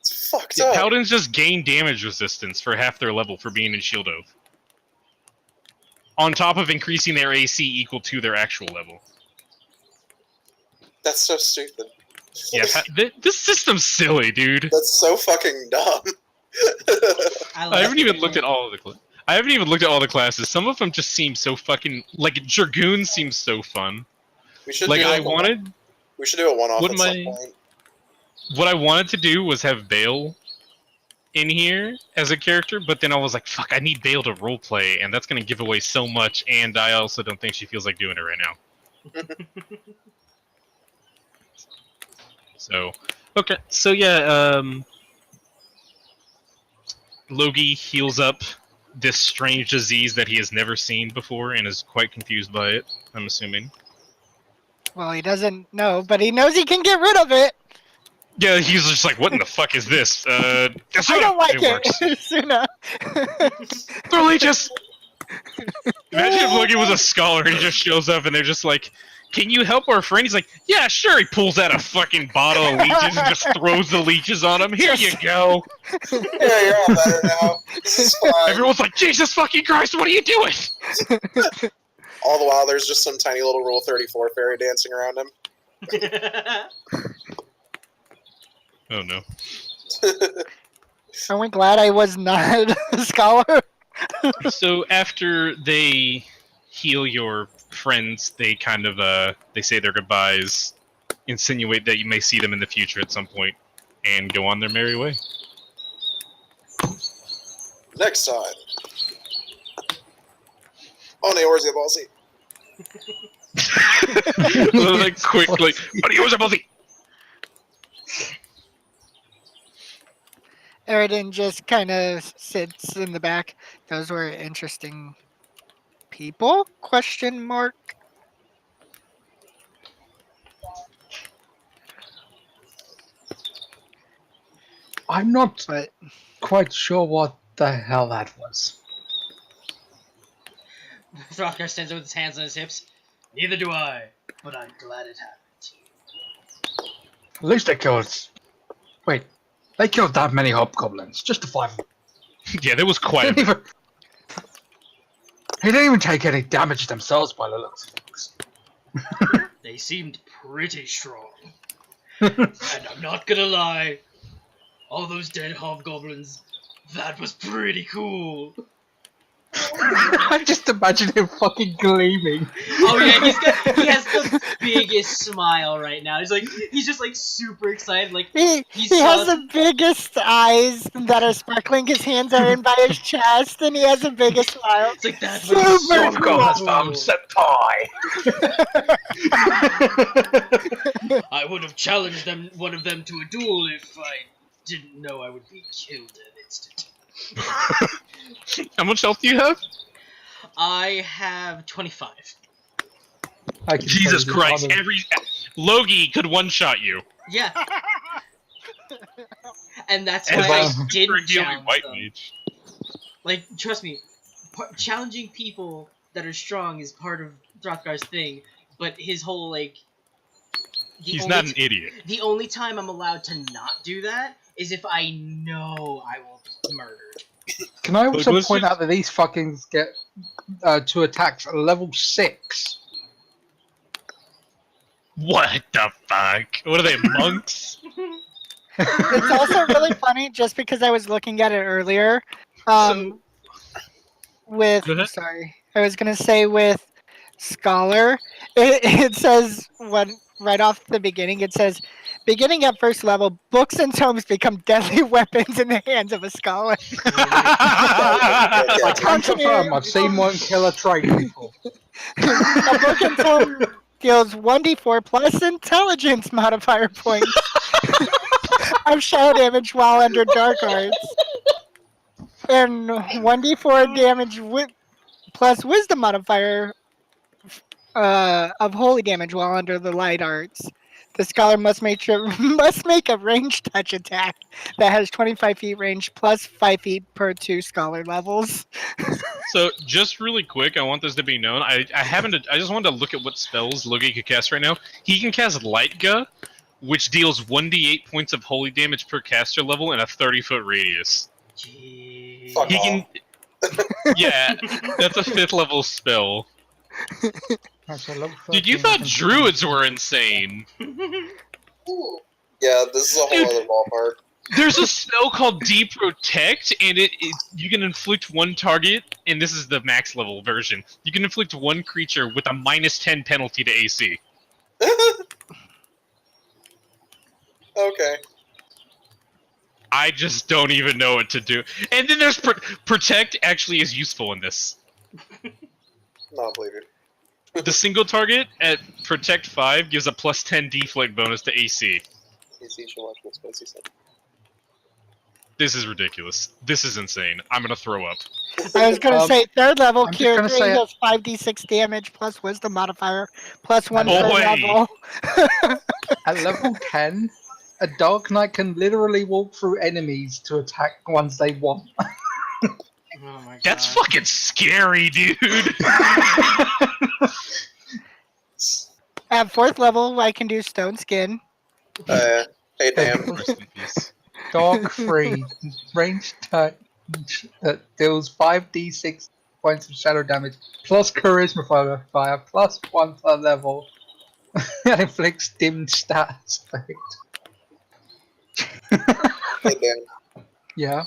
S5: It's fucked
S1: Yeah,
S5: up.
S1: paladins just gain damage resistance for half their level for being in Shield Oath. On top of increasing their AC equal to their actual level.
S5: That's so stupid.
S1: Yeah, this system's silly, dude.
S5: That's so fucking dumb.
S1: I haven't even looked at all of the classes. Some of them just seem so fucking like Dragoon seems so fun.
S5: We should
S1: Like
S5: do
S1: I
S5: like
S1: wanted,
S5: we should do a one-off
S1: What
S5: at
S1: am
S5: some
S1: I-
S5: point.
S1: what I wanted to do was have Bale in here as a character, but then I was like, fuck, I need Bale to roleplay, and that's gonna give away so much, and I also don't think she feels like doing it right now. So, okay, so yeah, Logi heals up this strange disease that he has never seen before and is quite confused by it, I'm assuming.
S4: Well, he doesn't know, but he knows he can get rid of it.
S1: Yeah, he's just like, what in the fuck is this? That's
S4: I don't like
S1: works.
S4: it. Suna.
S1: Totally just... Imagine if Loki was a scholar and he just shows up and they're just like, can you help our friend? He's like, yeah, sure. He pulls out a fucking bottle of leeches and just throws the leeches on him. Here you go.
S5: Yeah, you're all better now. This is fine.
S1: Everyone's like, Jesus fucking Christ, what are you doing?
S5: All the while, there's just some tiny little Rule 34 fairy dancing around him.
S1: Oh no.
S4: Aren't we glad I was not a scholar?
S1: So after they heal your friends, they kind of they say their goodbyes, insinuate that you may see them in the future at some point, and go on their merry way.
S5: Next time. On Eorzea Ballsy.
S1: Like quickly, but he was a buzzy.
S4: Eridan just kind of sits in the back. Those were interesting people? Question mark.
S6: I'm not
S4: But
S6: quite sure what the hell that was.
S2: Throthgar stands there with his hands on his hips. Neither do I, but I'm glad it happened.
S6: At least they killed. Wait, they killed that many hobgoblins just to fight them.
S1: Yeah, there was quite a bit.
S6: He didn't even take any damage themselves by the looks of things.
S2: They seemed pretty strong. And I'm not gonna lie, all those dead hobgoblins, that was pretty cool.
S6: I just imagine him fucking gleaming.
S2: Oh yeah, he has the biggest smile right now. He's just like super excited. Like
S4: he has the biggest eyes that are sparkling. His hands are in by his chest, and he has the biggest smile.
S2: It's like that
S4: Super
S2: was so
S6: senpai.
S2: I would have challenged one of them to a duel if I didn't know I would be killed in an instant.
S1: How much health do you have?
S2: I have 25.
S1: Jesus Christ! Logie could one-shot you.
S2: Yeah. And that's
S1: As
S2: why
S1: a
S2: I didn't
S1: regular
S2: challenge
S1: white
S2: them.
S1: mage.
S2: Like, trust me, challenging people that are strong is part of Throthgar's thing, but his whole, like...
S1: He's not an idiot.
S2: The only time I'm allowed to not do that is if I know I will be murdered.
S6: Can I also
S1: But
S6: point out that these fuckings get 2 attacks at level 6?
S1: What the fuck? What are they, monks?
S4: It's also really funny just because I was looking at it earlier.
S1: Go ahead.
S4: Sorry, I was gonna say with Scholar, it says right off the beginning. It says, beginning at first level, books and tomes become deadly weapons in the hands of a scholar.
S6: I can confirm, I've seen one kill a trait before.
S4: A book and tome deals 1d4 plus intelligence modifier points of shadow damage while under dark arts, and 1d4 damage plus wisdom modifier of holy damage while under the light arts. The scholar must make a ranged touch attack that has 25 feet range plus 5 feet per 2 scholar levels.
S1: So, just really quick, I want this to be known. I just wanted to look at what spells Logie could cast right now. He can cast Light Gu, which deals 1d8 points of holy damage per caster level in a 30-foot radius.
S2: Jeez.
S5: Fuck
S1: He
S5: off.
S1: can. Yeah, that's a 5th level spell. Dude, you thought druids were insane.
S3: Ooh.
S5: Yeah, this is a whole other ballpark.
S1: There's a spell called Deprotect, and you can inflict one target, and this is the max level version. You can inflict one creature with a -10 penalty to AC.
S5: Okay.
S1: I just don't even know what to do. And then there's Protect actually is useful in this.
S5: Not believe you.
S1: The single target at Protect 5 gives a +10 deflect bonus to AC.
S5: PC should watch what Spicy said.
S1: This is ridiculous. This is insane. I'm gonna throw up.
S4: I was gonna say third level
S6: I'm just
S4: cure
S6: gonna
S4: 3
S6: say-
S4: does 5d6 damage plus wisdom modifier plus 1 per
S1: Boy.
S4: level.
S6: At level 10, a Dark Knight can literally walk through enemies to attack ones they want.
S2: Oh my god.
S1: That's fucking scary, dude.
S4: At 4th level, I can do stone skin.
S5: Hey, Dan.
S1: Rest in peace.
S6: Dog free. Ranged touch that deals 5d6 points of shadow damage plus charisma modifier plus 1 per level and inflicts dimmed stats effect.
S5: Hey, Dan.
S6: Yeah.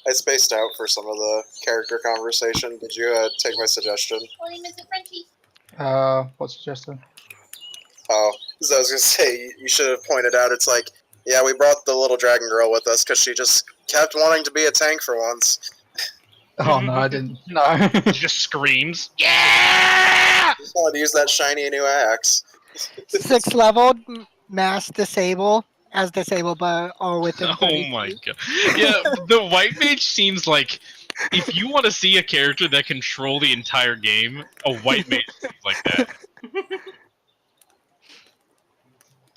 S5: I spaced out for some of the character conversation. Did you take my suggestion?
S6: What suggestion?
S5: Oh, so I was gonna say you should have pointed out. It's like, yeah, we brought the little dragon girl with us because she just kept wanting to be a tank for once.
S6: Oh no, I didn't. No.
S1: She just screams, "Yeah!"
S5: Just wanted to use that shiny new axe.
S4: 6th level, mass disable. As disabled, but all within 30
S1: Oh my
S4: feet.
S1: god. Yeah, the white mage seems like if you want to see a character that control the entire game, a white mage seems like that.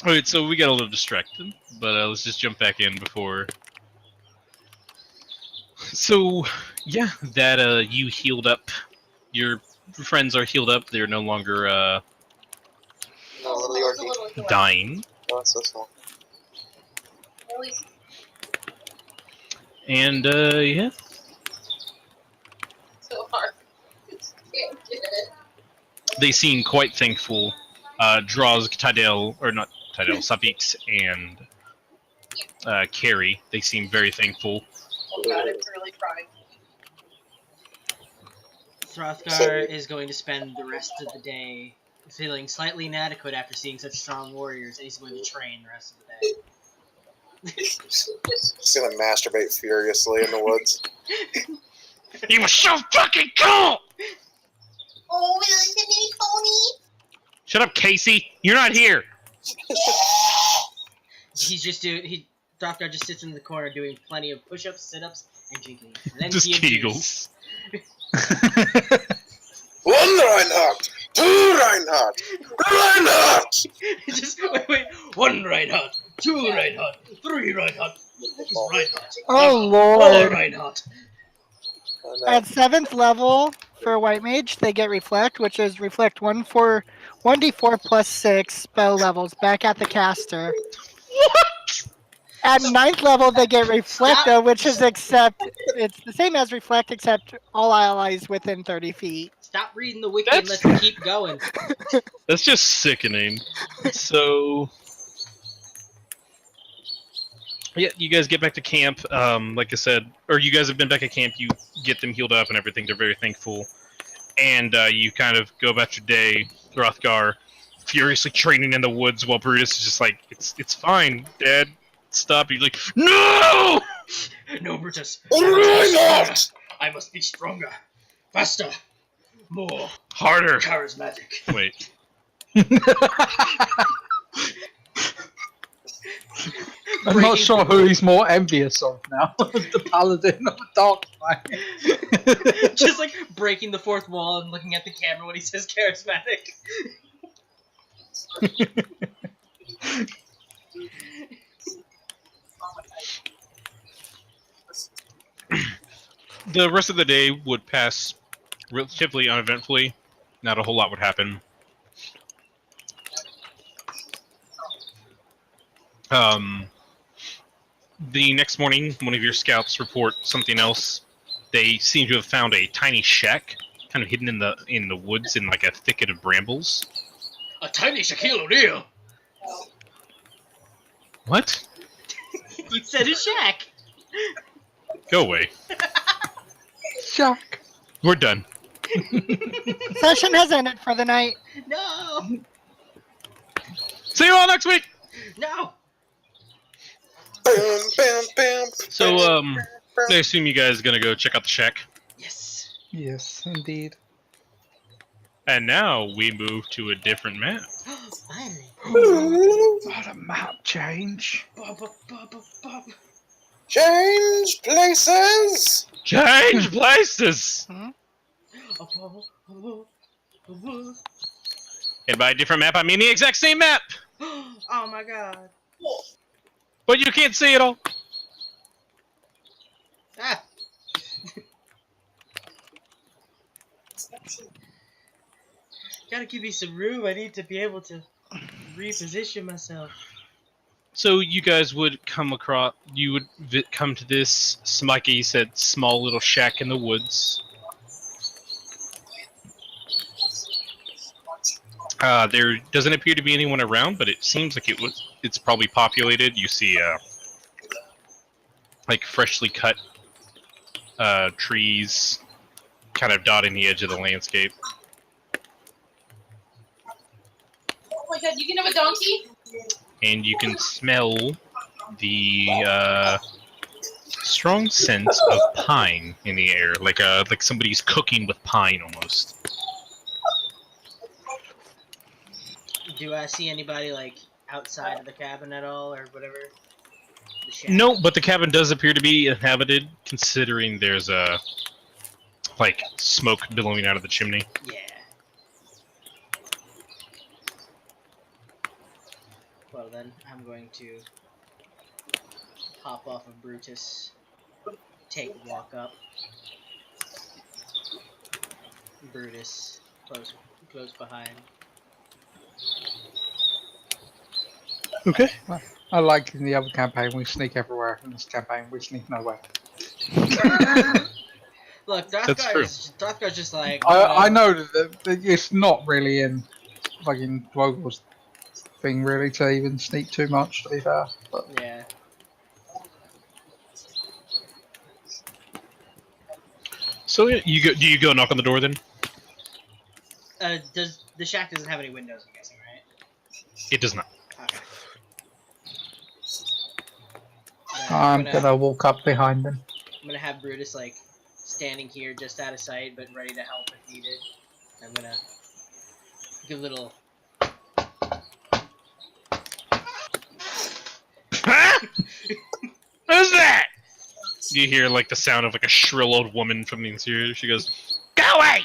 S1: Alright, so we got a little distracted, but let's just jump back in before. So, yeah, that you healed up. Your friends are healed up. They're no longer
S5: No, little
S1: dying.
S5: Oh, that's this one.
S1: And yeah,
S3: So hard. Can't get it.
S1: they seem quite thankful. Draws Tydell, or not Tydell, Safix and Carrie, they seem very thankful.
S3: Oh god, I'm really crying.
S2: Throthgar is going to spend the rest of the day feeling slightly inadequate after seeing such strong warriors, and he's going to train the rest of the day.
S5: Just gonna masturbate furiously in the woods.
S1: He was so fucking cool!
S3: Oh, it's a mini pony!
S1: Shut up, Casey! You're not here!
S2: He's just Throthgar just sits in the corner doing plenty of push-ups, sit-ups, and drinking.
S1: Just kegels.
S5: One Reinhardt! Two Reinhardt! Reinhardt!
S2: Just wait. 1 Reinhardt, 2 Reinhardt, 3 Reinhardt. He's Reinhardt.
S4: Oh
S2: 4
S4: lord.
S2: Reinhardt.
S4: At 7th level for white mage, they get reflect, which is reflect 1d4 plus 6 spell levels back at the caster.
S1: What?
S4: At 9th level, they get reflecta, which is it's the same as reflect except all allies within 30 feet.
S2: Stop reading the wiki and
S1: That's-
S2: let's keep going.
S1: That's just sickening. So, yeah, you guys get back to camp. Like I said, or you guys have been back at camp. You get them healed up and everything. They're very thankful, and you kind of go about your day. Hrothgar furiously training in the woods while Brutus is just like, "It's fine, Dad. Stop." He's like, "No!"
S2: No, Brutus.
S5: Reinhardt!
S2: I must be stronger, faster, more
S1: Harder.
S2: charismatic.
S1: Wait.
S6: I'm not sure who he's more envious of now. The paladin or the dark knight.
S2: Just like breaking the fourth wall and looking at the camera when he says charismatic.
S1: The rest of the day would pass relatively uneventfully. Not a whole lot would happen. The next morning, one of your scouts report something else. They seem to have found a tiny shack, kind of hidden in the woods in like a thicket of brambles.
S2: A tiny Shaquille O'Neal.
S1: What?
S2: You said a shack.
S1: Go away.
S6: Jack.
S1: We're done.
S4: Session has ended for the night.
S2: No.
S1: See you all next week.
S2: No.
S5: Bam, bam, bam.
S1: So, I assume you guys are gonna go check out the shack.
S2: Yes.
S6: Yes, indeed.
S1: And now we move to a different map.
S2: Finally.
S6: What a map change.
S5: Change places!
S1: Change places! And by a different map, I mean the exact same map!
S2: Oh my god.
S1: But you can't see it all.
S2: Ah. Gotta give me some room. I need to be able to reposition myself.
S1: So you guys would come come to this, Smikey said, small little shack in the woods. There doesn't appear to be anyone around, but it seems like it's probably populated. You see, like freshly cut trees, kind of dotting the edge of the landscape.
S3: Oh my god, you can have a donkey?
S1: And you can smell the strong sense of pine in the air, like somebody's cooking with pine almost.
S2: Do I see anybody like outside of the cabin at all, or whatever? The shack?
S1: No, but the cabin does appear to be inhabited, considering there's like smoke billowing out of the chimney.
S2: Yeah. Well then, I'm going to hop off of Brutus, take a walk up. Brutus close behind.
S1: Okay.
S6: I like in the other campaign we sneak everywhere. In this campaign we sneak nowhere.
S2: Look,
S1: That's true.
S2: Dothgar's just like.
S6: I know that it's not really in fucking Dwogel's thing really to even sneak too much, to be fair. But
S2: Yeah.
S1: So yeah, do you go knock on the door then?
S2: Does the shack doesn't have any windows? I'm guessing, right?
S1: It does not.
S2: Okay.
S6: I'm gonna walk up behind them.
S2: I'm gonna have Brutus like standing here just out of sight, but ready to help if needed. I'm gonna give a little.
S1: Huh? Who's that? You hear like the sound of like a shrill old woman from the interior. She goes, "Go away!"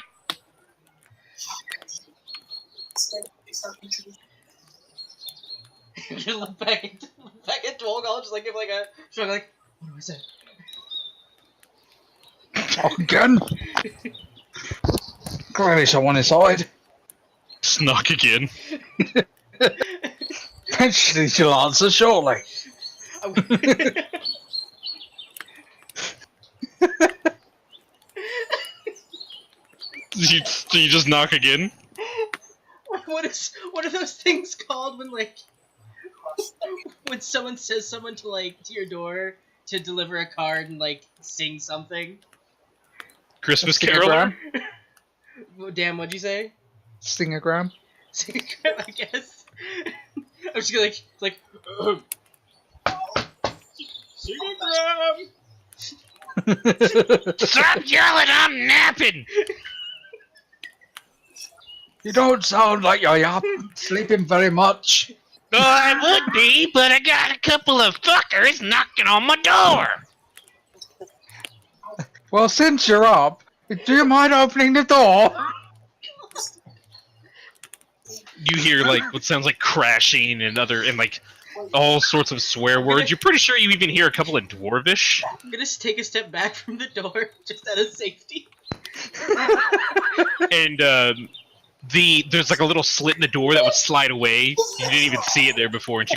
S2: You look back at Dwolgal, just like give like a shrug, like, what do I say?
S6: Again? Clearly someone inside.
S1: Snuck again.
S6: Eventually she'll answer, surely.
S1: You just knock again?
S2: What are those things called when someone says someone to your door to deliver a card and sing something?
S1: Christmas caroler?
S2: Damn, what'd you say?
S6: Stingogram?
S2: Stingogram, I guess. I'm just gonna Stingogram!
S1: Stop yelling, I'm napping!
S6: You don't sound like you're up, sleeping very much.
S1: Oh, I would be, but I got a couple of fuckers knocking on my door!
S6: Well, since you're up, do you mind opening the door?
S1: You hear what sounds like crashing and all sorts of swear words. You're pretty sure you even hear a couple of Dwarvish.
S2: I'm gonna take a step back from the door, just out of safety.
S1: And there's a little slit in the door that would slide away. You didn't even see it there before, and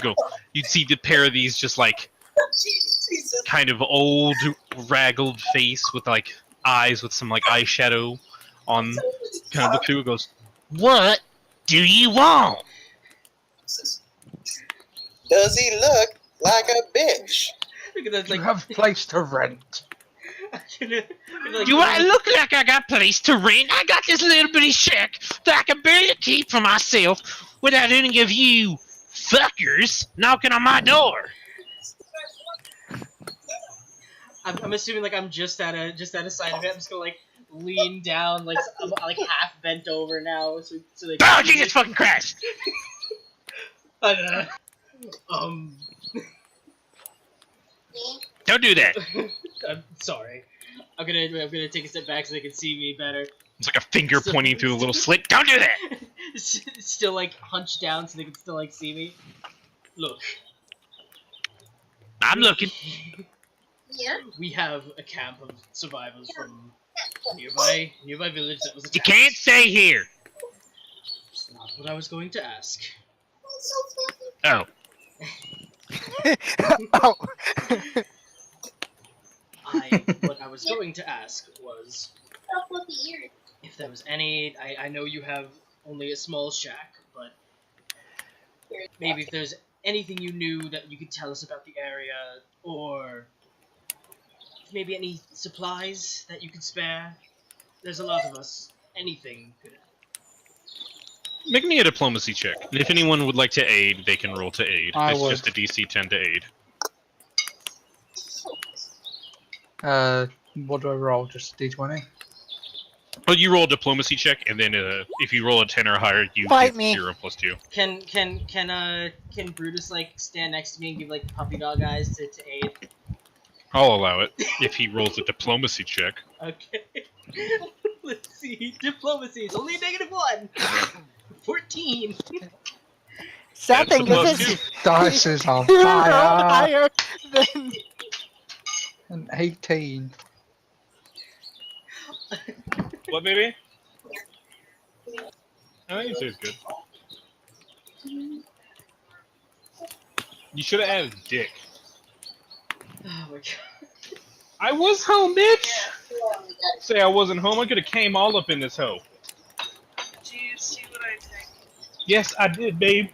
S1: you'd see the pair of these just kind of old, raggled face with eyes with some eyeshadow on. Kind of look through. It goes, "What do you want?"
S5: Does he look like a bitch?
S2: Look at that,
S6: You have a place to rent.
S1: Do I look like I got place to rent? I got this little bitty shack that I can barely keep for myself without any of you fuckers knocking on my door.
S2: I'm assuming I'm just out of sight of it. I'm just gonna lean down, I'm half bent over now, so they.
S1: Oh Jesus fucking Christ! Don't do that.
S2: I'm sorry. I'm gonna take a step back so they can see me better.
S1: It's like a finger pointing through a little slit. Don't do that.
S2: Still hunched down so they can still see me. Look.
S1: I'm looking.
S3: Yeah.
S2: We have a camp of survivors from nearby village that was attacked.
S1: You can't stay here.
S2: That's not what I was going to ask.
S1: Oh,
S4: Oh.
S2: What I was going to ask was if there was any. I know you have only a small shack, but maybe if there's anything you knew that you could tell us about the area, or maybe any supplies that you could spare. There's a lot of us. Anything could help.
S1: make me a diplomacy check. And if anyone would like to aid, they can roll to aid.
S6: I
S1: It's
S6: would.
S1: just a DC 10 to aid.
S6: What do I roll? Just D20?
S1: But you roll a diplomacy check, and then if you roll a 10 or higher, you
S4: Fight
S1: get
S4: me.
S1: 0 plus 2.
S2: Can Brutus like stand next to me and give like the puppy dog eyes to aid?
S1: I'll allow it if he rolls a diplomacy check.
S2: Okay. Let's see. Diplomacy is only -1. 14.
S4: Sad
S1: That's
S4: thing
S1: a plus
S4: is,
S1: 2.
S4: it's
S6: Dice is on
S4: zero
S6: fire!
S4: higher than.
S6: An 18.
S1: What, baby? I think it tastes good. You should have added dick.
S2: Oh my god.
S1: I was home, bitch! Say I wasn't home, I could have came all up in this hoe.
S3: Did you see what I typed?
S1: Yes, I did, babe.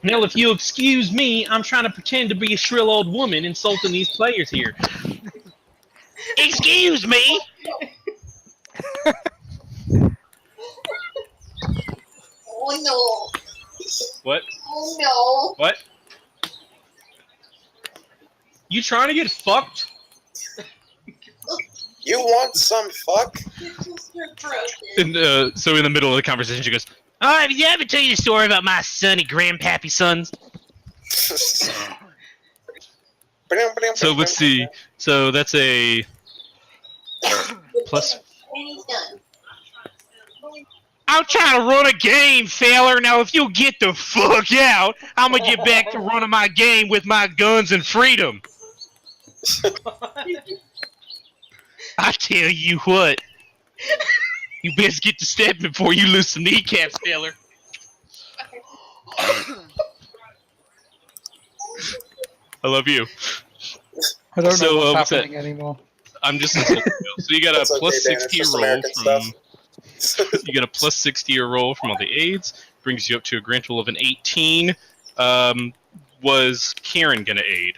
S1: Now, if you'll excuse me, I'm trying to pretend to be a shrill old woman insulting these players here. Excuse me!
S3: Oh no.
S1: What?
S3: Oh no.
S1: What? You trying to get fucked?
S5: You want some fuck?
S3: You're broken.
S1: And so in the middle of the conversation, she goes, "Alright, did you ever tell you the story about my sonny grandpappy sons?" So let's see. So that's a plus.
S3: And he's done.
S1: I'm trying to run a game, Failer. Now, if you'll get the fuck out, I'm gonna get back to running my game with my guns and freedom. I tell you what, you best get to stepping before you lose some kneecaps, Failer. I love you.
S6: I don't
S1: So,
S6: know what's
S1: what's that?
S6: happening anymore.
S1: I'm just insulted. So you got a
S5: That's okay,
S1: plus
S5: Dan, it's
S1: 60
S5: just
S1: roll
S5: American
S1: from. You get a plus 60 roll from all the aids. Brings you up to a grand total of an 18. Was Kieran gonna aid?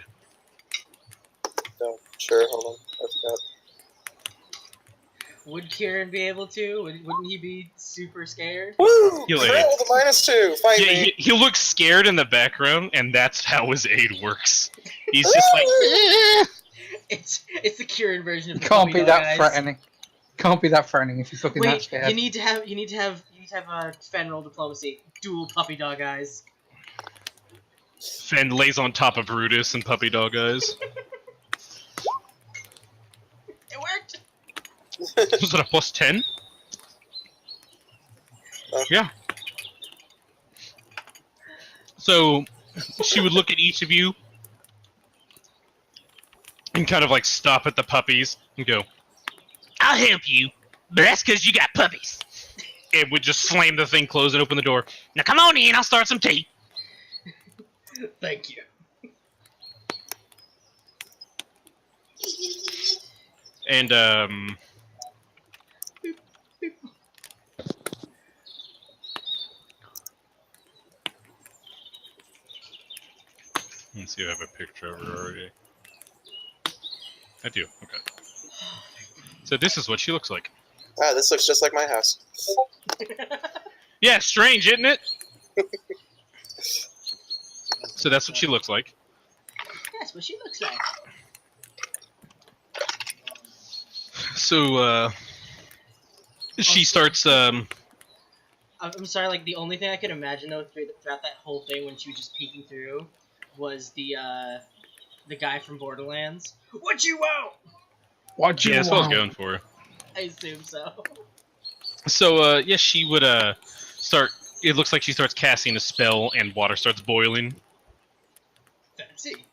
S5: No, sure, hold on. I forgot.
S2: Would Kieran be able to? Wouldn't he be super scared?
S5: Woo!
S1: He'll
S5: Crit
S1: aid.
S5: with a -2. Fight
S1: Yeah,
S5: me.
S1: he'll look scared in the background, and that's how his aid works. He's just like,
S2: It's the Kieran version of
S6: You
S2: the
S6: can't
S2: puppy
S6: be
S2: dog
S6: that
S2: eyes.
S6: threatening. Can't be that threatening if you're fucking that
S2: Wait,
S6: scared.
S2: you need to have Fen roll diplomacy. Dual puppy dog eyes.
S1: Fen lays on top of Brutus and puppy dog eyes.
S2: It worked.
S1: Was it a plus 10? Yeah. So she would look at each of you and kind of like stop at the puppies and go, "I'll help you, but that's because you got puppies." And would just slam the thing closed and open the door. "Now come on in, I'll start some tea."
S2: Thank you.
S1: And let's see if I have a picture of her already. I do. Okay. So this is what she looks like.
S5: Ah, this looks just like my house.
S1: Yeah, strange, isn't it? So that's what she looks like.
S2: That's what she looks like.
S1: So she starts
S2: I'm sorry, like the only thing I could imagine though throughout that whole thing when she was just peeking through was the guy from Borderlands. What you want?
S6: What do you
S1: yeah, that's what I was
S6: want?
S1: going for.
S2: I assume so.
S1: So yeah, she would start. It looks like she starts casting a spell, and water starts boiling.
S2: Fancy.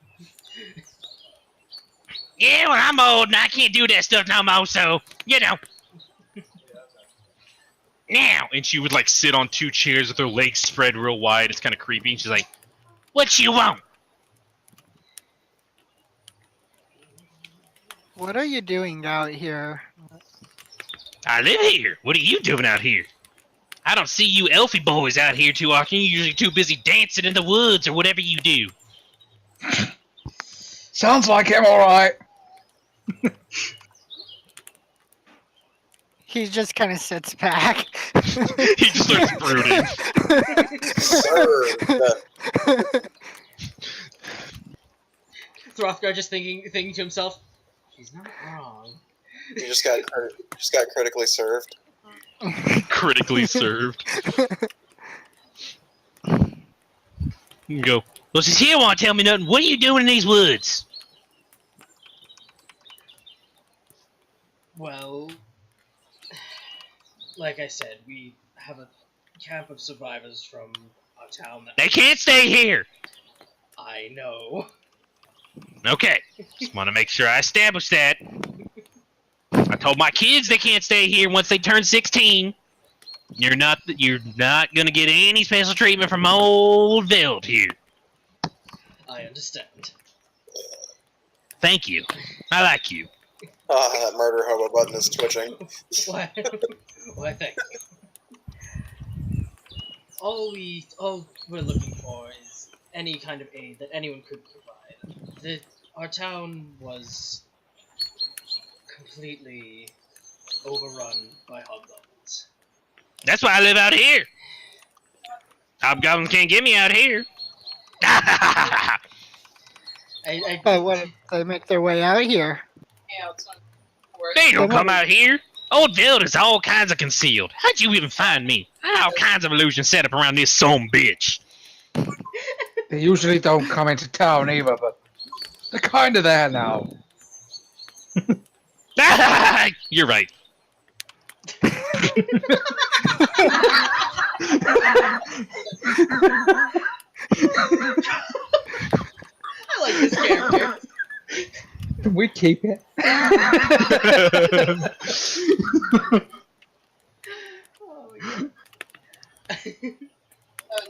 S1: Yeah, well, I'm old and I can't do that stuff no more. So you know. now, and she would like sit on 2 chairs with her legs spread real wide. It's kind of creepy. And she's like, "What you want?"
S4: What are you doing out here?
S1: I live here. What are you doing out here? I don't see you elfie boys out here too often. You're usually too busy dancing in the woods or whatever you do.
S6: Sounds like him, alright.
S4: He just kind of sits back.
S1: He just starts brooding.
S5: Sir,
S2: Throthgar just thinking to himself, she's not wrong.
S5: you just got critically served.
S1: Critically served. You can go, well, since he won't tell me nothing, what are you doing in these woods?
S2: Well, like I said, we have a camp of survivors from our town that
S1: They can't stay here.
S2: I know.
S1: Okay. Just want to make sure I establish that. I told my kids they can't stay here once they turn 16. You're not gonna get any special treatment from old Veld here.
S2: I understand.
S1: Thank you. I like you.
S5: That murder hobo button is twitching.
S2: Why? Why? Thank you. All we're looking for is any kind of aid that anyone could provide. Our town was completely overrun by hobgoblins.
S1: That's why I live out here. Hobgoblins can't get me out here.
S4: But what if they make their way out here?
S3: Yeah, it's not worth
S1: They don't come out here. Old Veld is all kinds of concealed. How'd you even find me? I had all kinds of illusions set up around this some bitch.
S6: They usually don't come into town either, but they're kind of there now.
S1: You're right.
S2: I like this character.
S6: Can we keep it?
S2: Oh my god.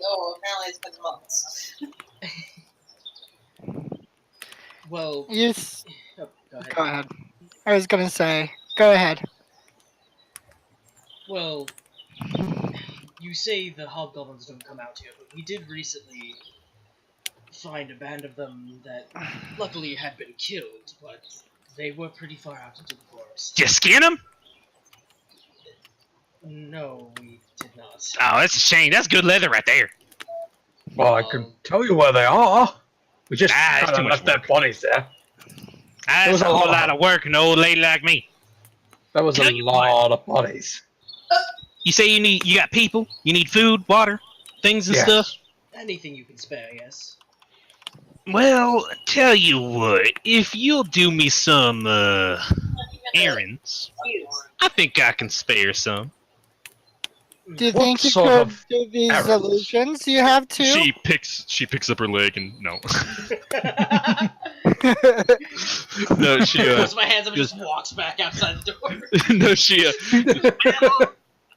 S3: Oh, apparently it's been months.
S2: Well,
S4: Yes.
S2: oh, go ahead.
S4: Go ahead. I was gonna say, go ahead.
S2: Well, you say the hobgoblins don't come out here, but we did recently find a band of them that luckily had been killed, but they were pretty far out into the forest.
S1: Did you skin him?
S2: No, we did not.
S1: Oh, that's a shame. That's good leather right there.
S6: Well, I can tell you where they are. We just
S1: It's
S6: kind
S1: too
S6: of
S1: much
S6: left their
S1: work.
S6: bodies there.
S1: That's
S6: was
S1: a
S6: a
S1: whole
S6: lot.
S1: lot of work, an old lady like me.
S6: That was a
S1: Tell you
S6: lot of bodies.
S1: You say you got people, you need food, water, things and
S6: Yes.
S1: stuff.
S2: Anything you can spare, yes.
S1: Well, tell you what, if you'll do me some errands, I think I can spare some.
S4: Do you
S6: What
S4: think you
S6: sort
S4: could
S6: of
S4: do these
S6: errands?
S4: illusions you have too?
S1: She picks up her leg and no. No, she
S2: Puts my hands up and just walks back outside the door.
S1: no, she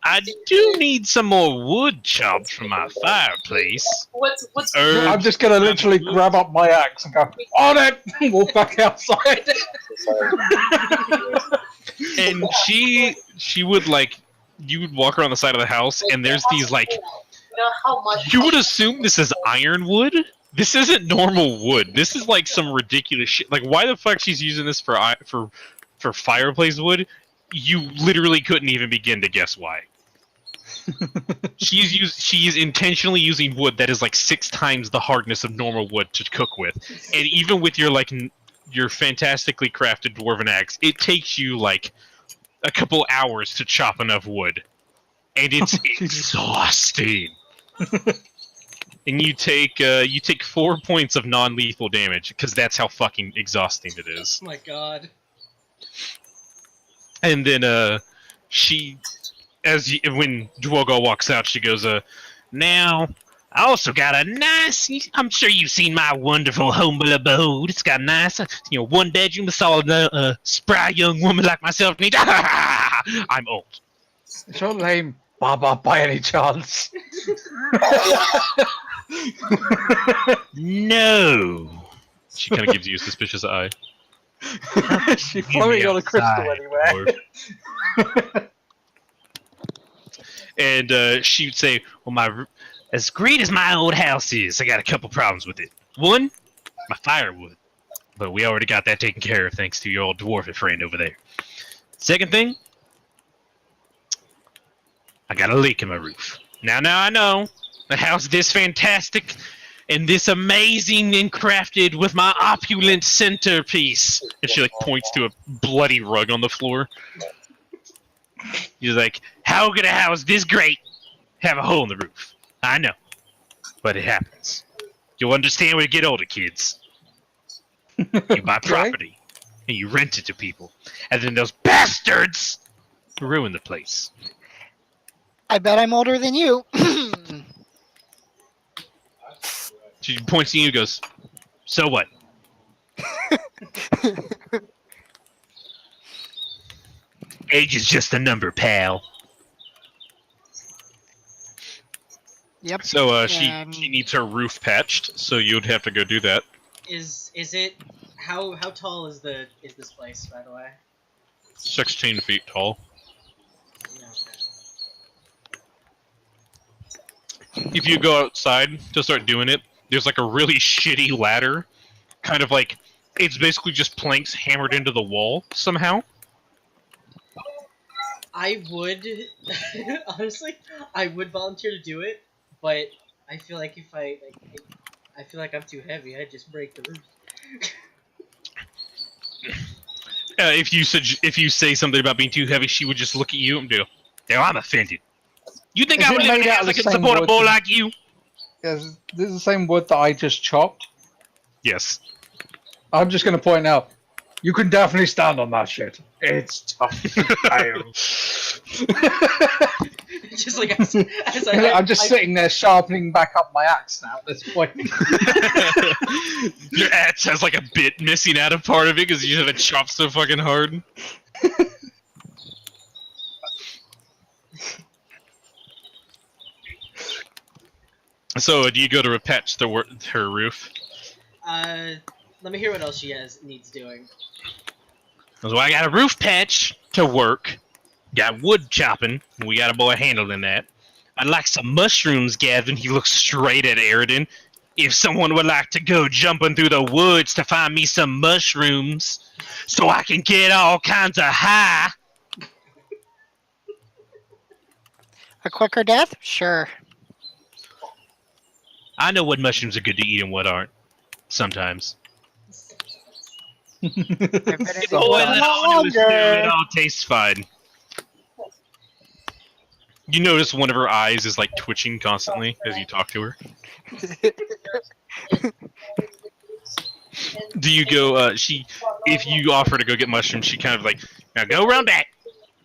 S1: I do need some more wood chopped for my fireplace.
S3: What's
S6: I'm just gonna literally grab up my axe and go on it and walk back outside.
S1: And she would like, you would walk around the side of the house and there's these like,
S3: you know how much
S1: you would assume this is ironwood. This isn't normal wood. This is like some ridiculous shit. Like, why the fuck she's using this for fireplace wood? You literally couldn't even begin to guess why. She's intentionally using wood that is like 6 times the hardness of normal wood to cook with, and even with your like your fantastically crafted dwarven axe, it takes you like a couple hours to chop enough wood, and it's exhausting. And you take 4 points of non-lethal damage because that's how fucking exhausting it is.
S2: Oh my god.
S1: And then when Dwogo walks out, she goes, now I also got a nice. I'm sure you've seen my wonderful humble abode. It's got a nice, 1 bedroom. That's all a spry young woman like myself need. I'm old.
S6: It's your lame Baba, by any chance?
S1: No. She kind of gives you a suspicious eye.
S6: She probably got a crystal anywhere.
S1: And she'd say, "Well, as great as my old house is, I got a couple problems with it. One, my firewood, but we already got that taken care of thanks to your old dwarfy friend over there. Second thing, I got a leak in my roof. Now I know a house this fantastic and this amazing and crafted with my opulent centerpiece." And she like points to a bloody rug on the floor. He's like, "How could a house this great have a hole in the roof? I know, but it happens. You'll understand when you get older, kids. You buy property and you rent it to people, and then those bastards ruin the place."
S4: I bet I'm older than you.
S1: She points to you and goes, "So what?" "Age is just a number, pal."
S4: Yep.
S1: So she needs her roof patched, so you'd have to go do that.
S2: Is it how tall is this place, by the way?
S1: 16 feet tall.
S2: Yeah,
S1: If you go outside to start doing it, there's like a really shitty ladder. Kind of like, it's basically just planks hammered into the wall somehow.
S2: I would honestly, I would volunteer to do it, but I feel like if I feel like I'm too heavy, I'd just break the roof.
S1: If you say something about being too heavy, she would just look at you and do, "Now I'm offended. You think
S6: Is
S1: I
S6: it
S1: would live in
S6: made
S1: a
S6: out
S1: house
S6: of
S1: that
S6: the
S1: can
S6: same
S1: support a
S6: wood
S1: boy
S6: that-
S1: like you?"
S6: Yes, this is the same wood that I just chopped.
S1: Yes.
S6: I'm just going to point out, you can definitely stand on that shit. It's tough.
S2: Just like as
S6: I'm just sitting there sharpening back up my axe now at this point.
S1: Your axe has like a bit missing out of part of it because you have it chopped so fucking hard. So, do you go to repatch her roof?
S2: Let me hear what else she needs doing.
S1: So I got a roof patch to work. Got wood chopping. We got a boy handling that. I'd like some mushrooms, Gavin. He looks straight at Aridin. If someone would like to go jumping through the woods to find me some mushrooms so I can get all kinds of high.
S4: A quicker death? Sure.
S1: I know what mushrooms are good to eat and what aren't. Sometimes.
S4: I've been in
S1: Boil
S4: this
S1: it all into a stew, it all tastes fine. You notice one of her eyes is like twitching constantly as you talk to her. Do you go, if you offer to go get mushrooms, she kind of like, "Now go around back.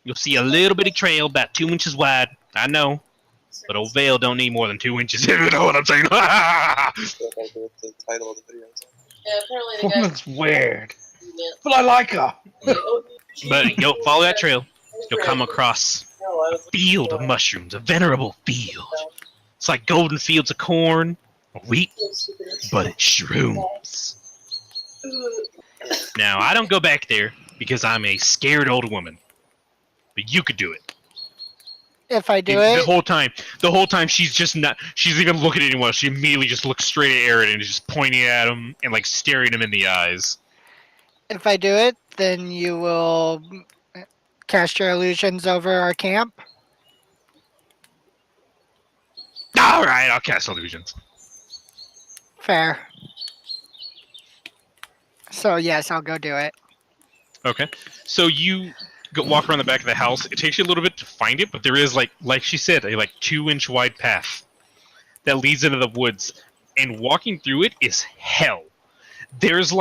S1: You'll see a little bitty trail about 2 inches wide. I know. But old Vale don't need more than 2 inches, if you know what I'm saying."
S5: The title of the video.
S3: Yeah, apparently the guy.
S6: Woman's weird. But I like her.
S1: But go follow that trail. You'll come across a field of mushrooms, a venerable field. It's like golden fields of corn or wheat, but it's shrooms. Now, I don't go back there because I'm a scared old woman. But you could do it.
S4: If I do
S1: The
S4: it,
S1: whole time she's just not. She's even looking at anyone. She immediately just looks straight at Aaron and is just pointing at him and like staring him in the eyes.
S4: then you will cast your illusions over our camp.
S1: All right, I'll cast illusions.
S4: Fair. So yes, I'll go do it.
S1: Okay, so you walk around the back of the house. It takes you a little bit to find it, but there is like she said, a 2-inch wide path that leads into the woods, and walking through it is hell. There's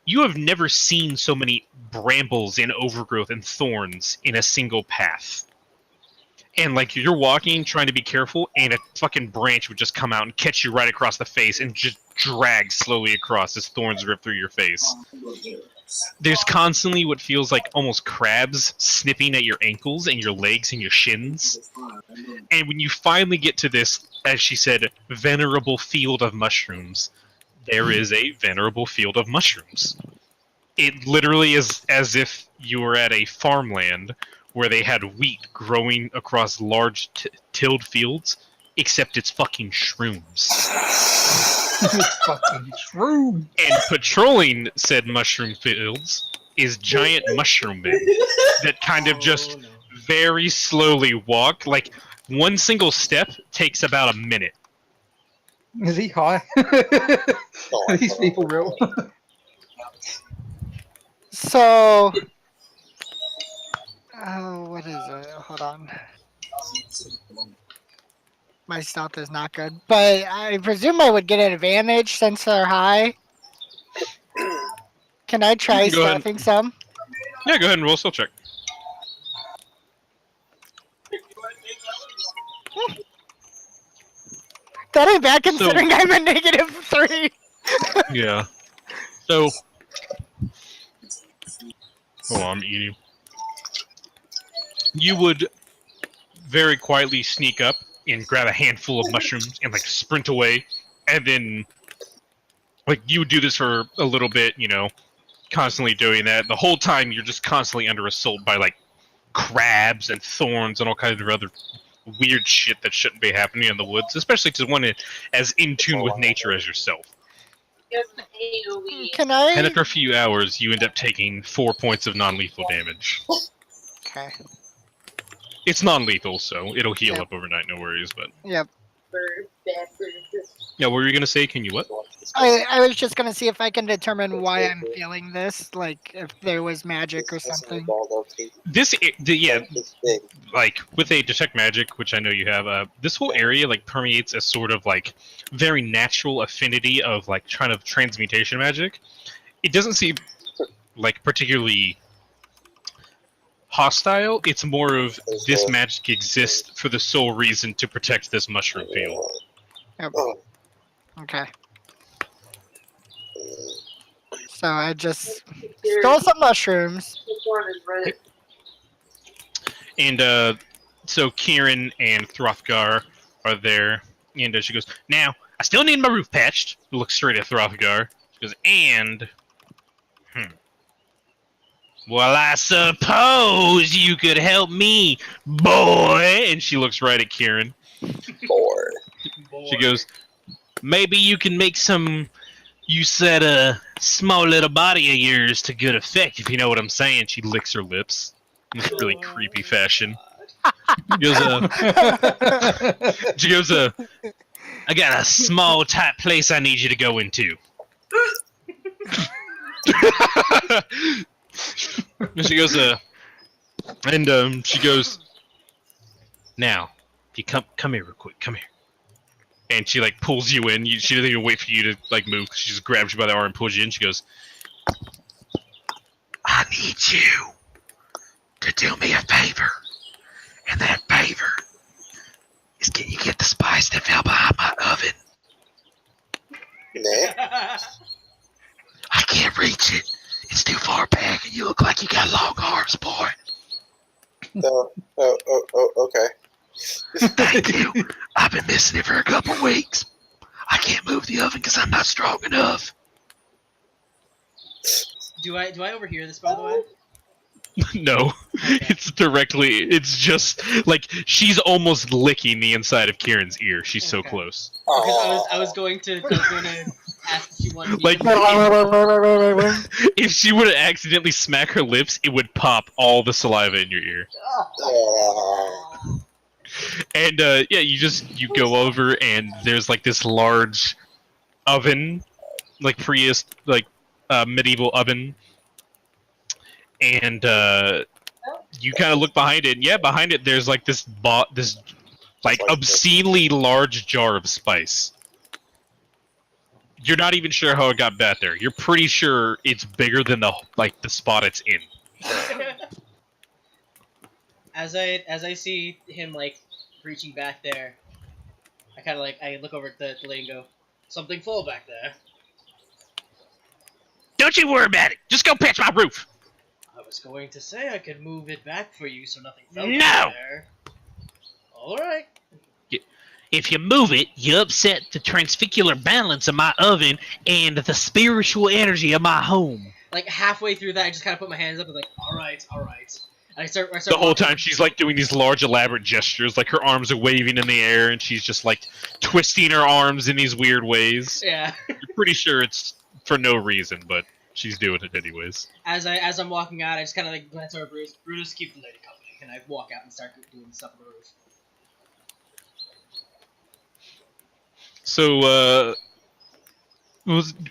S1: you have never seen so many brambles and overgrowth and thorns in a single path. And you're walking, trying to be careful, and a fucking branch would just come out and catch you right across the face and just drag slowly across as thorns rip through your face. there's constantly what feels like almost crabs snipping at your ankles and your legs and your shins. And when you finally get to this, as she said, venerable field of mushrooms, there is a venerable field of mushrooms. It literally is as if you were at a farmland where they had wheat growing across large tilled fields, except it's fucking shrooms.
S6: It's fucking true.
S1: And patrolling said mushroom fields is giant mushroom men that kind of just very slowly walk. Like, one single step takes about a minute.
S6: Is he high? Are these people real?
S4: So, oh, what is it? Hold on. My stealth is not good, but I presume I would get an advantage since they're high. Can I try
S1: Go ahead.
S4: stealthing some?
S1: Yeah, go ahead and roll still check.
S4: That ain't bad considering I'm a -3.
S1: Yeah. So, hold on, I'm eating. You would very quietly sneak up and grab a handful of mushrooms and like sprint away, and then like you would do this for a little bit, you know, constantly doing that. The whole time you're just constantly under assault by like crabs and thorns and all kinds of other weird shit that shouldn't be happening in the woods, especially to one as in tune with nature as yourself.
S4: Can I?
S1: And after a few hours, you end up taking 4 points of non-lethal damage.
S4: Okay.
S1: It's non-lethal, so it'll heal
S4: Yep.
S1: up overnight, no worries. But
S4: Yep.
S1: yeah, what were you gonna say? Can you what?
S4: I was just gonna see if I can determine why I'm feeling this, like if there was magic or something.
S1: Yeah, like with a detect magic, which I know you have, this whole area like permeates a sort of like very natural affinity of like kind of transmutation magic. It doesn't seem like particularly hostile. It's more of this magic exists for the sole reason to protect this mushroom field.
S4: Yep. Okay. So I just stole some mushrooms.
S1: And so Kieran and Throthgar are there, and she goes, "Now, I still need my roof patched." Looks straight at Throthgar. She goes, "And, well, I suppose you could help me, boy." And she looks right at Kieran.
S5: Boy.
S1: She goes, "Maybe you can make some, you said, a small little body of yours to good effect, if you know what I'm saying." She licks her lips in this really creepy fashion. She goes, "I got a small, tight place I need you to go into." And she goes, she goes, "Now, if you come here real quick, come here." And she like pulls you in. She doesn't even wait for you to like move. She just grabs you by the arm and pulls you in. She goes, "I need you to do me a favor, and that favor is, can you get the spice that fell behind my oven?
S5: Nah.
S1: I can't reach it. It's too far back, and you look like you got long arms, boy."
S5: Okay.
S1: "Thank you. I've been missing it for a couple weeks. I can't move the oven because I'm not strong enough."
S2: Do I overhear this, by the way?
S1: No, it's just like she's almost licking the inside of Kieran's ear. She's so close.
S2: Because I was going to ask if she wanted to
S1: Like,
S2: use
S1: if she would have accidentally smacked her lips, it would pop all the saliva in your ear. And yeah, you go over, and there's like this large oven, like medieval oven, and you kind of look behind it. And yeah, behind it there's like this like obscenely large jar of spice. You're not even sure how it got back there. You're pretty sure it's bigger than the spot it's in.
S2: As I see him like reaching back there, I kind of I look over at the lady and go, "Something full back there."
S1: Don't you worry about it. Just go patch my roof.
S2: I was going to say I could move it back for you so nothing fell
S1: No!
S2: down there. Alright.
S1: If you move it, you upset the transficular balance of my oven and the spiritual energy of my home.
S2: Like, halfway through that, I just kind of put my hands up and like, alright. And I start
S1: The whole
S2: walking.
S1: time she's like doing these large elaborate gestures, like her arms are waving in the air and she's just like twisting her arms in these weird ways.
S2: Yeah.
S1: You're pretty sure it's for no reason, but she's doing it anyways.
S2: As I'm walking out, I just kind of like glance over at Brutus. Brutus, keep the lady company. And I walk out and start doing stuff on the roof.
S1: So,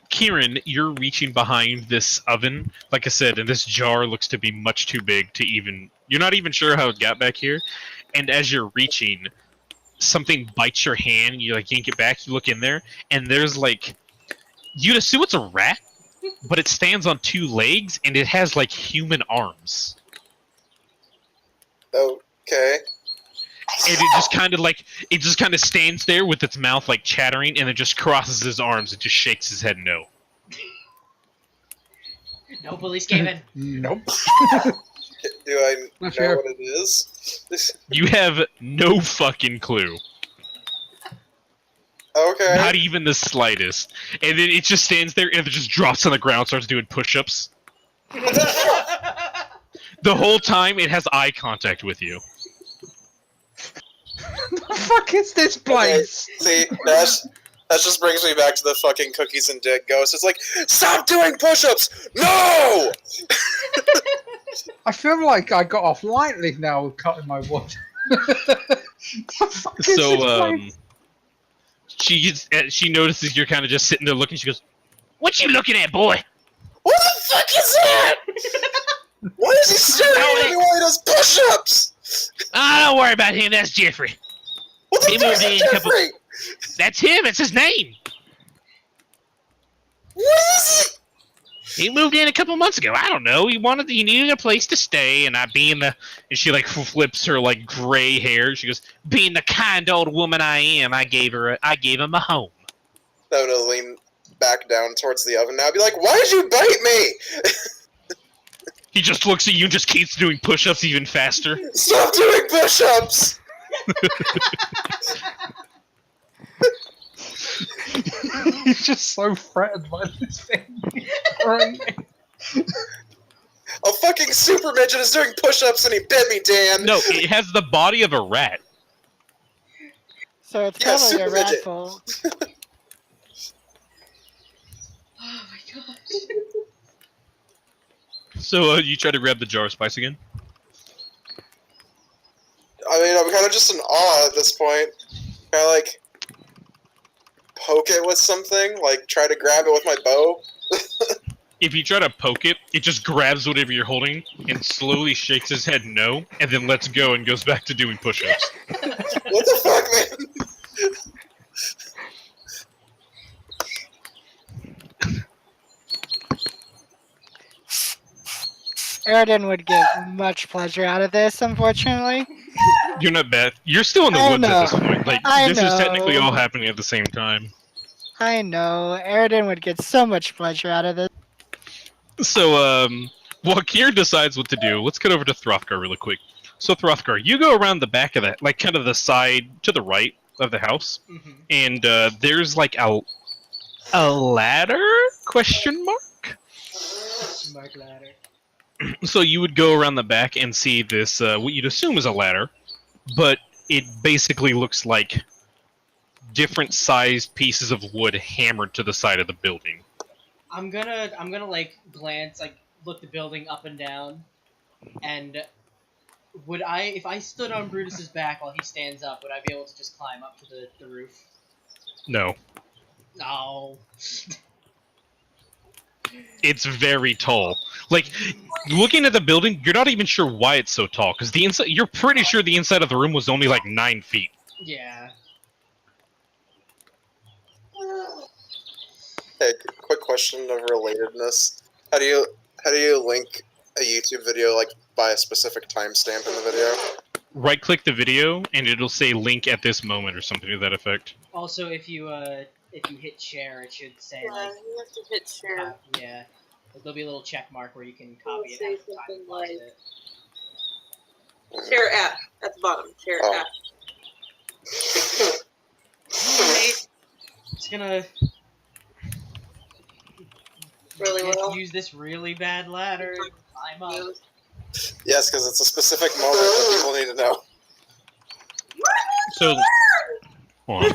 S1: Kieran, you're reaching behind this oven, like I said, and this jar looks to be much too big to even... You're not even sure how it got back here, and as you're reaching, something bites your hand, you like yank it back, you look in there, and there's like... You'd assume it's a rat, but it stands on 2 legs, and it has like human arms.
S5: Okay.
S1: And it just kind of stands there with its mouth like chattering, and it just crosses his arms and just shakes his head no.
S2: No police came in.
S6: Nope.
S5: Do I know
S6: Not sure.
S5: what it is?
S1: You have no fucking clue.
S5: Okay.
S1: Not even the slightest. And then it just stands there and it just drops on the ground, starts doing push-ups. The whole time it has eye contact with you.
S6: The fuck is this place?
S5: See, that just brings me back to the fucking cookies and dick ghost. It's like, stop doing push-ups! No!
S6: I feel like I got off lightly now with cutting my wood. The fuck is this place?
S1: She notices you're kind of just sitting there looking. She goes, "What you looking at, boy?"
S5: What the fuck is that? Why is he staring at me while he does push-ups?
S1: Ah, don't worry about him. That's Jeffrey.
S5: What the
S1: He
S5: fuck
S1: moved
S5: is
S1: in a couple-
S5: Jeffrey?
S1: That's him. It's his name.
S5: What is
S1: He moved in a couple months ago. I don't know. He needed a place to stay, and and she like flips her like gray hair. She goes, "Being the kind old woman I am, I gave him a home."
S5: I'm gonna lean back down towards the oven now and be like, why did you bite me?
S1: He just looks at you and just keeps doing push-ups even faster.
S5: Stop doing push-ups!
S6: He's just so threatened by this thing. Right?
S5: A fucking super midget is doing push-ups and he bit me, Dan!
S1: No, it has the body of a rat.
S4: So it's
S5: Yeah,
S4: probably a
S5: super midget.
S4: raffle.
S2: Oh my gosh.
S1: So you try to grab the jar of spice again?
S5: I mean, I'm kind of just in awe at this point. Kind of like poke it with something, like try to grab it with my bow.
S1: If you try to poke it, it just grabs whatever you're holding and slowly shakes his head no, and then lets go and goes back to doing push-ups.
S5: What the fuck, man?
S4: Aridin would get much pleasure out of this, unfortunately.
S1: You're not bad. You're still in the
S4: I
S1: woods at this
S4: know.
S1: point. Like
S4: I
S1: this is technically
S4: know.
S1: all happening at the same time.
S4: I know. Aridin would get so much pleasure out of this.
S1: So, while Kier decides what to do, let's get over to Throthgar really quick. So, Throthgar, you go around the back of that, like kind of the side to the right of the house,
S2: Mm-hmm.
S1: and there's like a ladder? Question mark?
S2: Smart ladder.
S1: So you would go around the back and see this, what you'd assume is a ladder, but it basically looks like different sized pieces of wood hammered to the side of the building.
S2: I'm gonna like glance, like look the building up and down, and if I stood on Brutus's back while he stands up, would I be able to just climb up to the roof?
S1: No.
S2: No.
S1: It's very tall. Like, looking at the building, you're not even sure why it's so tall, because the inside, you're pretty sure the inside of the room was only like 9 feet.
S2: Yeah.
S5: Hey, quick question of relatedness. How do you link a YouTube video like by a specific timestamp in the video?
S1: Right-click the video, and it'll say link at this moment or something to that effect.
S2: Also, if you hit share, it should say
S3: Yeah,
S2: like
S3: you have to hit share.
S2: yeah. There'll be a little check mark where you can copy it
S3: Say
S2: after time
S3: something
S2: to post
S3: like-
S2: it.
S3: Share app at the bottom. Share
S5: Oh.
S3: app.
S2: Alright. Just gonna
S3: Really well.
S2: use this really bad ladder and climb up.
S5: Yes, because it's a specific moment that people need to know.
S1: So, hold on.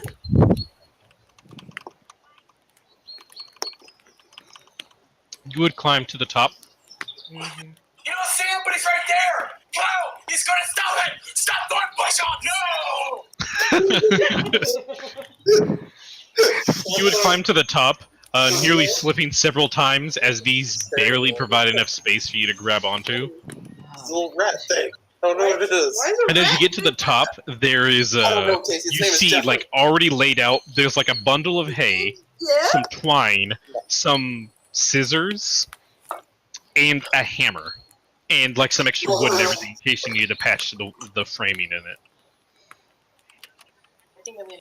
S1: You would climb to the top.
S2: Mm-hmm.
S7: You don't see him, but he's right there! Go! He's gonna stop it! Stop going push on! No!
S1: You would climb to the top, nearly slipping several times as these barely provide enough space for you to grab onto.
S5: It's a little rat thing. I don't know what it is.
S1: And as you get to the top, there is
S5: I don't know, Casey. His
S1: you
S5: name is
S1: see
S5: Jeffrey.
S1: like already laid out. There's like a bundle of hay,
S3: Yeah.
S1: some twine, some scissors, and a hammer, and like some extra wood and everything in case you need to patch the framing in it.
S3: I think I'm gonna.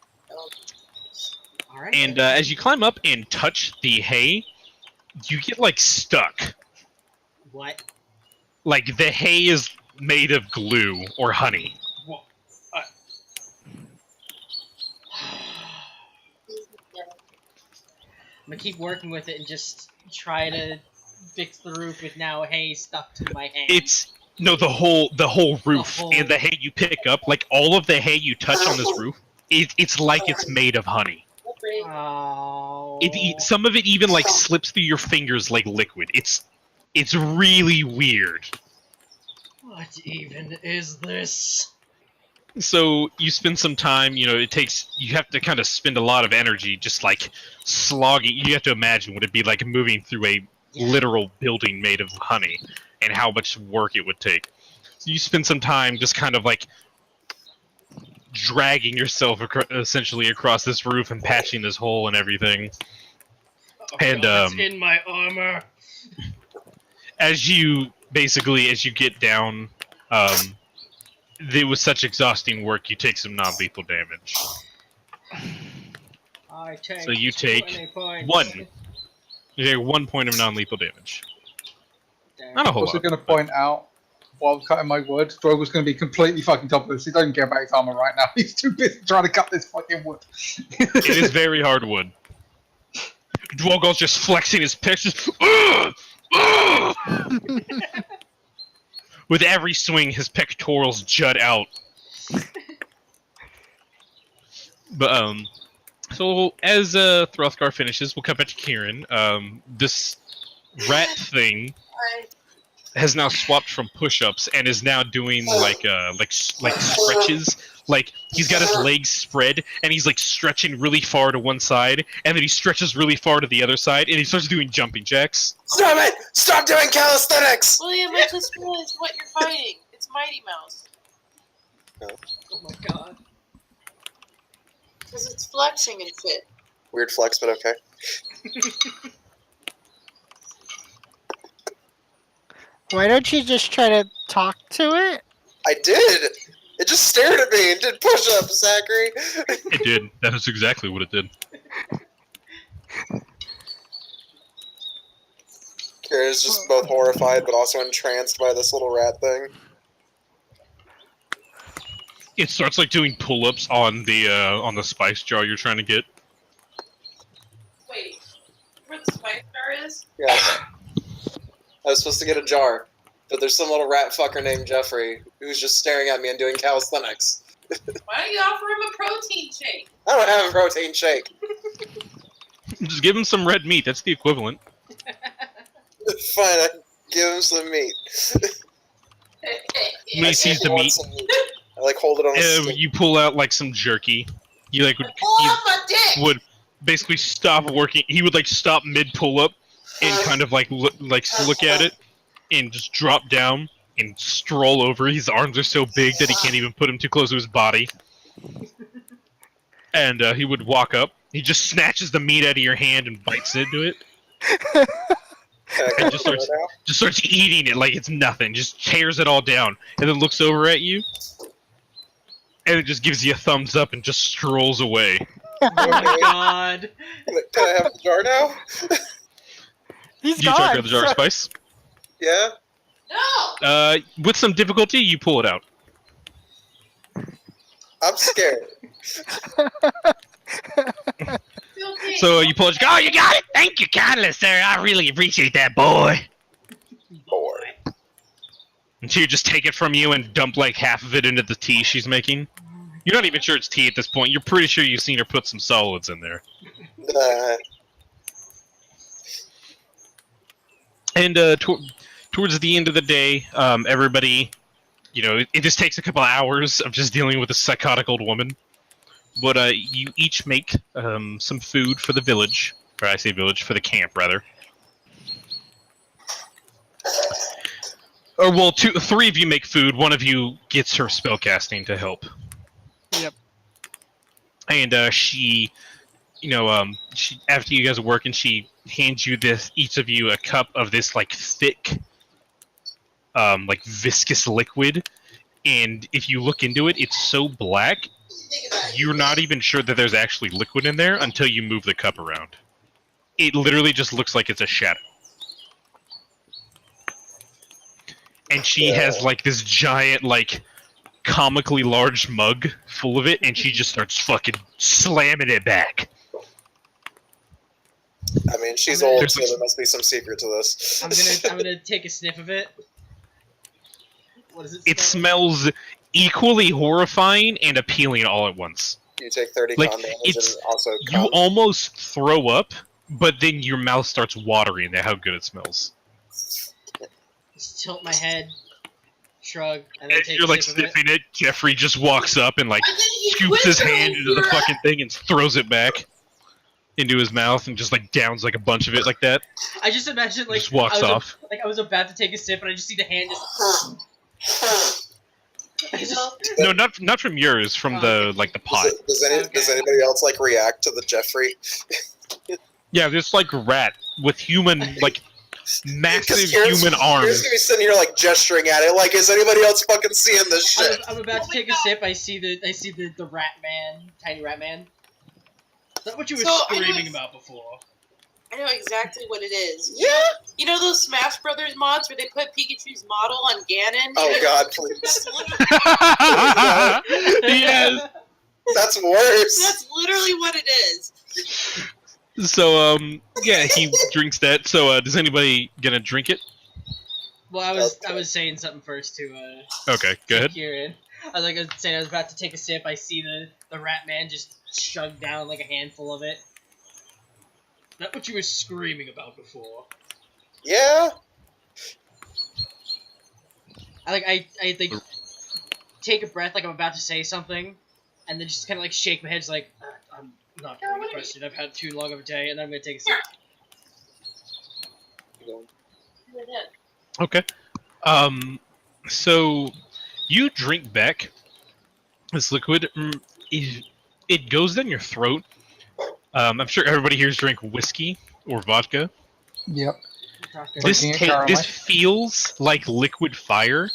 S2: Alright.
S1: And as you climb up and touch the hay, you get like stuck.
S2: What?
S1: Like the hay is made of glue or honey.
S2: I'm gonna keep working with it and just try to fix the roof with now hay stuck to my hand.
S1: It's no the whole roof
S2: whole-
S1: and the hay you pick up, like all of the hay you touch on this roof, it's like it's made of honey.
S2: Oh.
S1: Some of it even like slips through your fingers like liquid. It's really weird.
S2: What even is this?
S1: So you spend some time, you have to kind of spend a lot of energy just like slogging. You have to imagine what it'd be like moving through a literal building made of honey and how much work it would take. So you spend some time just kind of like dragging yourself essentially across this roof and patching this hole and everything.
S2: Oh,
S1: And,
S2: God, it's in my armor.
S1: As you get down, it was such exhausting work, you take some non-lethal damage.
S2: I take
S1: So you take
S2: 20 points.
S1: 1. You take 1 point of non-lethal damage.
S2: Damn.
S1: Not a whole
S6: Also
S1: lot.
S6: going to point out, while cutting my wood, Drogo's going to be completely fucking topless. He doesn't care about his armor right now. He's too busy trying to cut this fucking wood.
S1: It is very hard wood. Dwogol's just flexing his pictures. Ugh! Ugh! With every swing, his pectorals jut out. But so as Throthgar finishes, we'll come back to Kieran. This rat thing has now swapped from push-ups and is now doing like stretches. Like he's got his legs spread and he's like stretching really far to one side, and then he stretches really far to the other side, and he starts doing jumping jacks.
S5: Stop it! Stop doing calisthenics!
S3: William, I just realized what you're fighting. It's Mighty Mouse.
S2: Oh my god.
S3: Because it's flexing and shit.
S5: Weird flex, but okay.
S4: Why don't you just try to talk to it?
S5: I did! It just stared at me and did push-ups, Zachary!
S1: It did. That is exactly what it did.
S5: Kira's just both horrified but also entranced by this little rat thing.
S1: It starts like doing pull-ups on the spice jar you're trying to get.
S3: Wait, where the spice jar is?
S5: Yeah. I was supposed to get a jar, but there's some little rat fucker named Jeffrey who's just staring at me and doing calisthenics.
S3: Why don't you offer him a protein shake?
S5: I don't have a protein shake.
S1: Just give him some red meat. That's the equivalent.
S5: Fine, I give him some meat.
S1: When he sees the
S5: want
S1: meat,
S5: some meat. I like hold it on his skin.
S1: you pull out like some jerky. You like
S3: Pull up my dick!
S1: would basically stop working. He would like stop mid pull-up and kind of like look at it and just drop down and stroll over. His arms are so big that he can't even put him too close to his body. And he would walk up. He just snatches the meat out of your hand and bites into it.
S5: Can I
S1: And
S5: grab
S1: just
S5: the jar
S1: starts
S5: now?
S1: just starts eating it like it's nothing. Just tears it all down and then looks over at you. And it just gives you a thumbs up and just strolls away.
S2: Oh my god.
S5: Can I have the jar now?
S4: He's
S1: You try to
S4: gone.
S1: grab the jar of spice.
S5: Yeah.
S3: No.
S1: With some difficulty, you pull it out.
S5: I'm scared.
S3: Okay.
S1: So you pull it. Oh, you got it. Thank you kindly, sir. I really appreciate that, boy.
S5: Boy.
S1: And she'll just take it from you and dump like half of it into the tea she's making. You're not even sure it's tea at this point. You're pretty sure you've seen her put some solids in there. And towards the end of the day, everybody, it just takes a couple hours of just dealing with a psychotic old woman. But you each make some food for the village, or I say village, for the camp, rather. Or, well, three of you make food. One of you gets her spellcasting to help.
S4: Yep.
S1: And she after you guys are working, she hands you each of you a cup of this like thick, like viscous liquid. And if you look into it, it's so black, you're not even sure that there's actually liquid in there until you move the cup around. It literally just looks like it's a shadow. And she has like this giant, like, comically large mug full of it, and she just starts fucking slamming it back.
S5: I mean, she's old, so there must be some secret to this.
S2: I'm gonna take a sniff of it. What does
S1: It smells equally horrifying and appealing all at once.
S5: You take 30
S1: Like,
S5: con damage and also
S1: you almost throw up, but then your mouth starts watering at how good it smells.
S2: Just tilt my head, shrug, and then
S1: As
S2: take
S1: you're
S2: a
S1: like
S2: sip of it.
S1: sniffing it, Jeffrey just walks up and like
S3: And then he
S1: scoops his
S3: literally
S1: hand into the
S3: threw
S1: fucking thing and throws it back into his mouth and just like downs like a bunch of it like that.
S2: I just imagine like
S1: Just walks off.
S2: I was about to take a sip, and I just see the hand just. I just
S1: No, not from yours, from the like the pot.
S5: Does anybody else like react to the Jeffrey?
S1: Yeah, this like rat with human like massive
S5: Kieran's
S1: human arms.
S5: gonna be sitting here like gesturing at it. Like, is anybody else fucking seeing this shit?
S2: I'm about to take a sip. I see the rat man, tiny rat man. Is that what you were
S3: So, I know
S2: screaming
S3: it's-
S2: about before?
S3: I know exactly what it is.
S5: Yeah.
S3: You know those Smash Brothers mods where they put Pikachu's model on Ganon?
S5: Oh God, please.
S3: That's literally,
S1: Yes.
S5: That's worse.
S3: that's literally what it is.
S1: So yeah, he drinks that. So does anybody gonna drink it?
S2: Well, I was saying something first to
S1: Okay, go ahead.
S2: Kieran. I was saying I was about to take a sip. I see the rat man just chug down like a handful of it. Is that what you were screaming about before?
S5: Yeah.
S2: I like take a breath like I'm about to say something, and then just kind of like shake my head, just like I'm not
S3: Karen,
S2: going
S3: what
S2: to
S3: are
S2: question. I've had too long of a day, and then I'm gonna take a sip.
S1: Okay. So you drink back this liquid. It goes down your throat. I'm sure everybody here's drink whiskey or vodka.
S6: Yep.
S1: This
S6: Drinking it currently.
S1: this feels like liquid fire,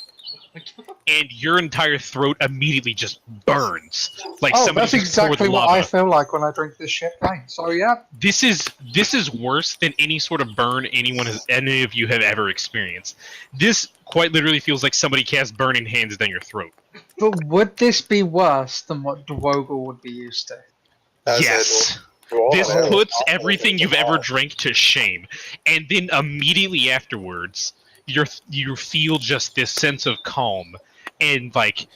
S1: and your entire throat immediately just burns. Like
S6: Oh,
S1: somebody
S6: that's
S1: just poured
S6: exactly what
S1: lava.
S6: I feel like when I drink this shit plain. So yeah,
S1: This is worse than any sort of burn any of you have ever experienced. This quite literally feels like somebody cast burning hands down your throat.
S6: but would this be worse than what Dwogle would be used to?
S5: As
S1: Yes.
S5: Cool.
S1: This
S5: Yeah.
S1: puts everything you've ever drank to shame, and then immediately afterwards, you feel just this sense of calm, and like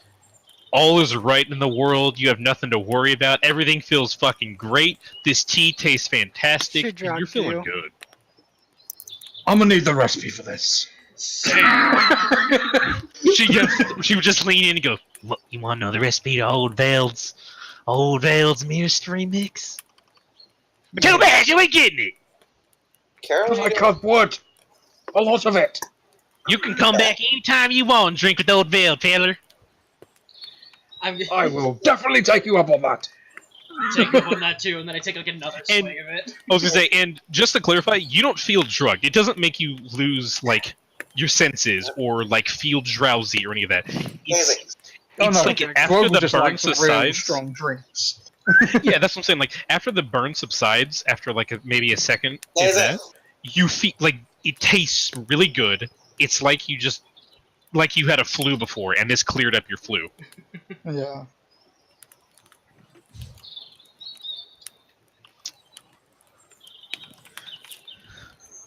S1: all is right in the world. You have nothing to worry about. Everything feels fucking great. This tea tastes fantastic.
S4: She
S1: And you're
S4: drugged
S1: feeling
S4: you.
S1: good.
S6: I'm gonna need the recipe for this.
S1: She would just lean in and go, "Look, you want to know the recipe to Old Veld's Mirror Stream mix? But too bad you ain't getting it.
S5: Carol,
S6: I can't wood. A lot of it.
S1: You can come back anytime you want and drink with Old Veld, Taylor."
S6: I will definitely take you up on that.
S2: take up on that too, and then I take like another
S1: And-
S2: swing of it.
S1: I was gonna say, and just to clarify, you don't feel drugged. It doesn't make you lose like your senses or like feel drowsy or any of that. It's like after
S6: Dwogle
S1: the
S6: just
S1: burn
S6: likes really
S1: subsides.
S6: strong drinks.
S1: Yeah, that's what I'm saying. Like after the burn subsides, after like maybe a second,
S5: Is
S1: if that, you feel like it tastes really good. It's like you had a flu before, and this cleared up your flu.
S6: Yeah.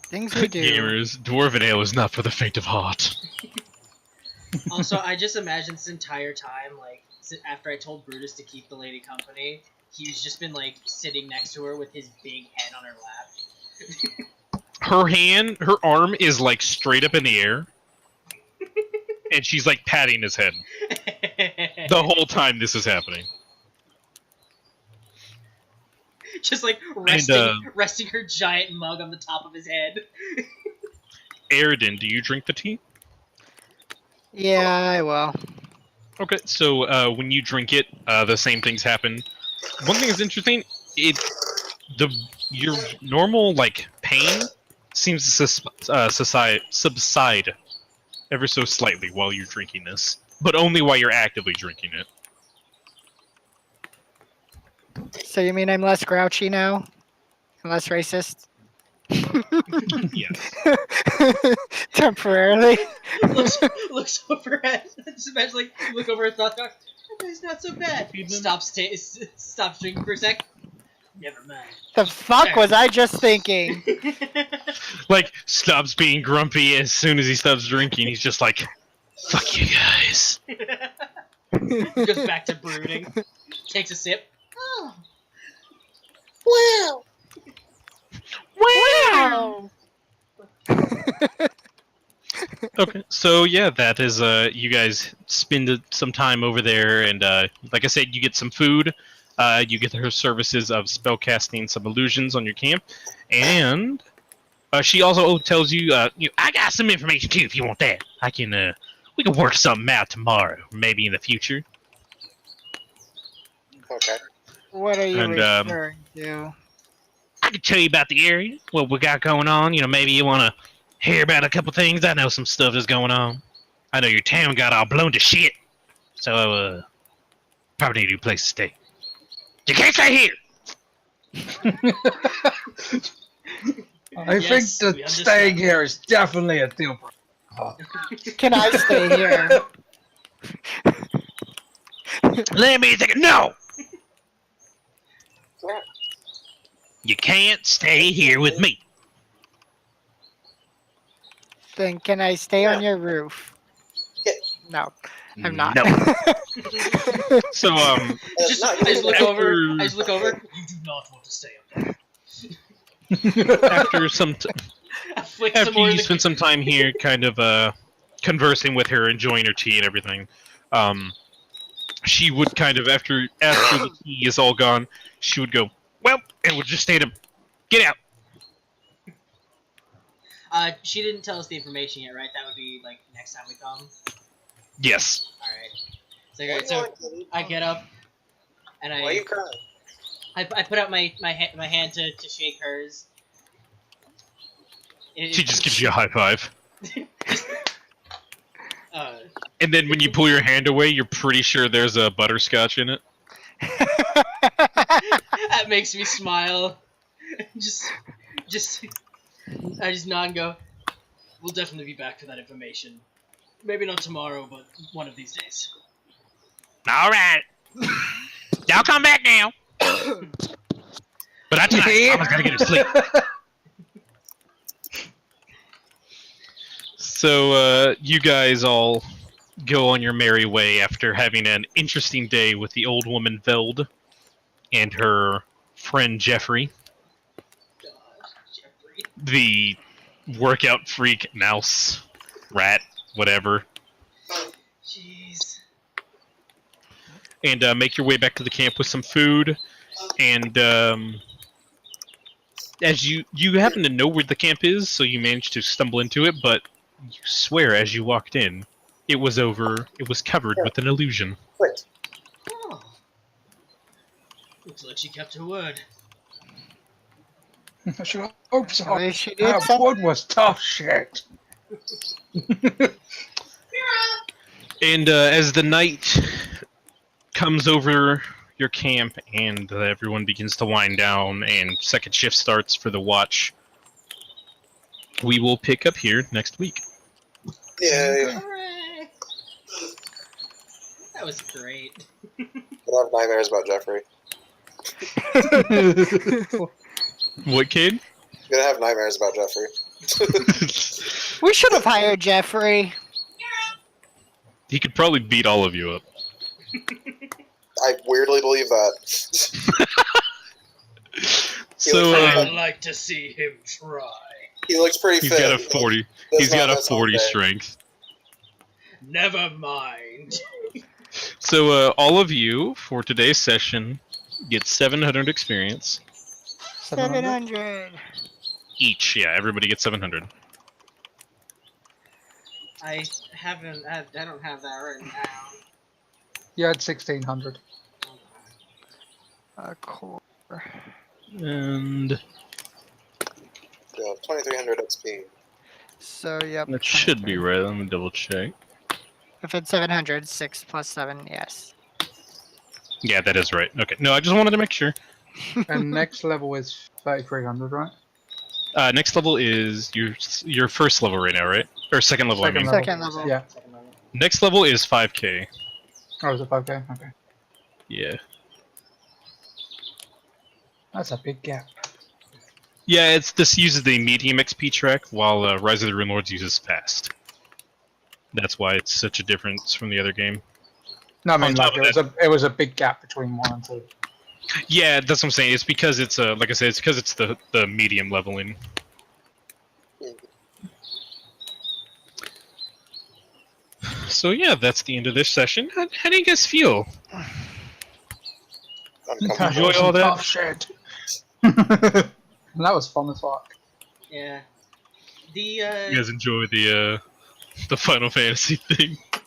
S4: Things we do.
S1: Gamers, dwarven ale is not for the faint of heart.
S2: Also, I just imagined this entire time, like, after I told Brutus to keep the lady company, he's just been, like, sitting next to her with his big head on her lap.
S1: Her arm is, like, straight up in the air, and she's, like, patting his head the whole time this is happening.
S2: Just, like, resting her giant mug on the top of his head.
S1: Aridin, do you drink the tea?
S4: Yeah, I will.
S1: Okay, so when you drink it, the same things happen. One thing is interesting. Your normal like pain seems to subside ever so slightly while you're drinking this, but only while you're actively drinking it.
S4: So you mean I'm less grouchy now? And less racist?
S1: Yes.
S4: Temporarily.
S2: looks over at. Just imagine, like, you look over at Thought. It's not so bad. Stops drinking for a sec. Never mind.
S4: The fuck was I just thinking?
S1: Like, stops being grumpy as soon as he stops drinking. He's just like, fuck you guys.
S2: Goes back to brooding. Takes a sip. Oh.
S3: Wow.
S4: Wow!
S1: Okay, so yeah, that is, you guys spend some time over there, and, like I said, you get some food, you get her services of spellcasting some illusions on your camp, and, she also tells you, I got some information too if you want that. We can work something out tomorrow, maybe in the future.
S5: Okay.
S4: What are you
S1: And,
S4: referring to?
S1: I can tell you about the area, what we got going on. Maybe you want to hear about a couple things. I know some stuff that's going on. I know your town got all blown to shit. So, probably need a place to stay. You can't stay here!
S6: I think that staying here is definitely a deal breaker.
S4: Can I stay here?
S1: Let me think. No! You can't stay here with me.
S4: Then can I stay on your roof? No, I'm not.
S1: No. So,
S2: I just look over. You do not want to stay up there.
S1: after you
S2: After
S1: spend some time here, kind of conversing with her, enjoying her tea and everything, she would kind of after the tea is all gone, she would go, well, and would just say to get out.
S2: She didn't tell us the information yet, right? That would be like next time we come.
S1: Yes.
S2: All right. So I get up, and
S5: Why are you crying?
S2: I put out my hand to shake hers.
S1: She just gives you a high five.
S2: Uh,
S1: And then when you pull your hand away, you're pretty sure there's a butterscotch in it.
S2: that makes me smile. I just nod and go. We'll definitely be back for that information. Maybe not tomorrow, but one of these days.
S1: All right. Y'all come back now. But not tonight. Mama's gotta get her sleep. So, you guys all go on your merry way after having an interesting day with the old woman Veld and her friend Jeffrey,
S2: Jeffrey.
S1: the workout freak, mouse, rat, whatever,
S2: Jeez.
S1: and make your way back to the camp with some food. And as you happen to know where the camp is, so you managed to stumble into it, but you swear as you walked in, it was covered with an illusion.
S5: Wait.
S2: Oh. Looks like she kept her word.
S6: I should hope so.
S4: At least she did
S6: That
S4: something.
S6: wood was tough shit.
S1: And as the night comes over your camp and everyone begins to wind down and second shift starts for the watch, we will pick up here next week.
S5: Yay.
S2: Hooray! That was great.
S5: I have nightmares about Jeffrey.
S1: What, Cade?
S5: I'm gonna have nightmares about Jeffrey.
S4: We should have hired Jeffrey.
S1: He could probably beat all of you up.
S5: I weirdly believe that.
S1: So
S2: I'd like to see him try.
S5: He looks pretty
S1: he's
S5: fit.
S1: got a 40.
S5: Does
S1: He's
S5: not
S1: got a
S5: miss all
S1: 40
S5: day.
S1: strength.
S2: Never mind.
S1: So all of you for today's session get 700 experience
S4: 700.
S1: each. Yeah, everybody gets 700.
S2: I don't have that written down.
S6: You had 1600.
S4: A core.
S1: And
S5: Yeah, 2300 XP.
S4: So, yep.
S1: that should be
S4: 23.
S1: right. Let me double check.
S4: If it's 700, 6 plus 7, yes.
S1: Yeah, that is right. Okay. No, I just wanted to make sure.
S6: And next level is 3300, right?
S1: Next level is your first level right now, right? Or second level, I mean.
S4: Second level.
S6: Yeah.
S1: Next level is 5k.
S6: Oh, is it 5k? Okay.
S1: Yeah.
S6: That's a big gap.
S1: Yeah, this uses the medium XP track, while Rise of the Rune Lords uses fast. That's why it's such a difference from the other game.
S6: No, I mean,
S1: On top
S6: like,
S1: of
S6: it was a big gap between 1 and 2.
S1: Yeah, that's what I'm saying. It's because it's like I said, it's because it's the medium leveling. So yeah, that's the end of this session. How do you guys feel?
S5: Uncomfortable.
S1: Enjoy all that?
S6: Tough shit. That was fun as fuck.
S2: Yeah. The
S1: You guys enjoy the Final Fantasy thing?
S2: I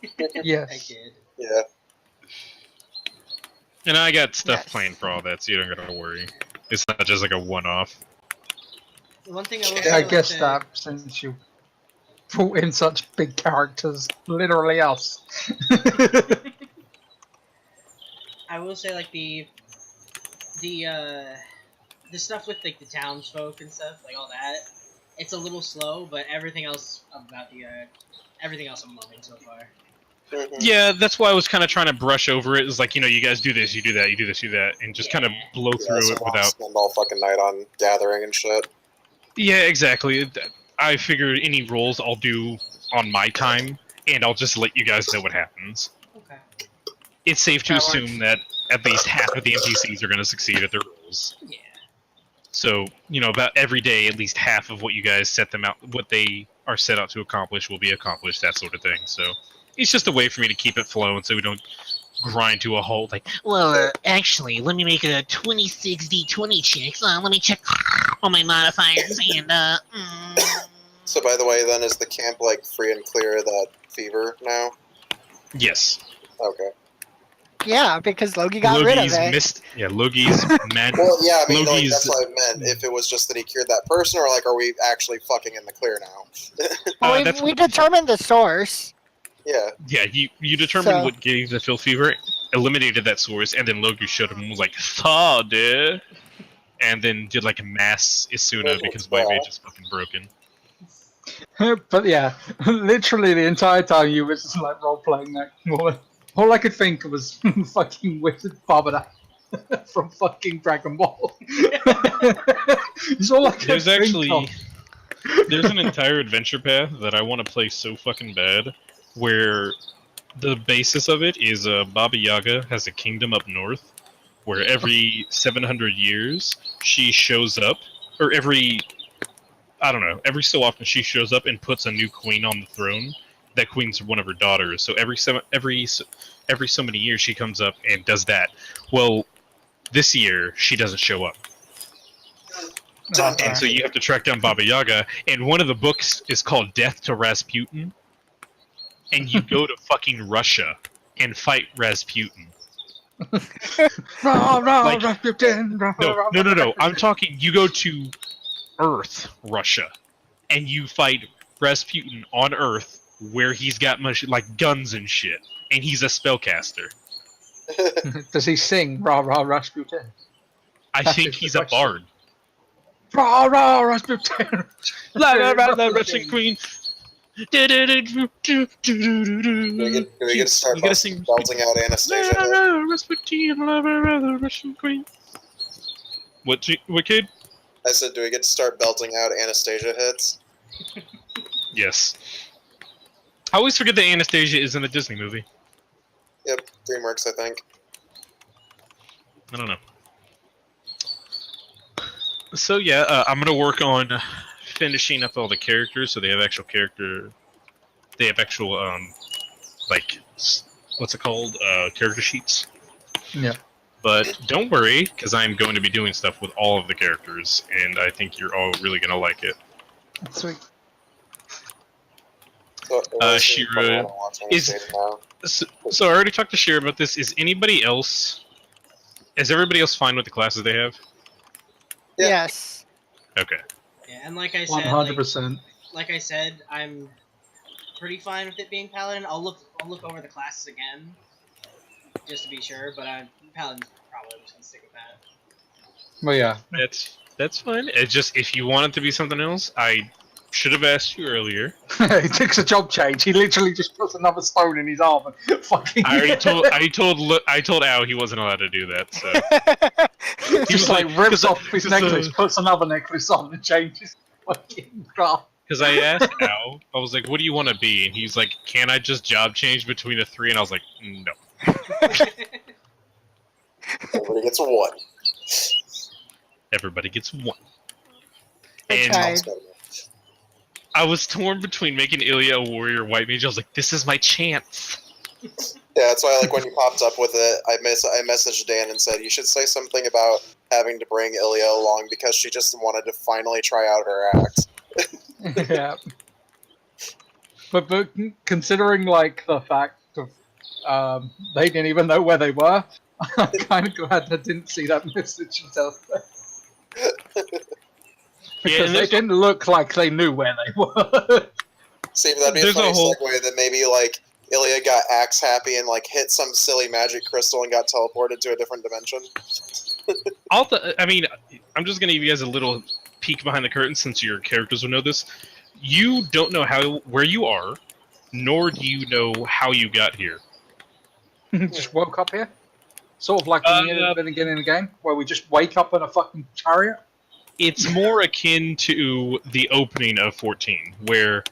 S6: Yes.
S2: did.
S5: Yeah.
S1: And I got stuff
S4: Yes.
S1: planned for all that, so you don't gotta worry. It's not just like a one-off.
S2: The one thing I will
S6: Yeah,
S2: say
S6: I
S2: with
S6: guess
S2: the-
S6: that since you brought in such big characters, literally us.
S2: I will say like the stuff with like the townsfolk and stuff, like all that, it's a little slow, but everything else about the everything else I'm loving so far.
S5: Mhm.
S1: Yeah, that's why I was kind of trying to brush over it. It's like, you know, you guys do this, you do that, you do this, you do that, and just kind of
S2: Yeah.
S1: blow
S5: Yeah,
S1: through
S5: so
S1: it
S5: we'll
S1: without...
S5: spend all fucking night on gathering and shit.
S1: Yeah, exactly. I figured any rolls I'll do on my time, and I'll just let you guys know what happens.
S2: Okay.
S1: It's safe to
S6: That
S1: assume
S6: works.
S1: that at least half of the NPCs are going to succeed at their rolls.
S2: Yeah.
S1: So, you know, about every day, at least half of what you guys set them out, what they are set out to accomplish will be accomplished, that sort of thing. So, it's just a way for me to keep it flowing so we don't grind to a halt. Like,
S8: Well, actually, let me make a 26d20 check. Let me check all my modifiers and,
S5: So by the way, then, is the camp, like, free and clear of that fever now?
S1: yes.
S5: Okay.
S4: Yeah, because Loki got rid of
S1: Logi's
S4: it.
S1: missed. Yeah, Logi's mad.
S5: Well, yeah, I mean, like,
S1: Logi's-
S5: that's what I meant. If it was just that he cured that person, or, like, are we actually fucking in the clear now?
S4: Well,
S1: that's-
S4: we determined the source.
S5: Yeah.
S1: Yeah, you determined
S4: So-
S1: what gave the filth fever, eliminated that source, and then Loki showed him and was like, "Thaw, dude," and then did like a mass Isuna because White Mage is fucking broken.
S6: But yeah, literally the entire time you was just like role playing that woman. All I could think was fucking Wizard Barbara from fucking Dragon Ball. It's all I could
S1: There's
S6: think
S1: actually
S6: of.
S1: there's an entire adventure path that I want to play so fucking bad, where the basis of it is Baba Yaga has a kingdom up north, where every 700 years she shows up, or every so often she shows up and puts a new queen on the throne. That queen's one of her daughters. So every so many years she comes up and does that. Well, this year she doesn't show up.
S5: Dun,
S1: And so you have to track down Baba Yaga, and one of the books is called Death to Rasputin, and you go to fucking Russia and fight Rasputin.
S6: Rah, rah,
S1: Like-
S6: Rasputin, rah, rah, rah,
S1: No. I'm talking, you go to Earth, Russia, and you fight Rasputin on Earth, where he's got much, like, guns and shit, and he's a spellcaster.
S6: Does he sing Rah Rah Rasputin?
S1: I
S6: That
S1: think
S6: is the
S1: he's a
S6: question.
S1: bard.
S6: Rah, rah, Rasputin!
S1: La la la la Russian Queen.
S5: Do we get to start
S1: You gotta sing
S5: belting out Anastasia?
S1: La la la Rasputin, la la la la Russian Queen. What kid?
S5: I said, do we get to start belting out Anastasia hits?
S1: Yes. I always forget that Anastasia is in a Disney movie.
S5: Yep, DreamWorks, I think.
S1: I don't know. So yeah, I'm gonna work on finishing up all the characters so they have actual character. They have actual like what's it called? Character sheets.
S6: Yeah.
S1: But don't worry, because I'm going to be doing stuff with all of the characters, and I think you're all really gonna like it.
S6: Sweet.
S5: So,
S1: Shira is. So I already talked to Shira about this. Is anybody else? Is everybody else fine with the classes they have?
S5: Yeah.
S4: Yes.
S1: Okay.
S2: Yeah, and like I said,
S6: 100%.
S2: like I said, I'm pretty fine with it being Paladin. I'll look over the classes again, just to be sure. But Paladin's probably just gonna stick with that.
S6: Well, yeah.
S1: That's fine. It's just if you want it to be something else, I should have asked you earlier.
S6: He takes a job change. He literally just puts another stone in his arm and fucking.
S1: I told Al he wasn't allowed to do that. So
S6: He just like rips off his
S1: because,
S6: necklace, puts another necklace on, and changes fucking craft.
S1: Because I asked Al, I was like, "What do you want to be?" And he's like, "Can I just job change between the three?" And I was like, "No."
S5: Everybody gets one.
S1: Everybody gets one.
S4: I
S1: And
S4: tried.
S1: I was torn between making Ilya a warrior or white mage. I was like, "This is my chance."
S5: Yeah, that's why, like, when you popped up with it, I messaged Dan and said, you should say something about having to bring Ilya along because she just wanted to finally try out her axe.
S6: Yeah. But considering, like, the fact of they didn't even know where they were, I'm kind of glad I didn't see that message until because they didn't look like they knew where they were.
S5: See, that'd be a funny segue that maybe, like, Ilya got axe happy and, like, hit some silly magic crystal and got teleported to a different dimension.
S1: I mean, I'm just gonna give you guys a little peek behind the curtain since your characters will know this. You don't know where you are, nor do you know how you got here.
S6: Just woke up here? Sort of like in the beginning of the game, where we just wake up in a fucking chariot?
S1: It's more akin to the opening of 14, where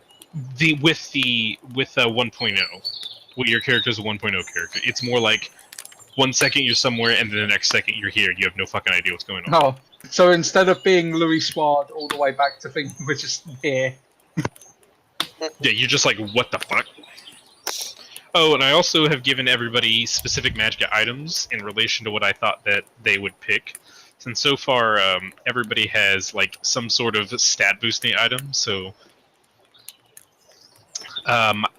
S1: with 1.0, where your character is a 1.0 character. It's more like 1 second you're somewhere, and then the next second you're here. You have no fucking idea what's going on.
S6: Oh, so instead of being Louis Sward all the way back to thinking we're just here.
S1: Yeah, you're just like, what the fuck? Oh, and I also have given everybody specific magic items in relation to what I thought that they would pick. Since so far, everybody has like some sort of stat boosting item. So,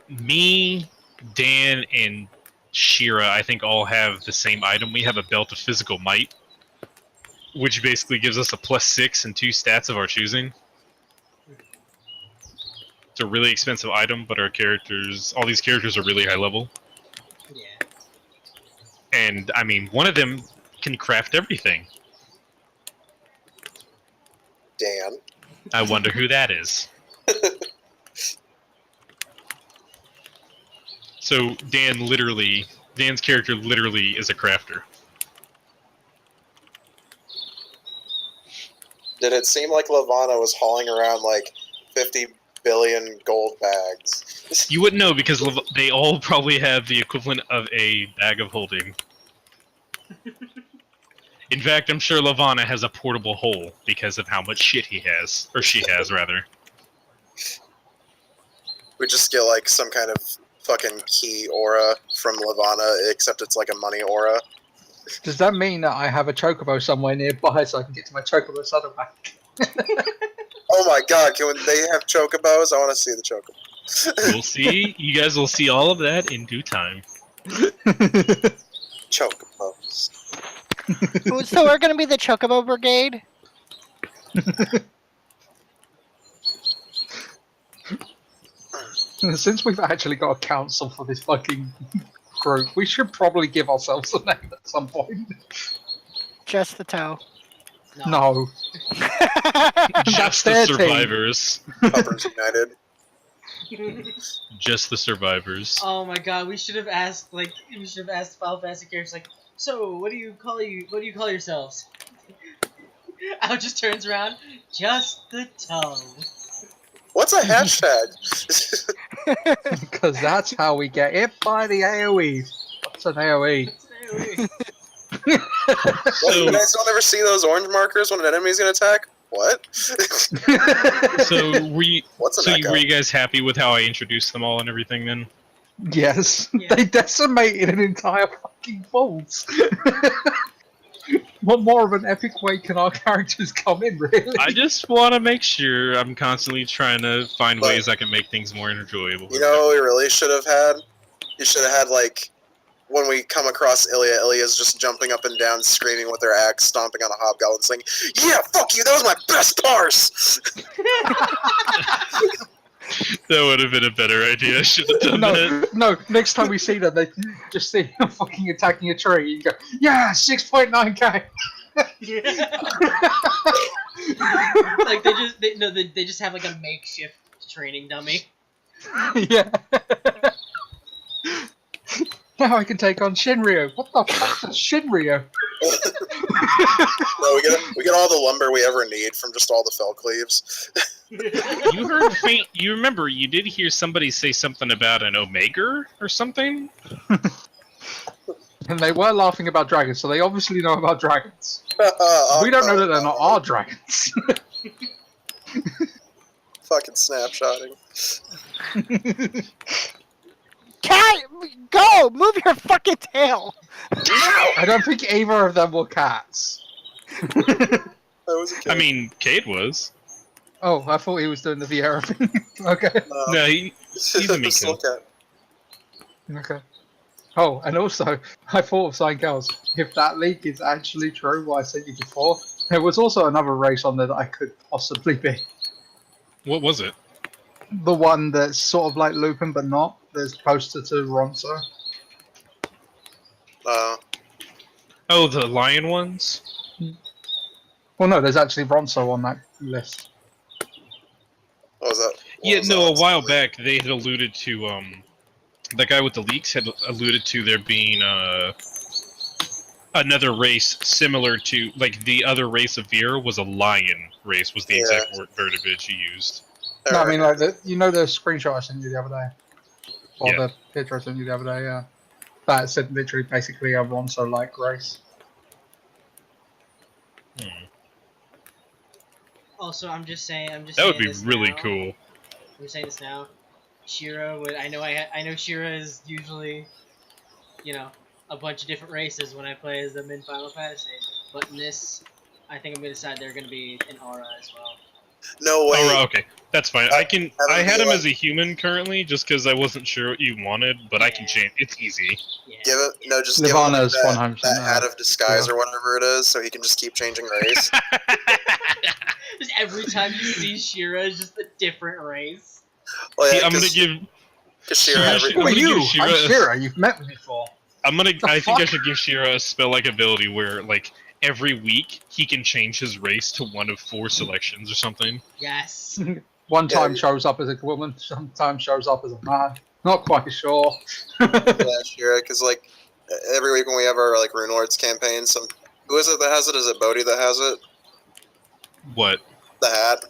S1: me, Dan, and Shira, I think all have the same item. We have a belt of physical might, which basically gives us a +6 and 2 stats of our choosing. It's a really expensive item, but all these characters are really high level.
S2: Yeah.
S1: And, I mean, one of them can craft everything.
S5: Dan.
S1: I wonder who that is. So, Dan's character literally is a crafter.
S5: Did it seem like Levana was hauling around, like, 50 billion gold bags?
S1: You wouldn't know because they all probably have the equivalent of a bag of holding. In fact, I'm sure Levana has a portable hole because of how much shit he has. Or she has, rather.
S5: We just get, like, some kind of fucking key aura from Levana, except it's like a money aura.
S6: Does that mean that I have a chocobo somewhere nearby so I can get to my chocobo saddleback?
S5: Oh my god, can they have chocobos? I want to see the chocobo.
S1: We'll see. You guys will see all of that in due time.
S5: Chocobos.
S4: So we're gonna be the Chocobo Brigade.
S6: Since we've actually got a council for this fucking group, we should probably give ourselves a name at some point.
S4: Just the toe.
S6: No.
S1: Just the
S6: their team.
S1: survivors.
S5: Puppers United.
S1: Just the survivors.
S2: Oh my god, we should have asked Final Fantasy characters like, so what do you call yourselves? Al just turns around, just the tongue.
S5: What's a hashtag?
S6: Because that's how we get hit by the AoE. What's an AoE?
S5: What, you guys don't ever see those orange markers when an enemy's gonna attack? What?
S1: So were you,
S5: What's an
S1: so
S5: echo?
S1: were you guys happy with how I introduced them all and everything then?
S6: Yes.
S2: Yeah.
S6: They decimated an entire fucking vault. What more of an epic way can our characters come in, really?
S1: I just want to make sure I'm constantly trying to find
S5: But-
S1: ways I can make things more enjoyable.
S5: You know what we really should have had? You should have had, like, when we come across Ilya's just jumping up and down, screaming with their axe, stomping on a hobgoblin, saying, "Yeah, fuck you, that was my best parse!"
S1: That would have been a better idea. I should have done that.
S6: No, next time we see them, they just see them fucking attacking a tree. You go, yeah, 6.9k.
S2: Like they just have like a makeshift training dummy.
S6: Yeah. Now I can take on Shinryu. What the fuck is Shinryu?
S5: No, we get all the lumber we ever need from just all the fell cleaves.
S1: You heard faint. You remember? You did hear somebody say something about an Omega or something.
S6: And they were laughing about dragons, so they obviously know about dragons.
S5: Oh,
S6: We don't know that they're not our dragons.
S5: Fucking snapshotting.
S4: Cat, go! Move your fucking tail!
S6: I don't think either of them were cats.
S5: That was a kid.
S1: I mean, Cade was.
S6: Oh, I thought he was doing the Vieira thing. Okay.
S1: No, he's a
S5: Just
S1: Miko.
S5: look at.
S6: Okay. Oh, and also, I thought of something else. If that leak is actually true, what I sent you before, there was also another race on there that I could possibly be.
S1: What was it?
S6: The one that's sort of like Lupin, but not. That's closer to Ronso.
S1: Oh, the lion ones.
S6: Well, no, there's actually Ronso on that list.
S5: What was that?
S1: Yeah, no. A while back, they had alluded to that guy with the leaks had alluded to there being another race similar to like the other race of Veer was a lion race was the
S5: Yeah.
S1: exact verbiage he used.
S6: No, I mean like the screenshot I sent you the other day, or
S1: Yeah.
S6: the picture I sent you the other day. Yeah, that said literally basically a Ronso-like race.
S2: Also, I'm just saying
S1: That would be
S2: this
S1: really
S2: now.
S1: cool.
S2: I'm saying this now. Shira would. I know Shira is usually, a bunch of different races when I play as them in Final Fantasy. But in this, I think I'm gonna decide they're gonna be an aura as well.
S5: No way.
S1: Oh, okay, that's fine. I can.
S5: Have
S1: I
S5: him
S1: had
S5: be
S1: him
S5: like-
S1: as a human currently, just because I wasn't sure what you wanted, but I can
S2: Yeah.
S1: change. It's easy.
S2: Yeah.
S5: Give it. No, just give him
S6: Nirvana's
S5: that,
S6: 100%
S5: that hat of disguise
S6: yeah.
S5: or whatever it is, so he can just keep changing race.
S2: Just every time you see Shira, it's just a different race.
S5: Well,
S1: See,
S5: yeah,
S1: I'm gonna
S5: 'cause-
S1: give.
S5: 'cause Shira
S1: I'm
S5: every-
S6: Who are
S1: gonna give
S6: you?
S1: Shira
S6: I'm
S1: a-
S6: Shira. You've met me before.
S1: I'm gonna.
S6: The
S1: I think I
S6: fuck?
S1: should give Shira a spell-like ability where, like, every week he can change his race to one of 4 selections or something.
S2: Yes.
S6: One time
S5: Yeah.
S6: shows up as a woman, sometimes shows up as a man. Not quite sure.
S5: Yeah, Shira, because like every week when we have our like Rune Lords campaign, who is it that has it? Is it Bodhi that has it?
S1: What?
S5: The hat.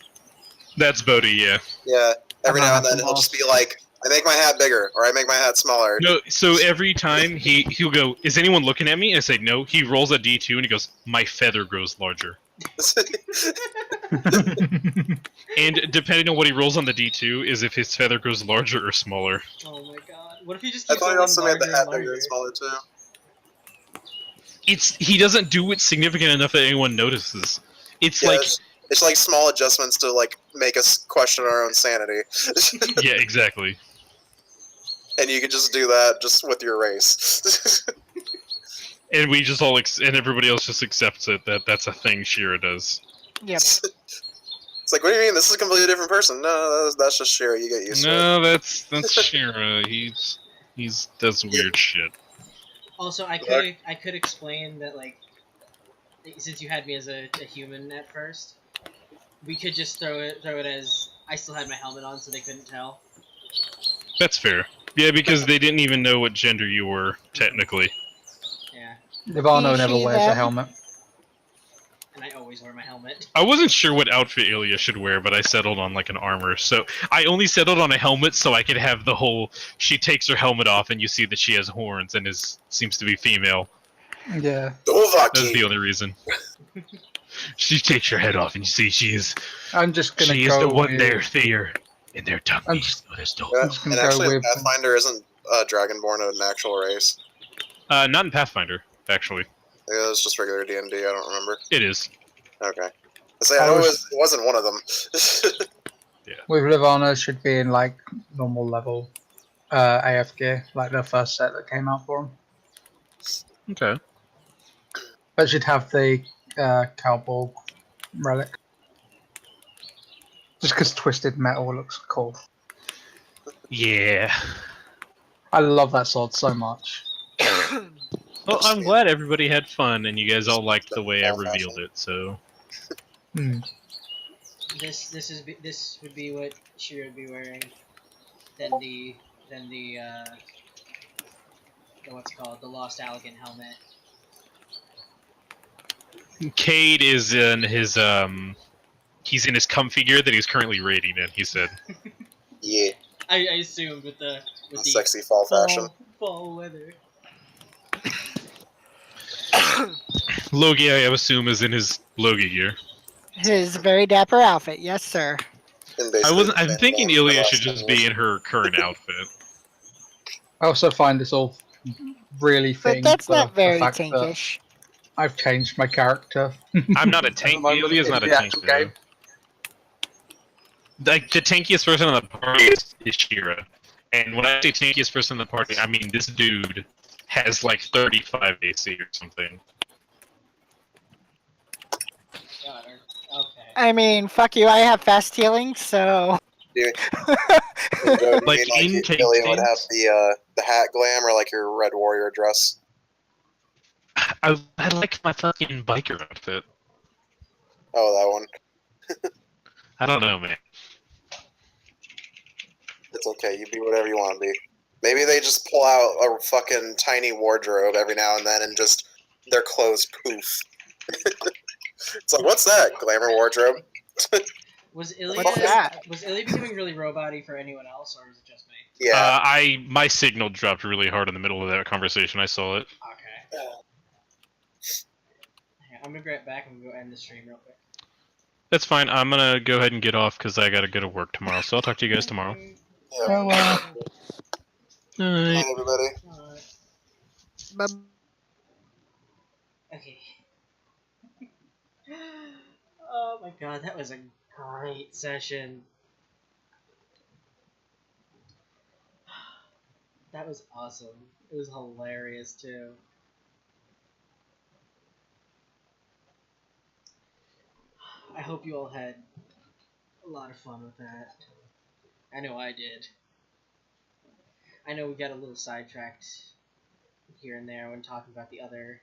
S1: That's Bodhi, yeah.
S5: Yeah. Every now and then
S6: Awesome.
S5: he'll just be like, "I make my hat bigger," or "I make my hat smaller."
S1: No, so every time he'll go, "Is anyone looking at me?" And I say no. He rolls a D2 and he goes, "My feather grows larger." And depending on what he rolls on the D2 is if his feather grows larger or smaller.
S2: Oh my god. What if he just
S5: I
S2: keeps
S5: thought he
S2: going
S5: also made the
S2: larger
S5: hat
S2: and
S5: bigger
S2: larger?
S5: and smaller too.
S1: He doesn't do it significant enough that anyone notices. It's
S5: Yeah,
S1: like
S5: it's like small adjustments to like make us question our own sanity,
S1: yeah, exactly.
S5: and you can just do that just with your race.
S1: And we just all and everybody else just accepts it that that's a thing Shira does.
S4: Yep.
S5: It's like, what do you mean? This is a completely different person. No, that's just Shira. You get used to it.
S1: No, that's Shira. He's does weird shit.
S2: Also, I could explain that like since you had me as a human at first, we could just throw it as I still had my helmet on, so they couldn't tell.
S1: That's fair. Yeah, because they didn't even know what gender you were technically.
S2: Yeah,
S6: Ivano
S4: He,
S6: never
S4: she,
S6: wears a
S4: them.
S6: helmet.
S2: and I always wear my helmet.
S1: I wasn't sure what outfit Ilya should wear, but I settled on like an armor. So I only settled on a helmet so I could have the whole. She takes her helmet off and you see that she has horns and seems to be female.
S6: Yeah.
S1: That's the
S5: Dovaki.
S1: only reason. She takes her head off and you see
S6: I'm just gonna
S1: she is the
S6: go
S1: one
S6: with.
S1: their fear in their tongue.
S6: I'm just.
S1: Oh, there's dope.
S5: Yeah,
S6: I'm just gonna
S5: and
S6: go
S5: actually,
S6: with.
S5: Pathfinder isn't Dragonborn an actual race.
S1: Not in Pathfinder, actually.
S5: It was just regular D&D. I don't remember.
S1: It is.
S5: Okay. I say I know it wasn't one of them.
S6: With Ivano should be in like normal level AF gear, like the first set that came out for him.
S1: Okay.
S6: But should have the cowboy relic. Just because twisted metal looks cool.
S1: Yeah.
S6: I love that sword so much.
S1: Well, I'm glad everybody had fun and you guys all liked the way I revealed it. So.
S6: Hmm.
S2: This would be what she would be wearing. Then the what's it called, the Lost Allegan helmet.
S1: Cade is in his he's in his comfy gear that he's currently raiding in, he said.
S5: Yeah,
S2: I assumed with the
S5: sexy fall fashion.
S2: fall weather.
S1: Logie, I assume, is in his Logie gear.
S4: His very dapper outfit, yes, sir.
S5: And basically the
S1: I'm
S5: same
S1: thinking
S5: name for the
S1: Ilya
S5: last
S1: should
S5: 10
S1: just
S5: years.
S1: be in her current outfit.
S6: I also find this all really
S4: But
S6: fitting
S4: that's
S6: for
S4: not
S6: the
S4: very
S6: fact that
S4: tankish.
S6: I've changed my character.
S1: I'm not a
S6: at the
S1: tank.
S6: moment
S1: Ilya's
S6: in
S1: not a
S6: the
S1: tank,
S6: actual
S1: though.
S6: game.
S1: Like, the tankiest person on the party is Shira. And when I say tankiest person in the party, I mean this dude has like 35 AC or something.
S2: Got her. Okay.
S4: I mean, fuck you, I have fast healing, so.
S5: Do you mean
S1: Like, in tank
S5: Ilya would have
S1: stance,
S5: the hat glam or like your Red Warrior dress?
S1: I like my fucking biker outfit.
S5: Oh, that one.
S1: I don't know, man.
S5: It's okay. You be whatever you want to be. Maybe they just pull out a fucking tiny wardrobe every now and then and just their clothes poof. It's like, what's that? Glamour wardrobe?
S2: Was Ilya
S4: What's that?
S2: was Ilya becoming really robot-y for anyone else, or was it just me?
S5: Yeah.
S1: My signal dropped really hard in the middle of that conversation. I saw it.
S2: Okay. Hang on, I'm gonna grab back and go end the stream real quick.
S1: That's fine. I'm gonna go ahead and get off because I gotta go to work tomorrow. So I'll talk to you guys tomorrow.
S5: Yeah.
S6: Well,
S5: Good
S1: Alright.
S5: night, everybody.
S4: But
S2: Okay. Oh my god, that was a great session. That was awesome. It was hilarious too. I hope you all had a lot of fun with that. I know I did. I know we got a little sidetracked here and there when talking about the other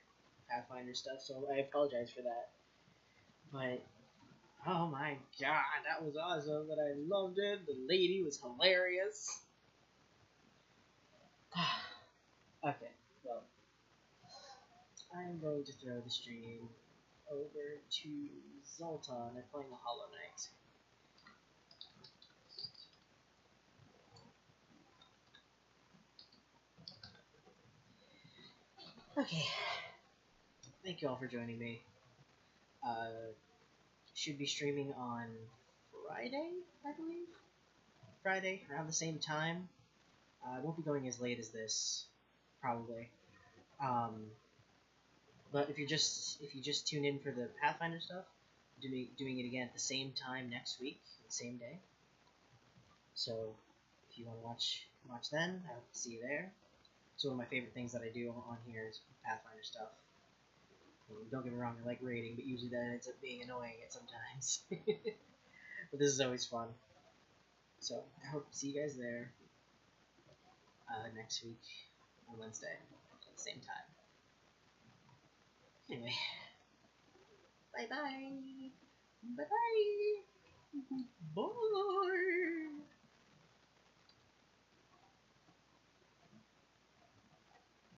S2: Pathfinder stuff, so I apologize for that. But oh my god, that was awesome, and I loved it. The lady was hilarious. Okay, well, I'm going to throw the stream over to Zoltan. They're playing the Hollow Knight. Okay. Thank you all for joining me. Should be streaming on Friday, I believe. Friday, around the same time. I won't be going as late as this, probably. But if you just tune in for the Pathfinder stuff, doing it again at the same time next week, the same day. So if you want to watch then, I hope to see you there. It's one of my favorite things that I do on here is Pathfinder stuff. Don't get me wrong, I like raiding, but usually that ends up being annoying at sometimes. But this is always fun. So I hope to see you guys there next week on Wednesday at the same time. Anyway, Bye bye. Bye bye. Bye.